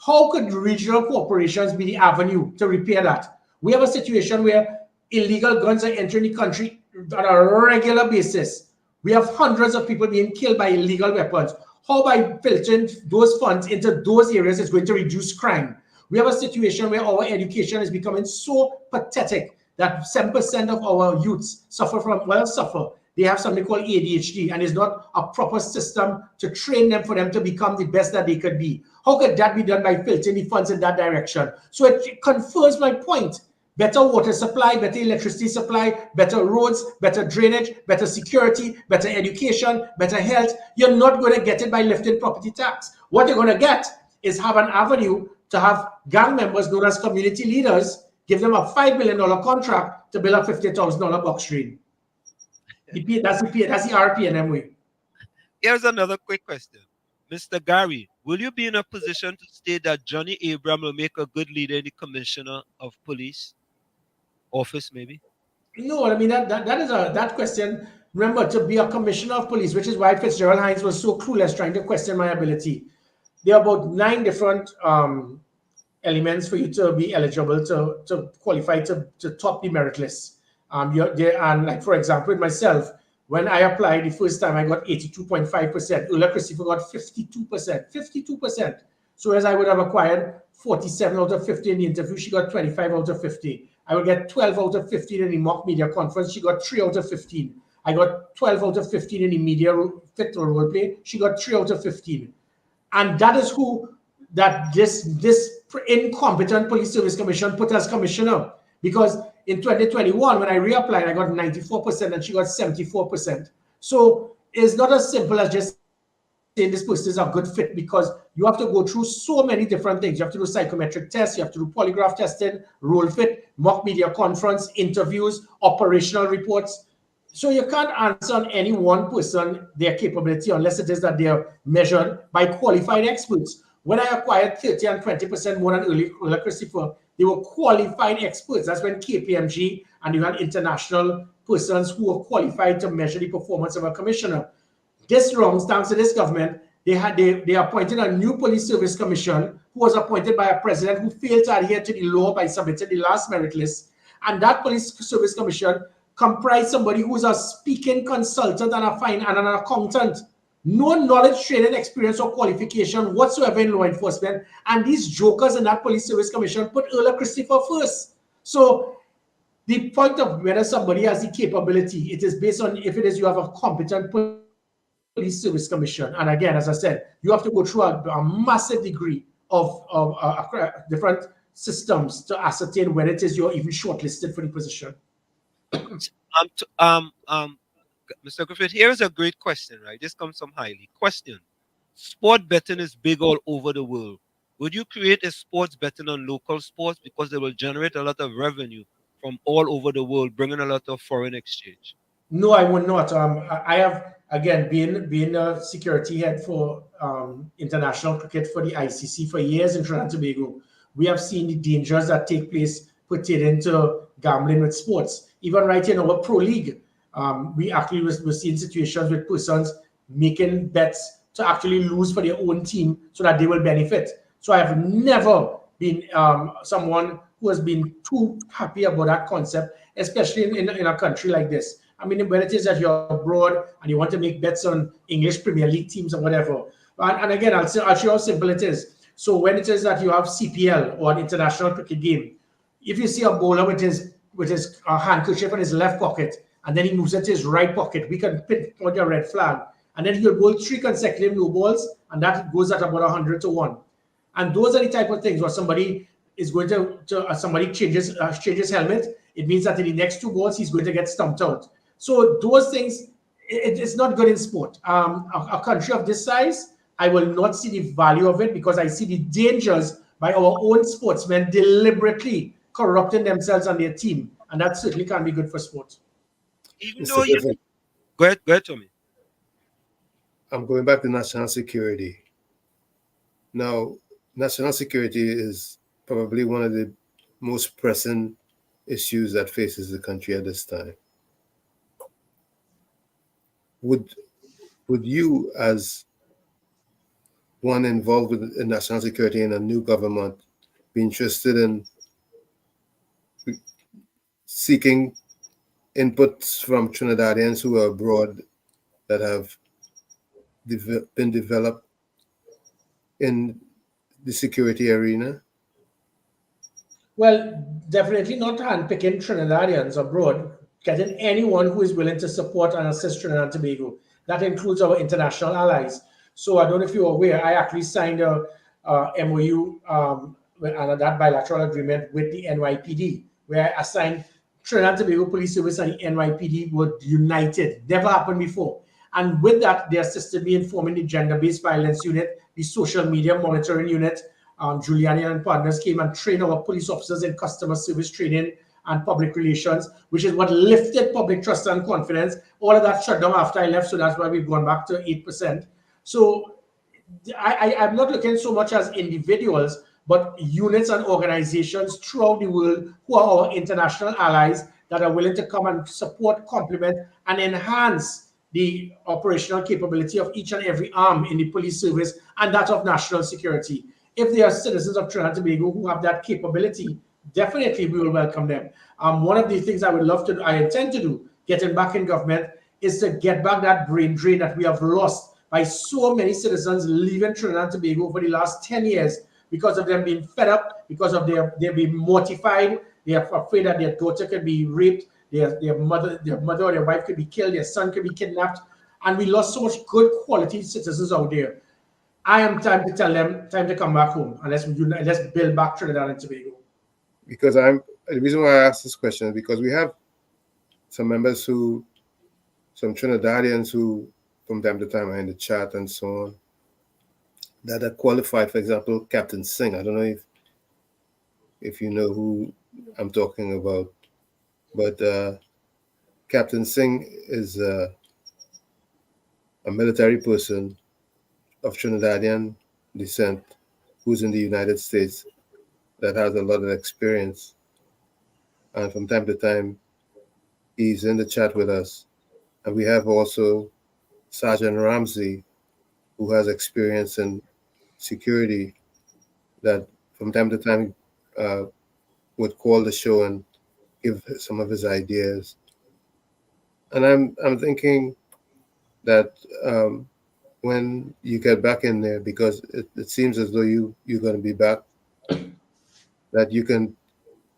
How could regional corporations be the avenue to repair that? We have a situation where illegal guns are entering the country on a regular basis. We have hundreds of people being killed by illegal weapons. How by filtering those funds into those areas is going to reduce crime? We have a situation where our education is becoming so pathetic that 7% of our youths suffer from, they have something called ADHD, and it's not a proper system to train them for them to become the best that they could be. How could that be done by filtering the funds in that direction? So it confirms my point. Better water supply, better electricity supply, better roads, better drainage, better security, better education, better health. You're not going to get it by lifting property tax. What you're going to get is have an avenue to have gang members known as community leaders, give them a $5 million contract to build a $50,000 box train. That's the RPNM way. Here's another quick question. Mr. Gary, will you be in a position to state that Johnny Abraham will make a good leader in the Commissioner of Police office, maybe? No, I mean, that question, remember, to be a commissioner of police, which is why Fitzgerald Hines was so clueless trying to question my ability. There are about 9 different elements for you to be eligible to qualify to top the merit list. And like, for example, with myself, when I applied the first time, I got 82.5%. Ulla Christopher got 52%. So as I would have acquired 47 out of 50 in the interview, she got 25 out of 50. I would get 12 out of 15 in the mock media conference. She got 3 out of 15. I got 12 out of 15 in the media fit role play. She got 3 out of 15. And that is who this incompetent Police Service Commission put as commissioner. Because in 2021, when I reapplied, I got 94% and she got 74%. So it's not as simple as just saying this person is a good fit, because you have to go through so many different things. You have to do psychometric tests, you have to do polygraph testing, role fit, mock media conference, interviews, operational reports. So you can't answer on any one person their capability unless it is that they are measured by qualified experts. When I acquired 30 and 20% more than Ulla Christopher, they were qualified experts. That's when KPMG and you had international persons who were qualified to measure the performance of a commissioner. This wrong, thanks to this government, they appointed a new police service commission who was appointed by a president who failed to adhere to the law by submitting the last merit list. And that police service commission comprised somebody who's a speaking consultant and an accountant. No knowledge, training, experience, or qualification whatsoever in law enforcement. And these jokers in that police service commission put Ulla Christopher first. So the point of whether somebody has the capability, it is based on if it is you have a competent police service commission. And again, as I said, you have to go through a massive degree of different systems to ascertain whether it is you're even shortlisted for the position. Mr. Griffith, here's a great question, right? This comes from Highly. Question. Sport betting is big all over the world. Would you create a sports betting on local sports, because they will generate a lot of revenue from all over the world, bringing a lot of foreign exchange? No, I would not. I have, again, been a security head for international cricket for the ICC for years in Trinidad and Tobago. We have seen the dangers that take place pertaining to gambling with sports. Even right in our pro league, we actually were seeing situations with persons making bets to actually lose for their own team so that they will benefit. So I have never been someone who has been too happy about that concept, especially in a country like this. I mean, when it is that you're abroad and you want to make bets on English Premier League teams or whatever, And again, I'll show you how simple it is. So when it is that you have CPL or an international cricket game, if you see a bowler with his handkerchief in his left pocket, and then he moves it to his right pocket, we can pinpoint a red flag. And then he'll bowl 3 consecutive no balls, and that goes at about 100 to 1. And those are the type of things where somebody is going somebody changes helmet. It means that in the next 2 balls, he's going to get stumped out. So those things, it's not good in sport. A country of this size, I will not see the value of it because I see the dangers by our own sportsmen deliberately corrupting themselves and their team. And that certainly can't be good for sport. Even though you... Go ahead, Tommy. I'm going back to national security. Now, national security is probably one of the most pressing issues that faces the country at this time. Would you, as one involved with national security in a new government, be interested in seeking inputs from Trinidadians who are abroad that have been developed in the security arena? Well, definitely not handpicking Trinidadians abroad, getting anyone who is willing to support and assist Trinidad and Tobago. That includes our international allies. So I don't know if you're aware, I actually signed a MOU and that bilateral agreement with the NYPD, where I assigned Trinidad and Tobago Police Service and the NYPD were united. Never happened before. And with that, they assisted me in forming the gender-based violence unit, the social media monitoring unit. Giuliani and partners came and trained our police officers in customer service training and public relations, which is what lifted public trust and confidence. All of that shut down after I left, so that's why we've gone back to 8%. So I'm not looking so much as individuals, but units and organizations throughout the world who are our international allies that are willing to come and support, complement, and enhance the operational capability of each and every arm in the police service and that of national security. If they are citizens of Trinidad and Tobago who have that capability, definitely we will welcome them. One of the things I intend to do, getting back in government, is to get back that brain drain that we have lost by so many citizens leaving Trinidad and Tobago over the last 10 years because of them being fed up, because of they're being mortified, they are afraid that their daughter could be raped, their mother or their wife could be killed, their son could be kidnapped, and we lost so much good quality citizens out there. I am time to tell them, time to come back home, and let's build back Trinidad and Tobago. Because the reason why I asked this question is because we have some members some Trinidadians who from time to time are in the chat and so on, that are qualified. For example, Captain Singh. I don't know if you know who I'm talking about, but Captain Singh is a military person of Trinidadian descent who's in the United States that has a lot of experience. And from time to time, he's in the chat with us. And we have also Sergeant Ramsey, who has experience in security, that from time to time would call the show and give some of his ideas. And I'm thinking that when you get back in there, because it seems as though you're going to be back, that you can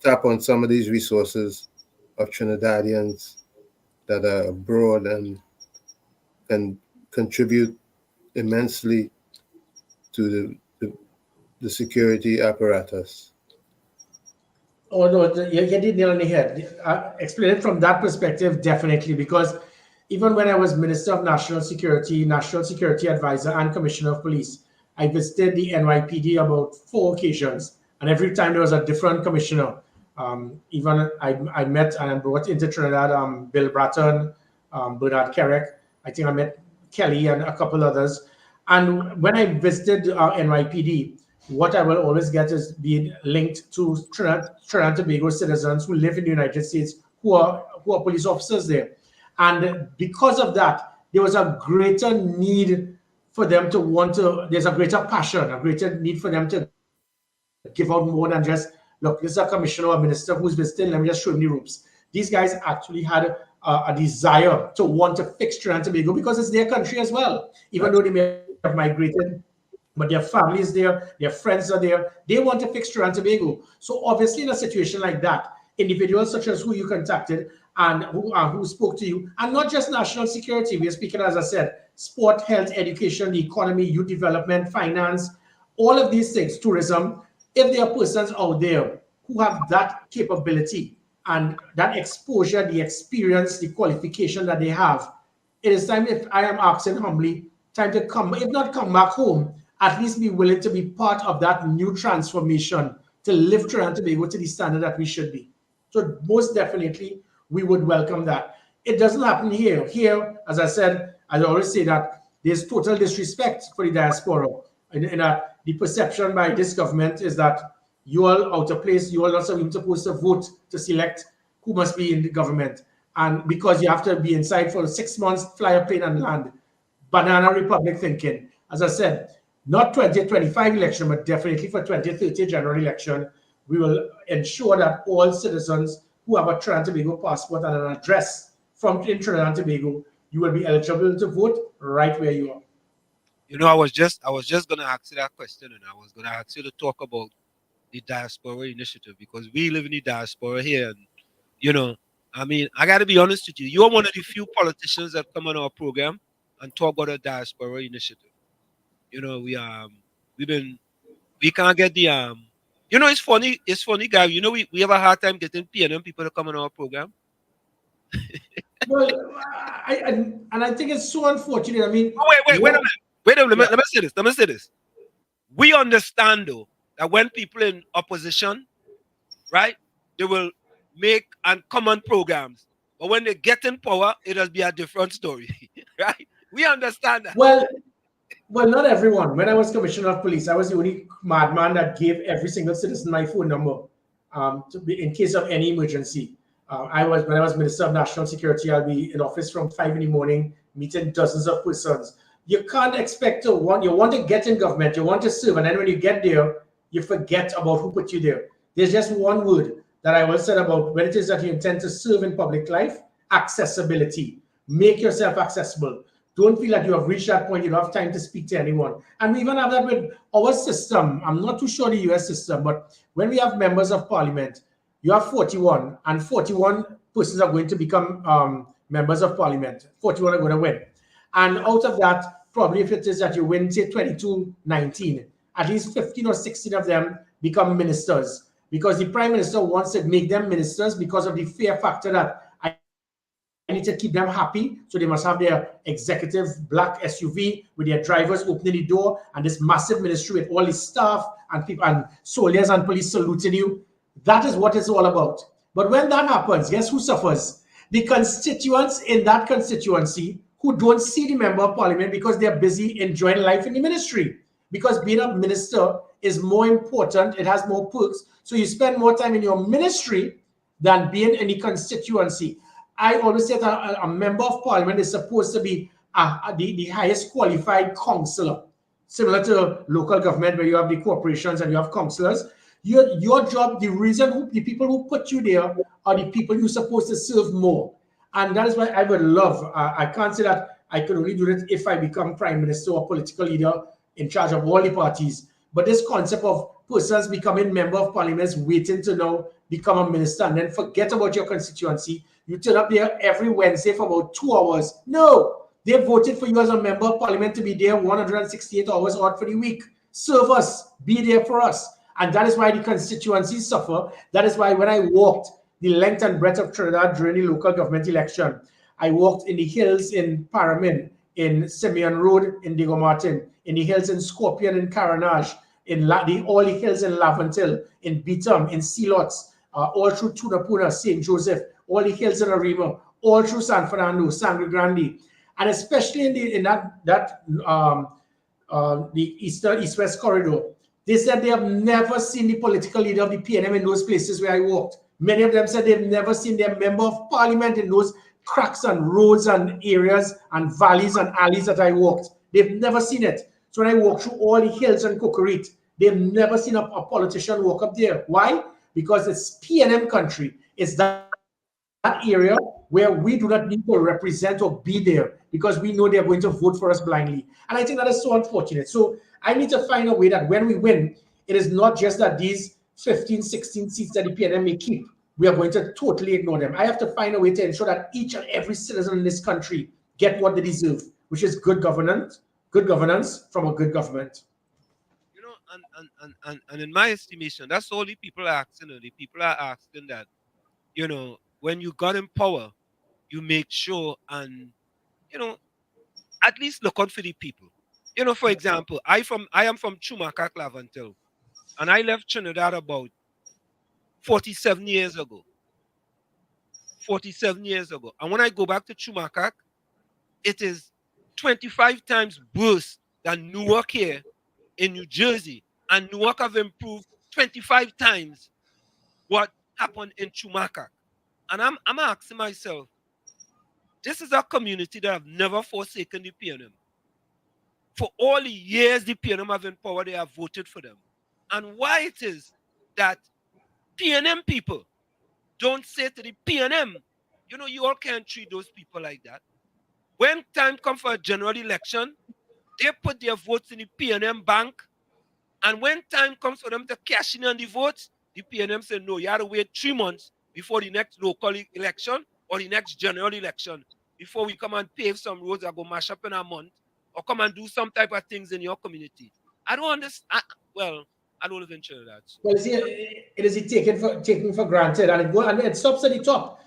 tap on some of these resources of Trinidadians that are abroad and can contribute immensely to the security apparatus. Oh, no, you hit the nail on the head. Explain it from that perspective, definitely, because even when I was Minister of National Security Advisor, and Commissioner of Police, I visited the NYPD about 4 occasions, and every time there was a different commissioner. Even I met and brought into Trinidad Bill Bratton, Bernard Kerrick. I think I met Kelly and a couple others. And when I visited NYPD, what I will always get is being linked to Trinidad and Tobago citizens who live in the United States who are police officers there. And because of that, there was a greater need for them to want to, there's a greater passion, a greater need for them to give out more than just, look, this is a commissioner or a minister who's visiting, let me just show him the ropes. These guys actually had a desire to want to fix Trinidad and Tobago because it's their country as well. Even though they may have migrated, but their families there, their friends are there. They want to fix Trinidad and Tobago. So obviously in a situation like that, individuals such as who you contacted and who spoke to you, and not just national security, we are speaking, as I said, sport, health, education, the economy, youth development, finance, all of these things, tourism. If there are persons out there who have that capability and that exposure, the experience, the qualification that they have, it is time, if I am asking humbly, time to come, if not come back home, at least be willing to be part of that new transformation to lift Trinidad and Tobago to the standard that we should be. So most definitely, we would welcome that. It doesn't happen here. Here, as I said, I always say that there's total disrespect for the diaspora. And the perception by this government is that you all out of place, you all not even supposed to vote to select who must be in the government. And because you have to be inside for 6 months, fly a plane and land. Banana Republic thinking. As I said, not 2025 election, but definitely for 2030 general election, we will ensure that all citizens who have a Trinidad and Tobago passport and an address from Trinidad and Tobago, you will be eligible to vote right where you are. You know, I was just gonna ask you that question, and I was gonna ask you to talk about the diaspora initiative, because we live in the diaspora here, and you know, I mean, I gotta be honest with you. You're one of the few politicians that come on our program and talk about a diaspora initiative. You know, we can't get the you know, it's funny, guy. You know, we have a hard time getting PNM people to come on our program. Well, I think it's so unfortunate. I mean, wait a minute. Let me say this. We understand though that when people in opposition, right, they will make and common programs, but when they get in power, it'll be a different story, right? We understand that. Well, not everyone. When I was commissioner of police, I was the only madman that gave every single citizen my phone number to be in case of any emergency. When I was Minister of National Security, I'll be in office from 5 in the morning, meeting dozens of persons. You can't expect you want to get in government, you want to serve, and then when you get there, you forget about who put you there. There's just one word that I always said about when it is that you intend to serve in public life: accessibility. Make yourself accessible. Don't feel like you have reached that point, you don't have time to speak to anyone. And we even have that with our system. I'm not too sure the US system, but when we have members of parliament, you have 41, and 41 persons are going to become members of parliament. 41 are going to win. And out of that, probably if it is that you win, say 22-19, at least 15 or 16 of them become ministers, because the prime minister wants to make them ministers because of the fear factor that I need to keep them happy, so they must have their executive black SUV with their drivers opening the door and this massive ministry with all the staff and people and soldiers and police saluting you. That is what it's all about. But when that happens, guess who suffers? The constituents in that constituency who don't see the member of parliament because they're busy enjoying life in the ministry. Because being a minister is more important, it has more perks. So you spend more time in your ministry than being in the constituency. I always say that a member of parliament is supposed to be the highest qualified councillor, similar to local government where you have the corporations and you have councillors. Your job, the reason the people who put you there are the people you're supposed to serve more. And that is why I would love, I can't say that I could only do it if I become prime minister or political leader in charge of all the parties. But this concept of persons becoming member of parliament, waiting to now become a minister and then forget about your constituency. You turn up there every Wednesday for about 2 hours. No, they voted for you as a member of parliament to be there 168 hours odd for the week. Serve us, be there for us. And that is why the constituencies suffer. That is why when I walked the length and breadth of Trinidad during the local government election, I walked in the hills in Paramin, in Simeon Road, in Diego Martin, in the hills in Scorpion, in Caranage, in all the hills in Lavantil, in Beetham, in Sealots, all through Tunapuna, St. Joseph, all the hills in Arima, all through San Fernando, Sangre Grande, and especially in the east-west corridor. They said they have never seen the political leader of the PNM in those places where I walked. Many of them said they've never seen their member of parliament in those cracks and roads and areas and valleys and alleys that I walked. They've never seen it. So when I walked through all the hills and Cocorite, they've never seen a politician walk up there. Why? Because it's PNM country. It's that that area where we do not need to represent or be there because we know they're going to vote for us blindly. And I think that is so unfortunate. So I need to find a way that when we win, it is not just that these 15, 16 seats that the PNM may keep, we are going to totally ignore them. I have to find a way to ensure that each and every citizen in this country get what they deserve, which is good governance from a good government. You know, and in my estimation, that's all the people are asking. The people are asking that, you know, when you got in power, you make sure and, you know, at least look out for the people. You know, for example, I am from Chumaka, Clavantel, and I left Trinidad about 47 years ago. 47 years ago. And when I go back to Chumaka, it is 25 times worse than Newark here in New Jersey. And Newark have improved 25 times what happened in Chumaka. And I'm asking myself, this is a community that have never forsaken the PNM. For all the years the PNM have in power, they have voted for them. And why it is that PNM people don't say to the PNM, you know, you all can't treat those people like that. When time comes for a general election, they put their votes in the PNM bank. And when time comes for them to cash in on the votes, the PNM say, no, you have to wait 3 months before the next local election or the next general election before we come and pave some roads that go mash up in a month or come and do some type of things in your community. I don't understand. Well, I don't live in Trinidad. So. Well, see, it is taken for granted, and it stops at the top.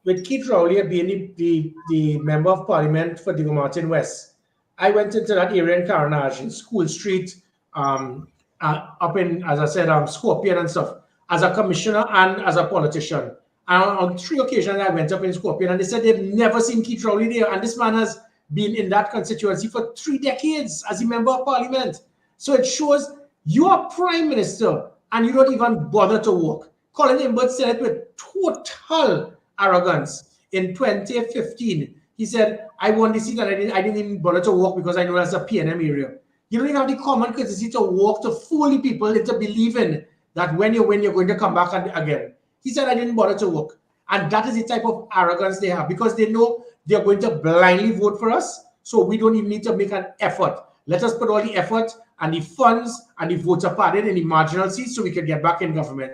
With Keith Rowley being the member of parliament for Diego Martin West, I went into that area in Carnage, in School Street, up in, as I said, Scorpion and stuff, as a commissioner and as a politician. And on 3 occasions, I went up in Scorpion, and they said they've never seen Keith Rowley there. And this man has been in that constituency for 3 decades as a member of parliament. So it shows you are prime minister, and you don't even bother to work. Colin Imbert said it with total arrogance in 2015. He said, I won this seat and I didn't even bother to walk because I know that's a PNM area. You don't even have the common courtesy to walk to fool the people into believing that when you win, you're going to come back again. He said, I didn't bother to walk. And that is the type of arrogance they have because they know they're going to blindly vote for us. So we don't even need to make an effort. Let us put all the effort and the funds and the voter party in the marginal seats so we can get back in government.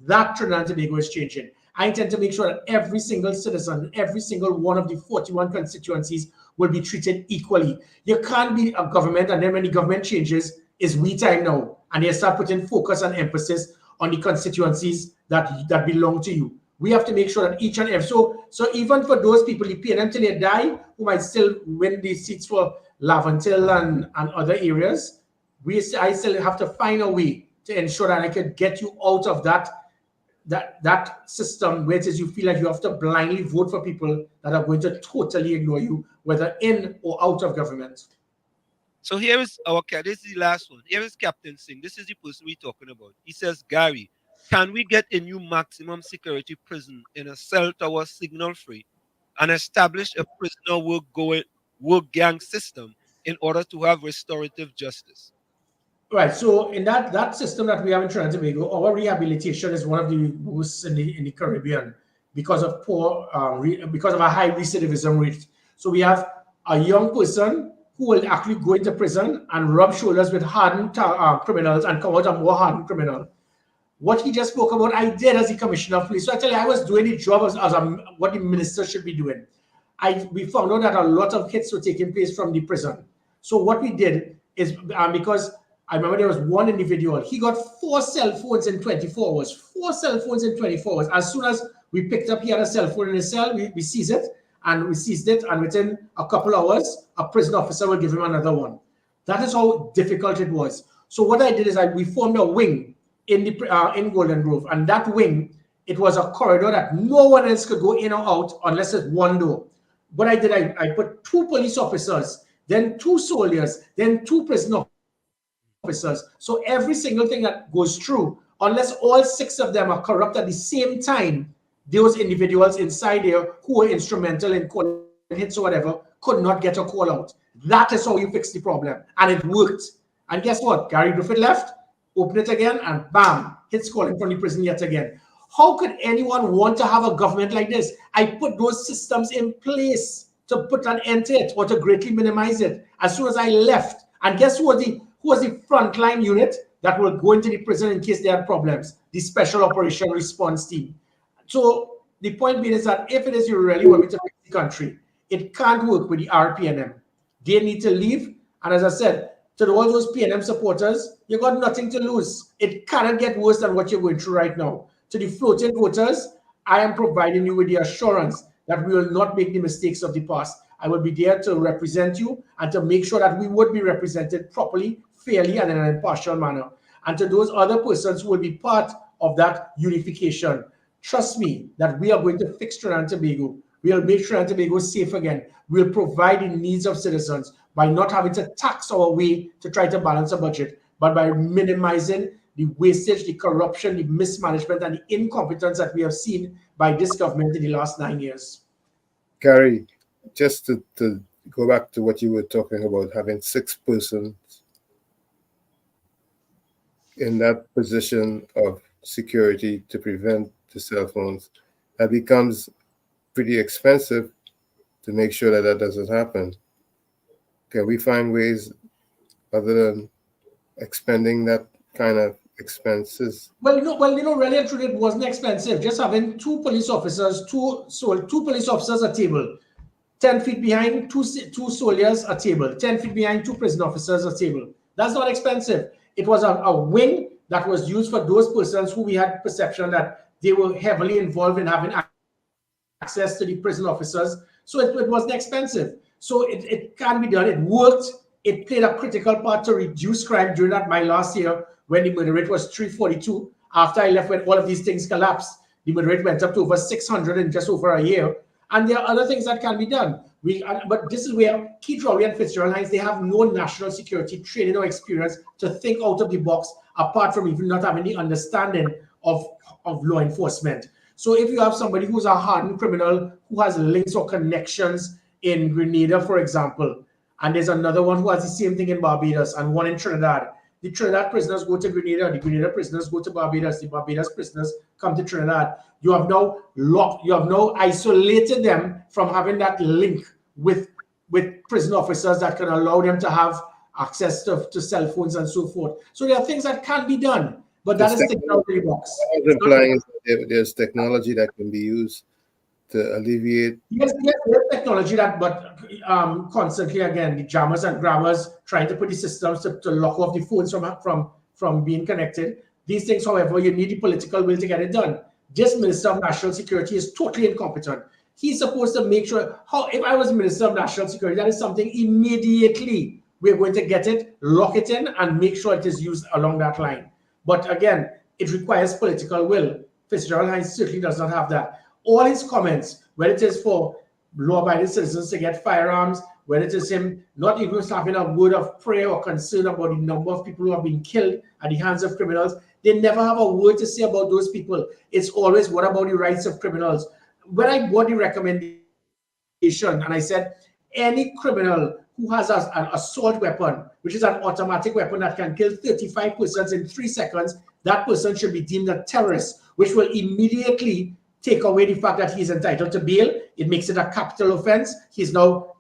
That Trinidad and Tobago is changing. I intend to make sure that every single citizen, every single one of the 41 constituencies will be treated equally. You can't be a government and then when the government changes, it's we time now. And they start putting focus and emphasis on the constituencies that belong to you. We have to make sure that each and every, so even for those people, the PNM till they die, who might still win these seats for Laventille and other areas, I still have to find a way to ensure that I can get you out of that system where it is you feel like you have to blindly vote for people that are going to totally ignore you, whether in or out of government. So here is this is the last one. Here is Captain Singh. This is the person we're talking about. He says, Gary, can we get a new maximum security prison in a cell tower signal free and establish a prisoner work gang system in order to have restorative justice? Right. So in that system that we have in Trinidad and Tobago, our rehabilitation is one of the worst in the Caribbean because of because of a high recidivism rate. So we have a young person who will actually go into prison and rub shoulders with hardened criminals and come out a more hardened criminal. What he just spoke about, I did as the commissioner of police. So I tell you, I was doing the job as what the minister should be doing. We found out that a lot of hits were taking place from the prison. So what we did is, because I remember there was one individual, he got 4 cell phones in 24 hours. 4 cell phones in 24 hours. As soon as we picked up, he had a cell phone in his cell, we seized it, and within a couple hours, a prison officer will give him another one. That is how difficult it was. So what I did is we formed a wing in Golden Grove, and that wing, it was a corridor that no one else could go in or out unless it's one door. What I did, I put 2 police officers, then 2 soldiers, then 2 prison officers. So every single thing that goes through, unless all 6 of them are corrupt at the same time, those individuals inside there who were instrumental in calling hits or whatever could not get a call out. That is how you fix the problem. And it worked. And guess what? Gary Griffith left, opened it again, and bam, hits calling from the prison yet again. How could anyone want to have a government like this? I put those systems in place to put an end to it or to greatly minimize it. As soon as I left, and guess who was the frontline unit that will go into the prison in case they had problems? The Special Operation Response Team. So the point being is that if it is you really want me to fix the country, it can't work with the RPNM. They need to leave. And as I said, to all those PNM supporters, you got nothing to lose. It cannot get worse than what you're going through right now. To the floating voters, I am providing you with the assurance that we will not make the mistakes of the past. I will be there to represent you and to make sure that we would be represented properly, fairly, and in an impartial manner. And to those other persons who will be part of that unification, trust me that we are going to fix Trinidad and Tobago. We'll make Trinidad and Tobago safe again. We'll provide the needs of citizens by not having to tax our way to try to balance a budget, but by minimizing the wastage, the corruption, the mismanagement, and the incompetence that we have seen by this government in the last 9 years. Gary, just to go back to what you were talking about, having 6 persons in that position of security to prevent the cell phones, that becomes pretty expensive to make sure that that doesn't happen. Can we find ways other than expending that kind of expenses? Well, really and truly, it wasn't expensive. Just having 2 police officers, two police officers a table, 10 feet behind, two soldiers a table, 10 feet behind, 2 prison officers a table. That's not expensive. It was a wing that was used for those persons who we had perception that they were heavily involved in having access to the prison officers. So it wasn't expensive. So it can be done. It worked. It played a critical part to reduce crime during my last year when the murder rate was 342. After I left, when all of these things collapsed, the murder rate went up to over 600 in just over a year. And there are other things that can be done. But this is where Keith Rowley and Fitzgerald Hines, they have no national security training or experience to think out of the box, apart from even not having the understanding of law enforcement. So if you have somebody who's a hardened criminal who has links or connections in Grenada, for example, and there's another one who has the same thing in Barbados and one in Trinidad, the Trinidad prisoners go to Grenada, the Grenada prisoners go to Barbados, the Barbados prisoners come to Trinidad. You have now isolated them from having that link with prison officers that can allow them to have access to cell phones and so forth. So there are things that can be done, but that is thinking out of the box. I was implying there's technology that can be used to alleviate. Yes, there's technology that, but constantly again, the jammers and grabbers trying to put the systems to lock off the phones from being connected. These things, however, you need the political will to get it done. This Minister of National Security is totally incompetent. He's supposed to make sure, if I was Minister of National Security, that is something immediately we're going to get it, lock it in, and make sure it is used along that line. But again, it requires political will. Fitzgerald Hines certainly does not have that. All his comments, whether it is for law-abiding citizens to get firearms, whether it is him not even having a word of prayer or concern about the number of people who have been killed at the hands of criminals, they never have a word to say about those people. It's always, what about the rights of criminals? When I bought the recommendation and I said, any criminal who has an assault weapon, which is an automatic weapon that can kill 35 persons in 3 seconds, that person should be deemed a terrorist, which will immediately take away the fact that he's entitled to bail. It makes it a capital offense. He's now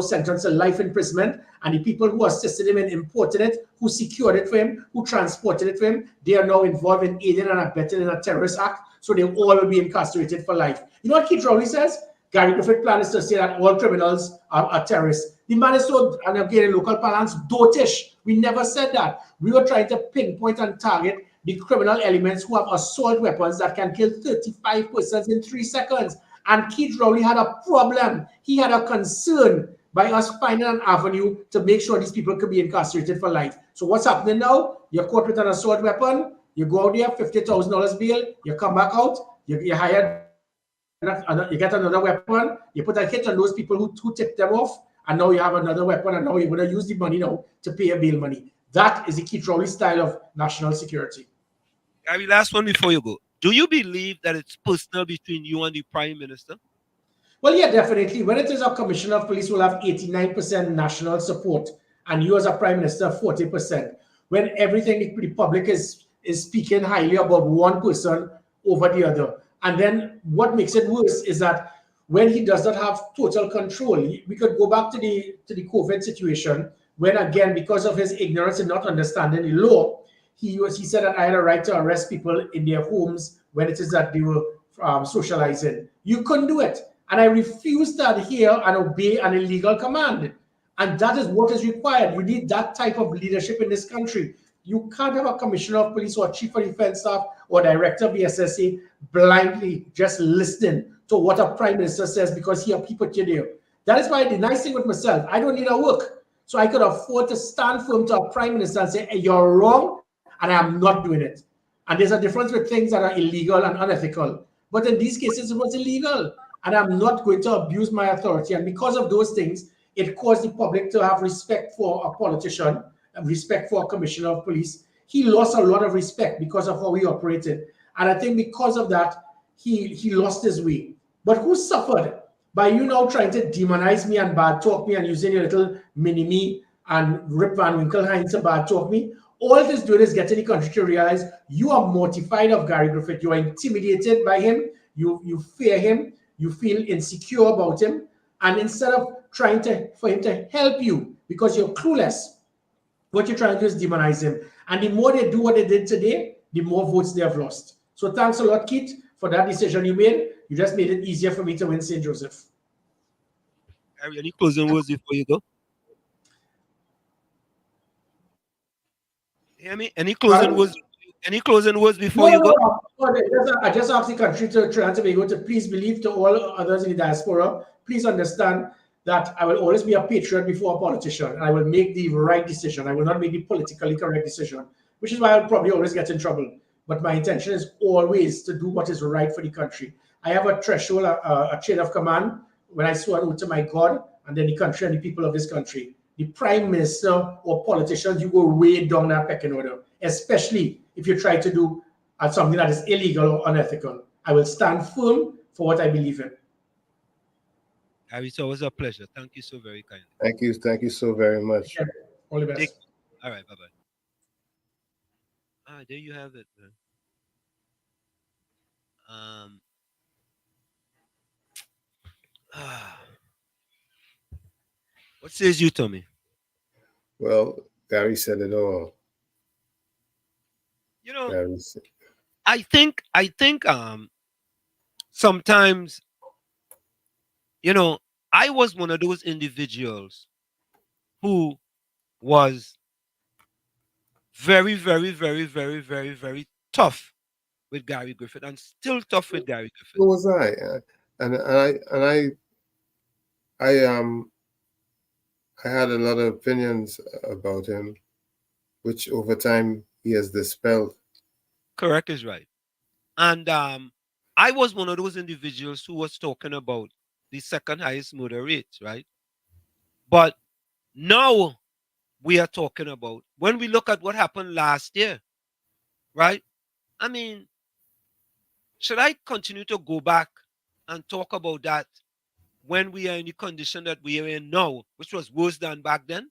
sentenced to life imprisonment, and the people who assisted him in importing it, who secured it for him, who transported it for him, they are now involved in aiding and abetting in a terrorist act, so they all will be incarcerated for life. You know what Keith Rowley says? Gary Griffith plan is to say that all criminals are terrorists. The man is so, and again in local parlance, dotish. We never said that. We were trying to pinpoint and target the criminal elements who have assault weapons that can kill 35 persons in 3 seconds. And Keith Rowley had a problem. He had a concern by us finding an avenue to make sure these people could be incarcerated for life. So what's happening now? You're caught with an assault weapon. You go out there, $50,000 bail. You come back out. You hire, you get another weapon. You put a hit on those people who tipped them off. And now you have another weapon. And now you're going to use the money now to pay your bail money. That is the Keith Rowley style of national security. Gary, last one before you go. Do you believe that it's personal between you and the Prime Minister? Well, yeah, definitely. When it is a commissioner of police will have 89% national support, and you as a Prime Minister, 40%. When everything the public is speaking highly about one person, over the other. And then what makes it worse is that when he does not have total control, we could go back to the COVID situation when, again, because of his ignorance and not understanding the law, he said that I had a right to arrest people in their homes when it is that they were socializing. You couldn't do it. And I refused to adhere and obey an illegal command. And that is what is required. You need that type of leadership in this country. You can't have a commissioner of police or chief of defense staff or director of the SSA blindly just listening to what a prime minister says because he put you there. That is why the nice thing with myself, I don't need a work. So I could afford to stand firm to a prime minister and say, hey, you're wrong, and I am not doing it. And there's a difference with things that are illegal and unethical. But in these cases, it was illegal. And I'm not going to abuse my authority. And because of those things, it caused the public to have respect for a politician, respect for a commissioner of police. He lost a lot of respect because of how he operated. And I think because of that, he lost his way. But who suffered? By you now trying to demonize me and bad talk me and using your little mini-me and Rip Van Winkle to bad talk me, all it is doing is getting the country to realize you are mortified of Gary Griffith. You are intimidated by him. You fear him. You feel insecure about him. And instead of trying for him to help you because you're clueless, what you're trying to do is demonize him. And the more they do what they did today, the more votes they have lost. So thanks a lot, Keith, for that decision you made. You just made it easier for me to win St. Joseph. Harry, any closing words before you go? Hear me? Any closing words? Any closing words before you go? I just asked the country to Trinidad and Tobago to please believe to all others in the diaspora. Please understand that I will always be a patriot before a politician, and I will make the right decision. I will not make the politically correct decision, which is why I'll probably always get in trouble. But my intention is always to do what is right for the country. I have a threshold, a chain of command when I swear to my God and then the country and the people of this country. The prime minister or politicians, you go way down that pecking order, especially if you try to do something that is illegal or unethical. I will stand firm for what I believe in. Harry, it's always a pleasure. Thank you so very kindly. Thank you so very much. Yeah, all the best. All right, bye-bye. There you have it, man. What says you, Tommy? Well, Gary said it all. You know, I think sometimes, you know, I was one of those individuals who was very, very, very, very, very, very tough with Gary Griffith and still tough with Gary Griffith. So was I. I had a lot of opinions about him, which over time he has dispelled. Correct is right. And I was one of those individuals who was talking about the second highest murder rates, right? But now we are talking about, when we look at what happened last year, right? I mean, should I continue to go back and talk about that when we are in the condition that we are in now, which was worse than back then?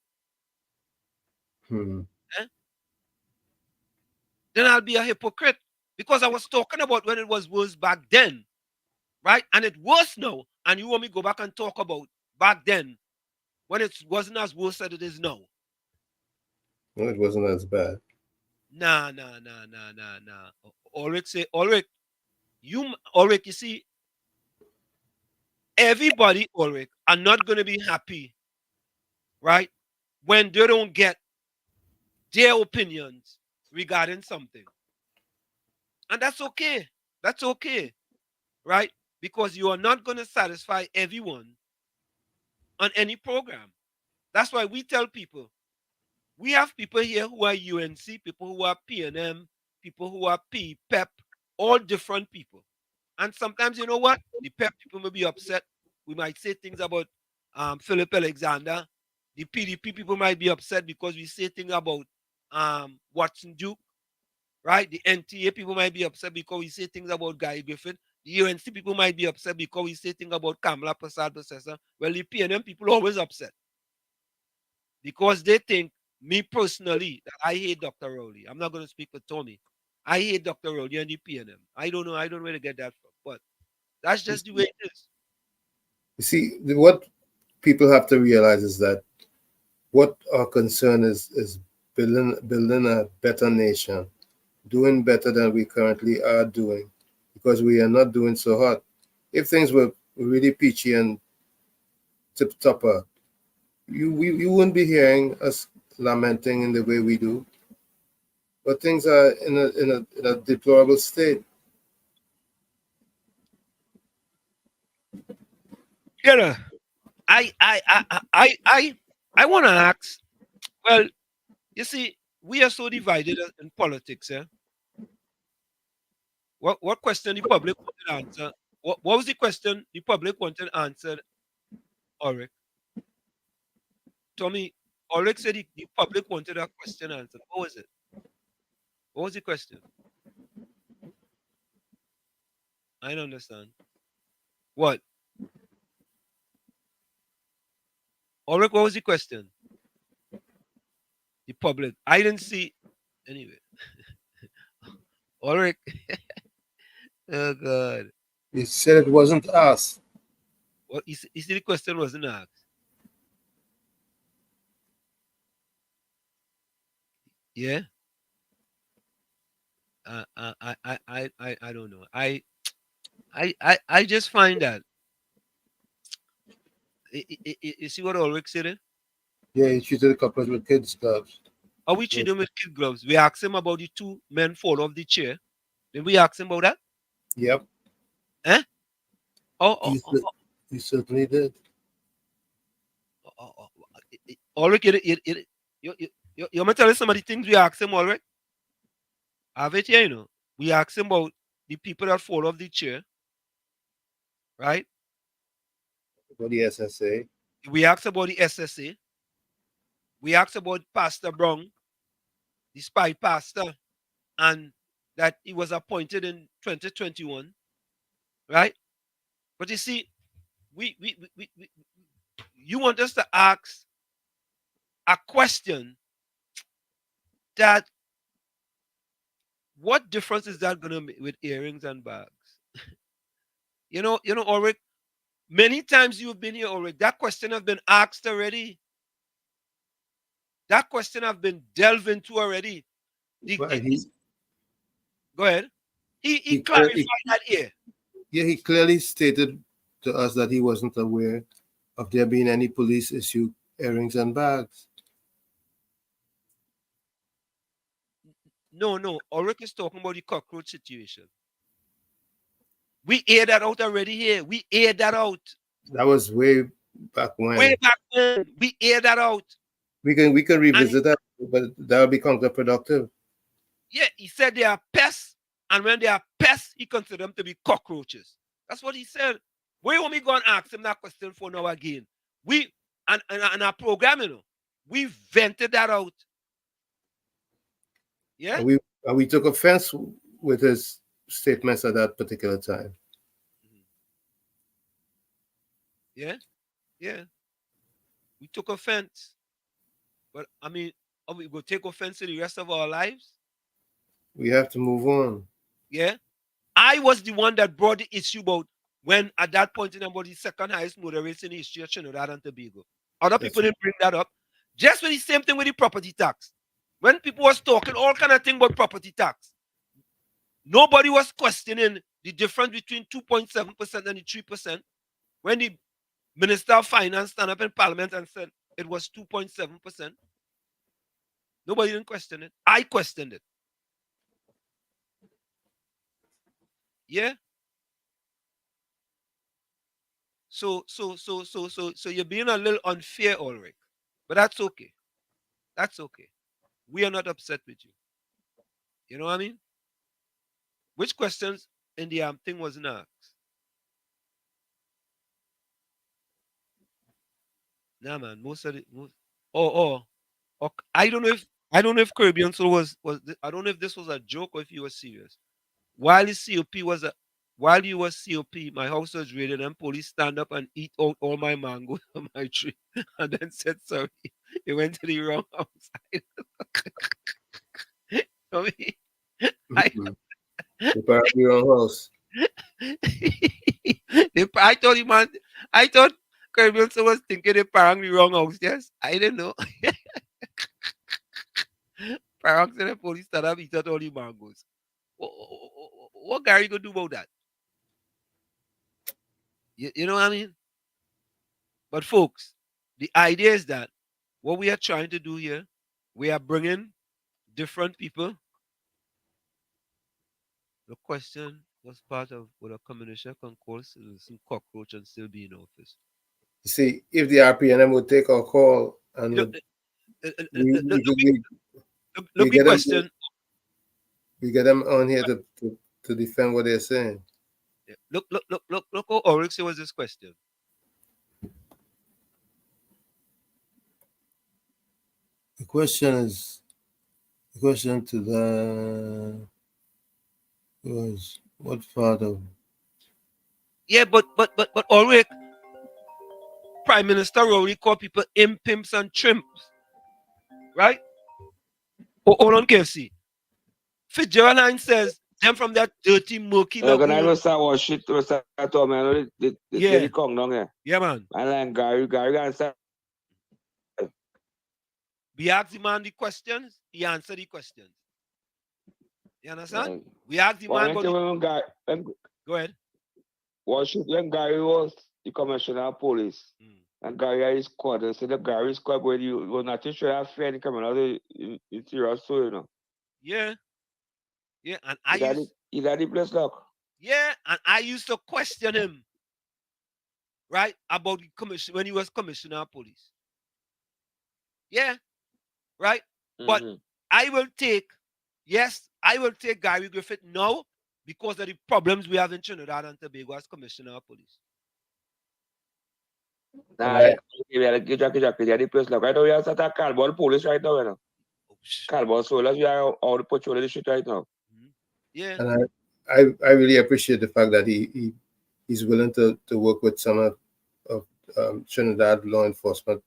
Eh? Then I'll be a hypocrite because I was talking about when it was worse back then, right? And it's worse now. And you want me to go back and talk about back then when it wasn't as worse as it is now? No, it wasn't as bad. Nah. Ulrich, you see, everybody, Ulrich, are not going to be happy, right, when they don't get their opinions regarding something. And that's okay. That's okay, right? Because you are not going to satisfy everyone on any program. That's why we tell people, we have people here who are UNC, people who are PNM, people who are PEP, all different people. And sometimes, you know what? The PEP people may be upset. We might say things about Philip Alexander. The PDP people might be upset because we say things about Watson Duke, right? The NTA people might be upset because we say things about Guy Griffith. The UNC people might be upset because we say things about Kamala Prasad Processor. Well, the PNM people are always upset because they think, me personally, that I hate Dr. Rowley. I'm not going to speak for Tommy. I hate Dr. Rowley and the PNM. I don't know where to get that from, but that's just the way it is. You see, what people have to realize is that what our concern is building a better nation, doing better than we currently are doing, because we are not doing so hot. If things were really peachy and tip topper, you wouldn't be hearing us lamenting in the way we do. But things are in a deplorable state. You know, I want to ask. Well, you see, we are so divided in politics. Eh? What question the public wanted answer? What was the question the public wanted answered? Ulrich, Tommy, Ulrich said the public wanted a question answered. What was it? What was the question? I don't understand. What? Ulrich, what was the question? The public. I didn't see. Anyway. Ulrich. Oh, God. He said it wasn't us. Well, you see the question wasn't asked. Yeah. I don't know. I just find that. You see what Ulrich said? Eh? Yeah, he treated the couples with kids' gloves. How we treat them with kid gloves? We asked him about the two men fall off the chair. Then we asked him about that. Yep. Eh? He certainly did. Ulrich, you want to tell us some of the things we asked him, Ulrich? I have it here, you know. We asked him about the people that fall off the chair, right? About the SSA. We asked about the SSA. We asked about Pastor Brown, the spy pastor, and that he was appointed in 2021, right? But you see, you want us to ask a question that what difference is that going to make with earrings and bags? you know, Ulrich, many times you've been here, Ulrich. That question has been asked already. That question have been delved into already. Go ahead. He clarified that here. Yeah, he clearly stated to us that he wasn't aware of there being any police issue earrings and bags. No. Ulrich is talking about the cockroach situation. We aired that out already here. We aired that out. That was way back when. Way back when. We aired that out. We can revisit that, but that would be counterproductive. Yeah, he said they are pests, and when they are pests, he considered them to be cockroaches. That's what he said. Where you want me to go and ask him that question for now again? We and our program, you know, we vented that out. Yeah. And we took offense with his statements at that particular time. Yeah. We took offense. But I mean, are we going to take offense to the rest of our lives? We have to move on. Yeah. I was the one that brought the issue about when at that point in about the second highest murder rates in the history of Trinidad and Tobago. Other people didn't bring that up. Just with the same thing with the property tax. When people was talking all kind of thing about property tax, nobody was questioning the difference between 2.7% and the 3%. When the Minister of Finance stand up in Parliament and said it was 2.7%, nobody didn't question it. I questioned it. Yeah. So you're being a little unfair, Ulrich. But that's okay. That's okay. We are not upset with you. You know what I mean? Which questions in the thing wasn't asked? Nah, man. Most of the I don't know if Caribbean Soul was I don't know if this was a joke or if you were serious. While you was COP, my house was raided and police stand up and eat out all my mango on my tree and then said sorry. It went to the wrong house. I mean, The park the wrong house. I thought him, man. I thought Kirby Wilson was thinking they parang the wrong house. Yes, I didn't know. Parang said the police started up, eat out all the mangoes. What Gary gonna do about that? You know what I mean? But folks, the idea is that what we are trying to do here, we are bringing different people. The question was part of what a combination can call some cockroach and still be in office. You see, if the RPNM would take our call and Look, we the question. We get them on here to defend what they're saying. Look how Oryx was this question. The question to the was what part of Yeah, but Ulrich, Prime Minister already called people imps and chimps. Right? Hold on, KFC. Fitzgerald says them from that dirty, murky When I lagoon. was that shit, was that man, the Kong down here. Yeah, man. And then Gary answered. We asked the man the questions, he answered the questions. You understand? We asked the man about Go ahead. Well, shit, when Gary was the commissioner of police, and Gary is squad, and said the Gary squad where you were not too sure how fair any criminal in serious so, you know. Yeah. Yeah, and He got the place lock. Yeah, and I used to question him, right, about the commission when he was commissioner of police. Yeah, right. But I will take Gary Griffith now because of the problems we have in Trinidad and Tobago as commissioner of police. Nah, you the place lock. Right now, we have a cardboard police right now, you know. Cardboard soldiers, we are all the patrol the shit right now. Yeah. And I really appreciate the fact that he's willing to work with some of Trinidad law enforcement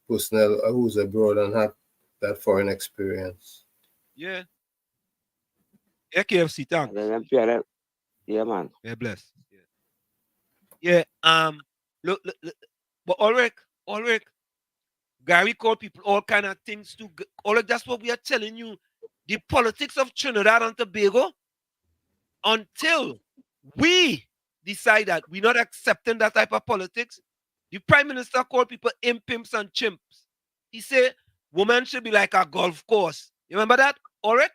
personnel who's abroad and have that foreign experience. Yeah. Yeah, KFC, thanks. Yeah, man. Yeah, bless. Yeah. Look, but Ulrich, Gary called people all kind of things to Ulrich, that's what we are telling you. The politics of Trinidad and Tobago, until we decide that we're not accepting that type of politics, the Prime Minister called people imps and chimps. He said women should be like a golf course. You remember that, Ulrich?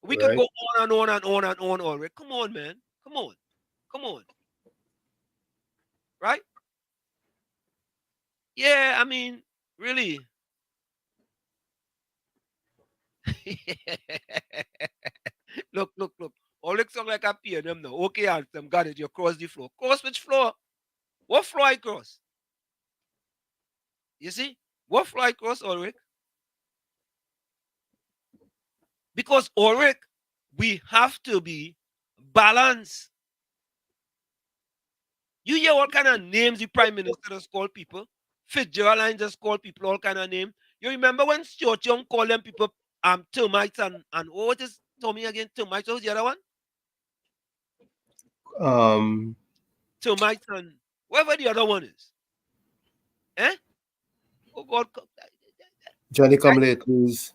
We could go on and on and on and on, Ulrich. Come on, man. Come on. Right? Yeah, I mean, really. Look. Ulrich sound like a PNM now. Okay, Anthem, got it. You cross the floor. Cross which floor? What floor I cross? You see? What floor I cross, Ulrich? Because Ulrich, we have to be balanced. You hear what kind of names the Prime Minister has called people? Fitzgerald just called people all kind of names. You remember when Stuart Young called them people termites and what is Tommy again? Termites, what was the other one? Termites and whatever the other one is. Eh? Oh God. Johnny come late, please.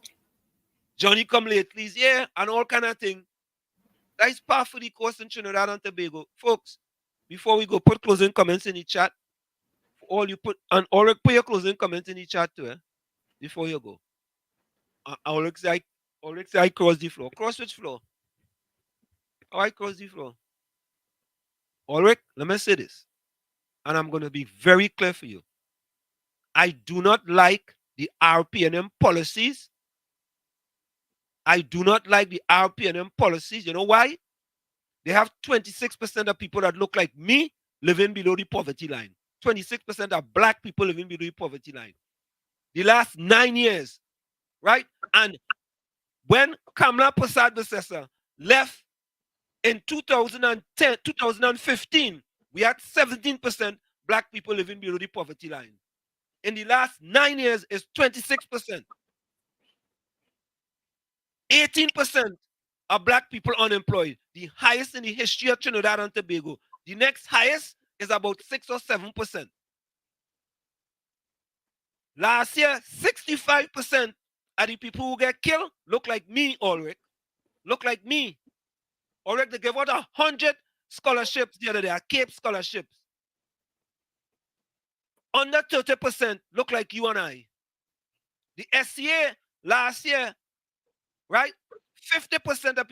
Johnny come late, please. Yeah, and all kind of thing. That is part for the course in Trinidad and Tobago. Folks, before we go, put closing comments in the chat. All you put, and Ulrich, put your closing comments in the chat too, before you go. Ulrich say I cross the floor. Cross which floor? How I cross the floor? Ulrich, let me say this, and I'm going to be very clear for you. I do not like the RPNM policies. I do not like the RPNM policies. You know why? They have 26% of people that look like me living below the poverty line. 26% of black people living below the poverty line. The last 9 years, right? And when Kamla Prasad-Bissessar left in 2010, 2015, we had 17% black people living below the poverty line. In the last 9 years, it's 26%. 18% are black people unemployed. The highest in the history of Trinidad and Tobago. The next highest is about 6 or 7%. Last year, 65% of the people who get killed look like me, Ulrich. Look like me. Ulrich, they gave out 100 scholarships the other day, Cape scholarships. Under 30% look like you and I. The SCA last year, right? 50% of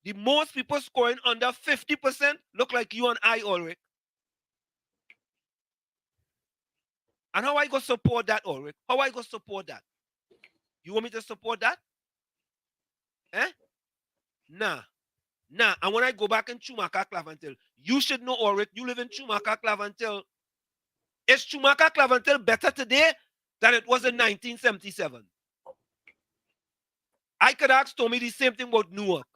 the most people scoring under 50% look like you and I, Ulrich. And how I go support that, Ulrich? How I go support that? You want me to support that? Eh? Nah. And when I go back in Chumaka Clavantil, you should know, Ulrich, you live in Chumaka Clavantil. Is Chumaka Clavantil better today than it was in 1977? I could ask Tommy the same thing about Newark.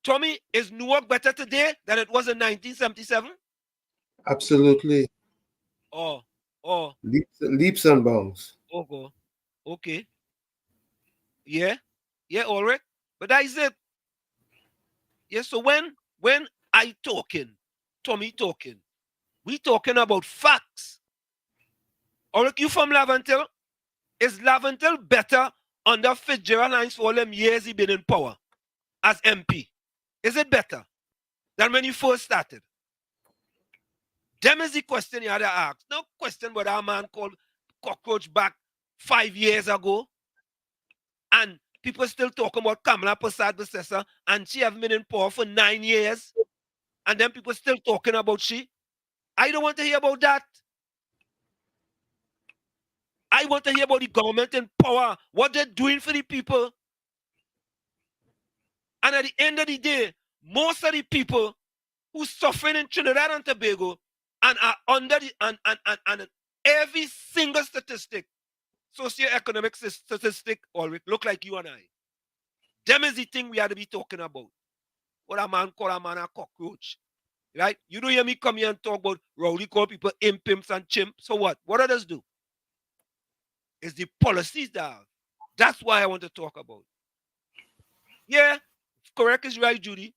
Tommy, is Newark better today than it was in 1977? Absolutely. Oh. Leaps and bounds. Okay. Yeah, Ulrich. But that is it. Yeah, so when I talking, Tommy talking, we talking about facts. Ulrich, you from Lavantil? Is Lavantil better under Fitzgerald Hines for all them years he been in power as MP? Is it better than when you first started? Them is the question you had to ask. No question about our man called Cockroach back 5 years ago. And people still talking about Kamala Prasad-Bissessar, and she have been in power for 9 years. And then people still talking about she. I don't want to hear about that. I want to hear about the government in power, what they're doing for the people. And at the end of the day, most of the people who suffering in Trinidad and Tobago and are under the and every single statistic, socioeconomic statistic, Ulrich, look like you and I. Them is the thing we had to be talking about. What a man call a man a cockroach. Right? You don't hear me come here and talk about rowdy call people imps and chimps. So what? What others do? It's the policies that are. That's why I want to talk about. Yeah, correct is right, Judy.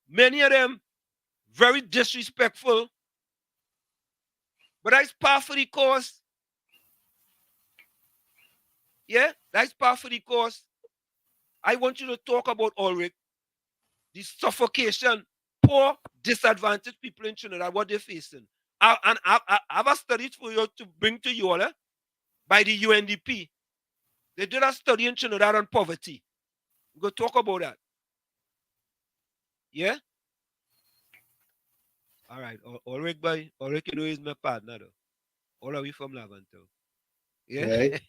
Many of them very disrespectful. But that's par for the course. Yeah, that's par for the course. I want you to talk about Ulrich, the suffocation, poor, disadvantaged people in Trinidad, what they're facing. And I have a study for you to bring to you all by the UNDP. They did a study in Trinidad on poverty. We're going to talk about that. Yeah? All right. Ulrich, boy. Ulrich, you know, is my partner, though. All are we from Lavanto. Yeah? Right.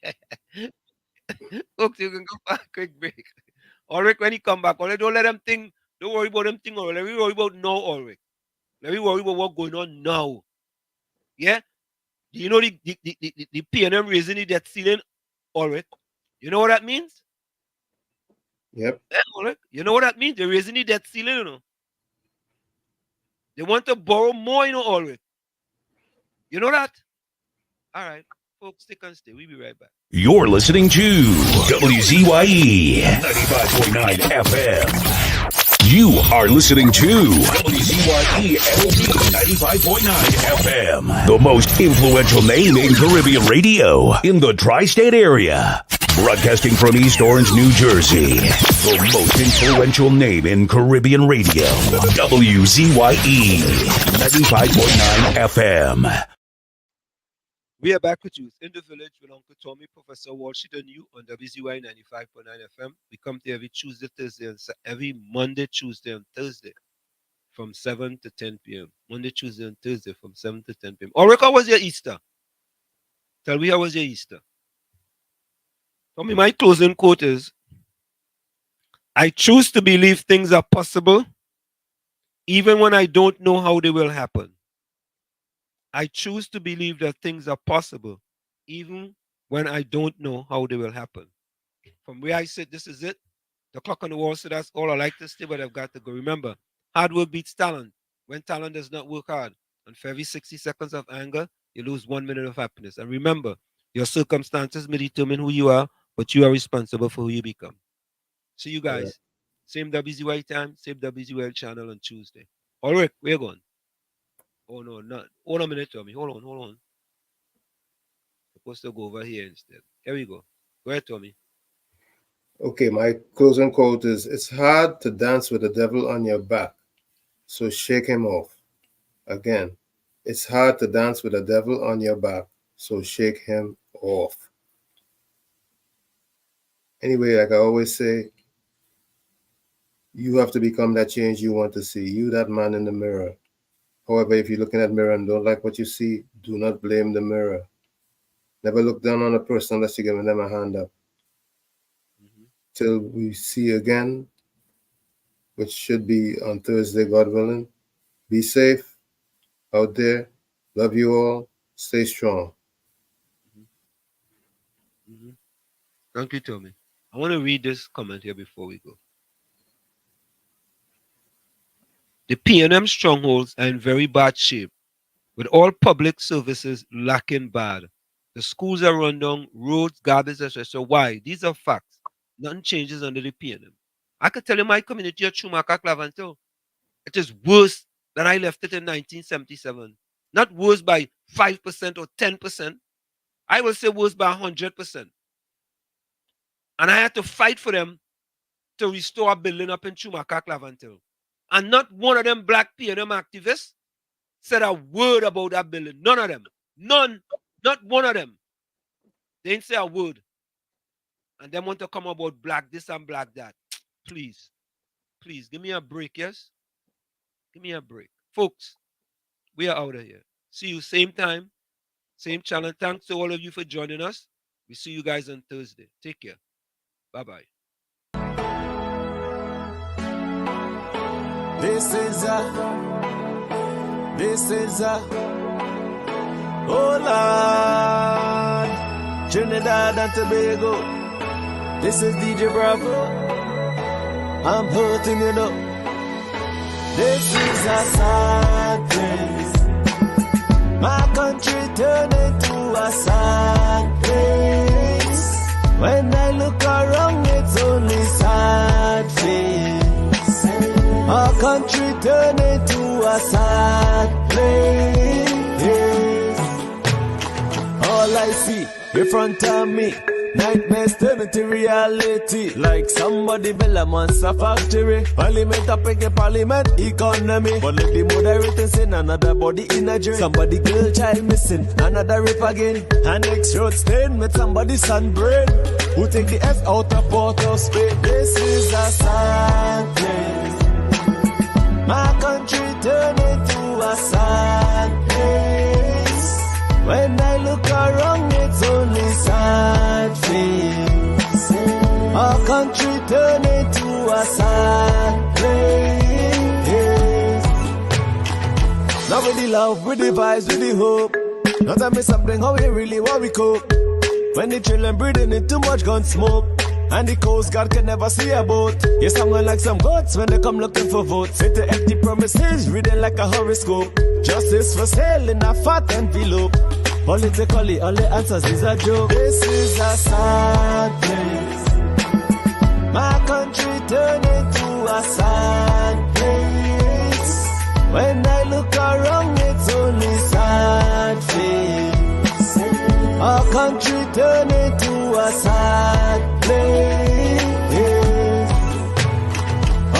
Okay, you can go back, quick break. Ulrich, when he come back, Ulrich, don't let them think, don't worry about them thing, Ulrich. Let me worry about now, Ulrich. Let me worry about what's going on now. Yeah? Do you know the PNM raising the debt ceiling, Ulrich? You know what that means? Yep. Yeah, Ulrich. You know what that means? They're raising the debt ceiling, you know. They want to borrow more, you know, Ulrich. You know that? All right. Folks, stick and stay. We'll be right back. You're listening to WZYE 95.9 FM. You are listening to WZYE 95.9 FM, the most influential name in Caribbean radio in the tri-state area. Broadcasting from East Orange, New Jersey, the most influential name in Caribbean radio. WZYE 95.9 FM. We are back with you in the village with Uncle Tommy, Professor Walshit, and you on WZYE 95.9 FM. We come to every Tuesday, Thursday, and every Monday, Tuesday, and Thursday from 7 to 10 p.m. Monday, Tuesday, and Thursday from 7 to 10 p.m. Ulrich, how was your Easter? Tell me, how was your Easter? Tommy, my closing quote is, I choose to believe things are possible even when I don't know how they will happen. I choose to believe that things are possible even when I don't know how they will happen. From where I sit, this is it. The clock on the wall, so that's all I like to say, but I've got to go. Remember, hard work beats talent when talent does not work hard. And for every 60 seconds of anger, you lose 1 minute of happiness. And remember, your circumstances may determine who you are, but you are responsible for who you become. See you guys. Same WZYE time, same WZYE channel on Tuesday. Ulrich, where you going? Oh no, not. Hold on a minute, Tommy. Hold on. Supposed to go over here instead. Here we go. Go ahead, Tommy. Okay, my closing quote is, it's hard to dance with the devil on your back, so shake him off. Again, it's hard to dance with the devil on your back, so shake him off. Anyway, like I always say, you have to become that change you want to see. You, that man in the mirror. However, if you're looking at the mirror and don't like what you see, do not blame the mirror. Never look down on a person unless you're giving them a hand up. Till we see again, which should be on Thursday, God willing. Be safe out there. Love you all. Stay strong. Thank you, Tommy. I want to read this comment here before we go. The P&M strongholds are in very bad shape, with all public services lacking bad. The schools are run down, roads, garbage, etc. So why? These are facts. Nothing changes under the P&M. I could tell you my community at Schumacher Clavanto, it is worse than I left it in 1977. Not worse by 5% or 10%. I will say worse by 100%. And I had to fight for them to restore a building up in Schumacher Clavanto. And not one of them black P&M activists said a word about that building. None of them. None. Not one of them. They didn't say a word. And they want to come about black this and black that. Please. Please, give me a break, yes? Give me a break. Folks, we are out of here. See you same time, same channel. Thanks to all of you for joining us. We see you guys on Thursday. Take care. Bye-bye. This is oh Lord, Trinidad and Tobago. This is DJ Bravo. I'm hurting you know. This is a sad place. My country turned into a sad place. When I look around, it's only sad face. Our country turned into a sad place. All I see in front of me, nightmares turn into reality. Like somebody build a monster factory. Parliament up against parliament economy. But let the moderator say another body in a drain. Somebody girl child missing, another rape again. And next road stain with somebody's son brain. Who take the S out of Port of Spain. This is a sad place. My country turned into a sad place. When I look around, it's only sad face. Our country turned into a sad place. Now with the love, with the vibes, with the hope. Now tell me something, how we really want we cope. When the children breathing in too much gun smoke. And the Coast Guard can never see a boat. Yes, I'm going like some goats when they come looking for votes. Hit the empty promises, reading like a horoscope. Justice for sale in a fat envelope. Politically, all the answers is a joke. This is a sad place. My country turned into a sad place. When I look around, it's only sad face. Our country turned into a sad place.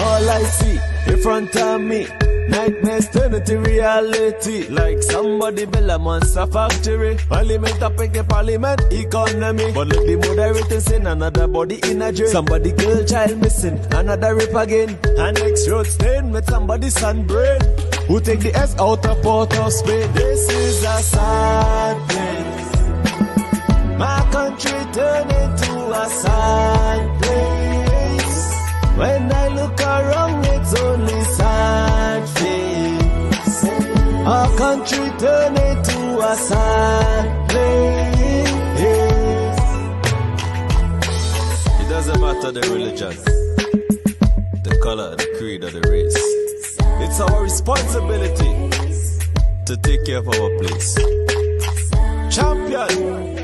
All I see in front of me, nightmares turn into reality. Like somebody build a monster factory. Parliament up against parliament economy. But let the moderator say another body in a drain. Somebody girl child missing, another rape again. And next road stain with somebody's son brain. Who take the S out of Port of Spain. This is a sad place. My country turned into a sad place. When I look around, it's only sad face. Our country turned into a sad place. It doesn't matter the religion, the color, the creed, or the race. It's our responsibility to take care of our place. Champion.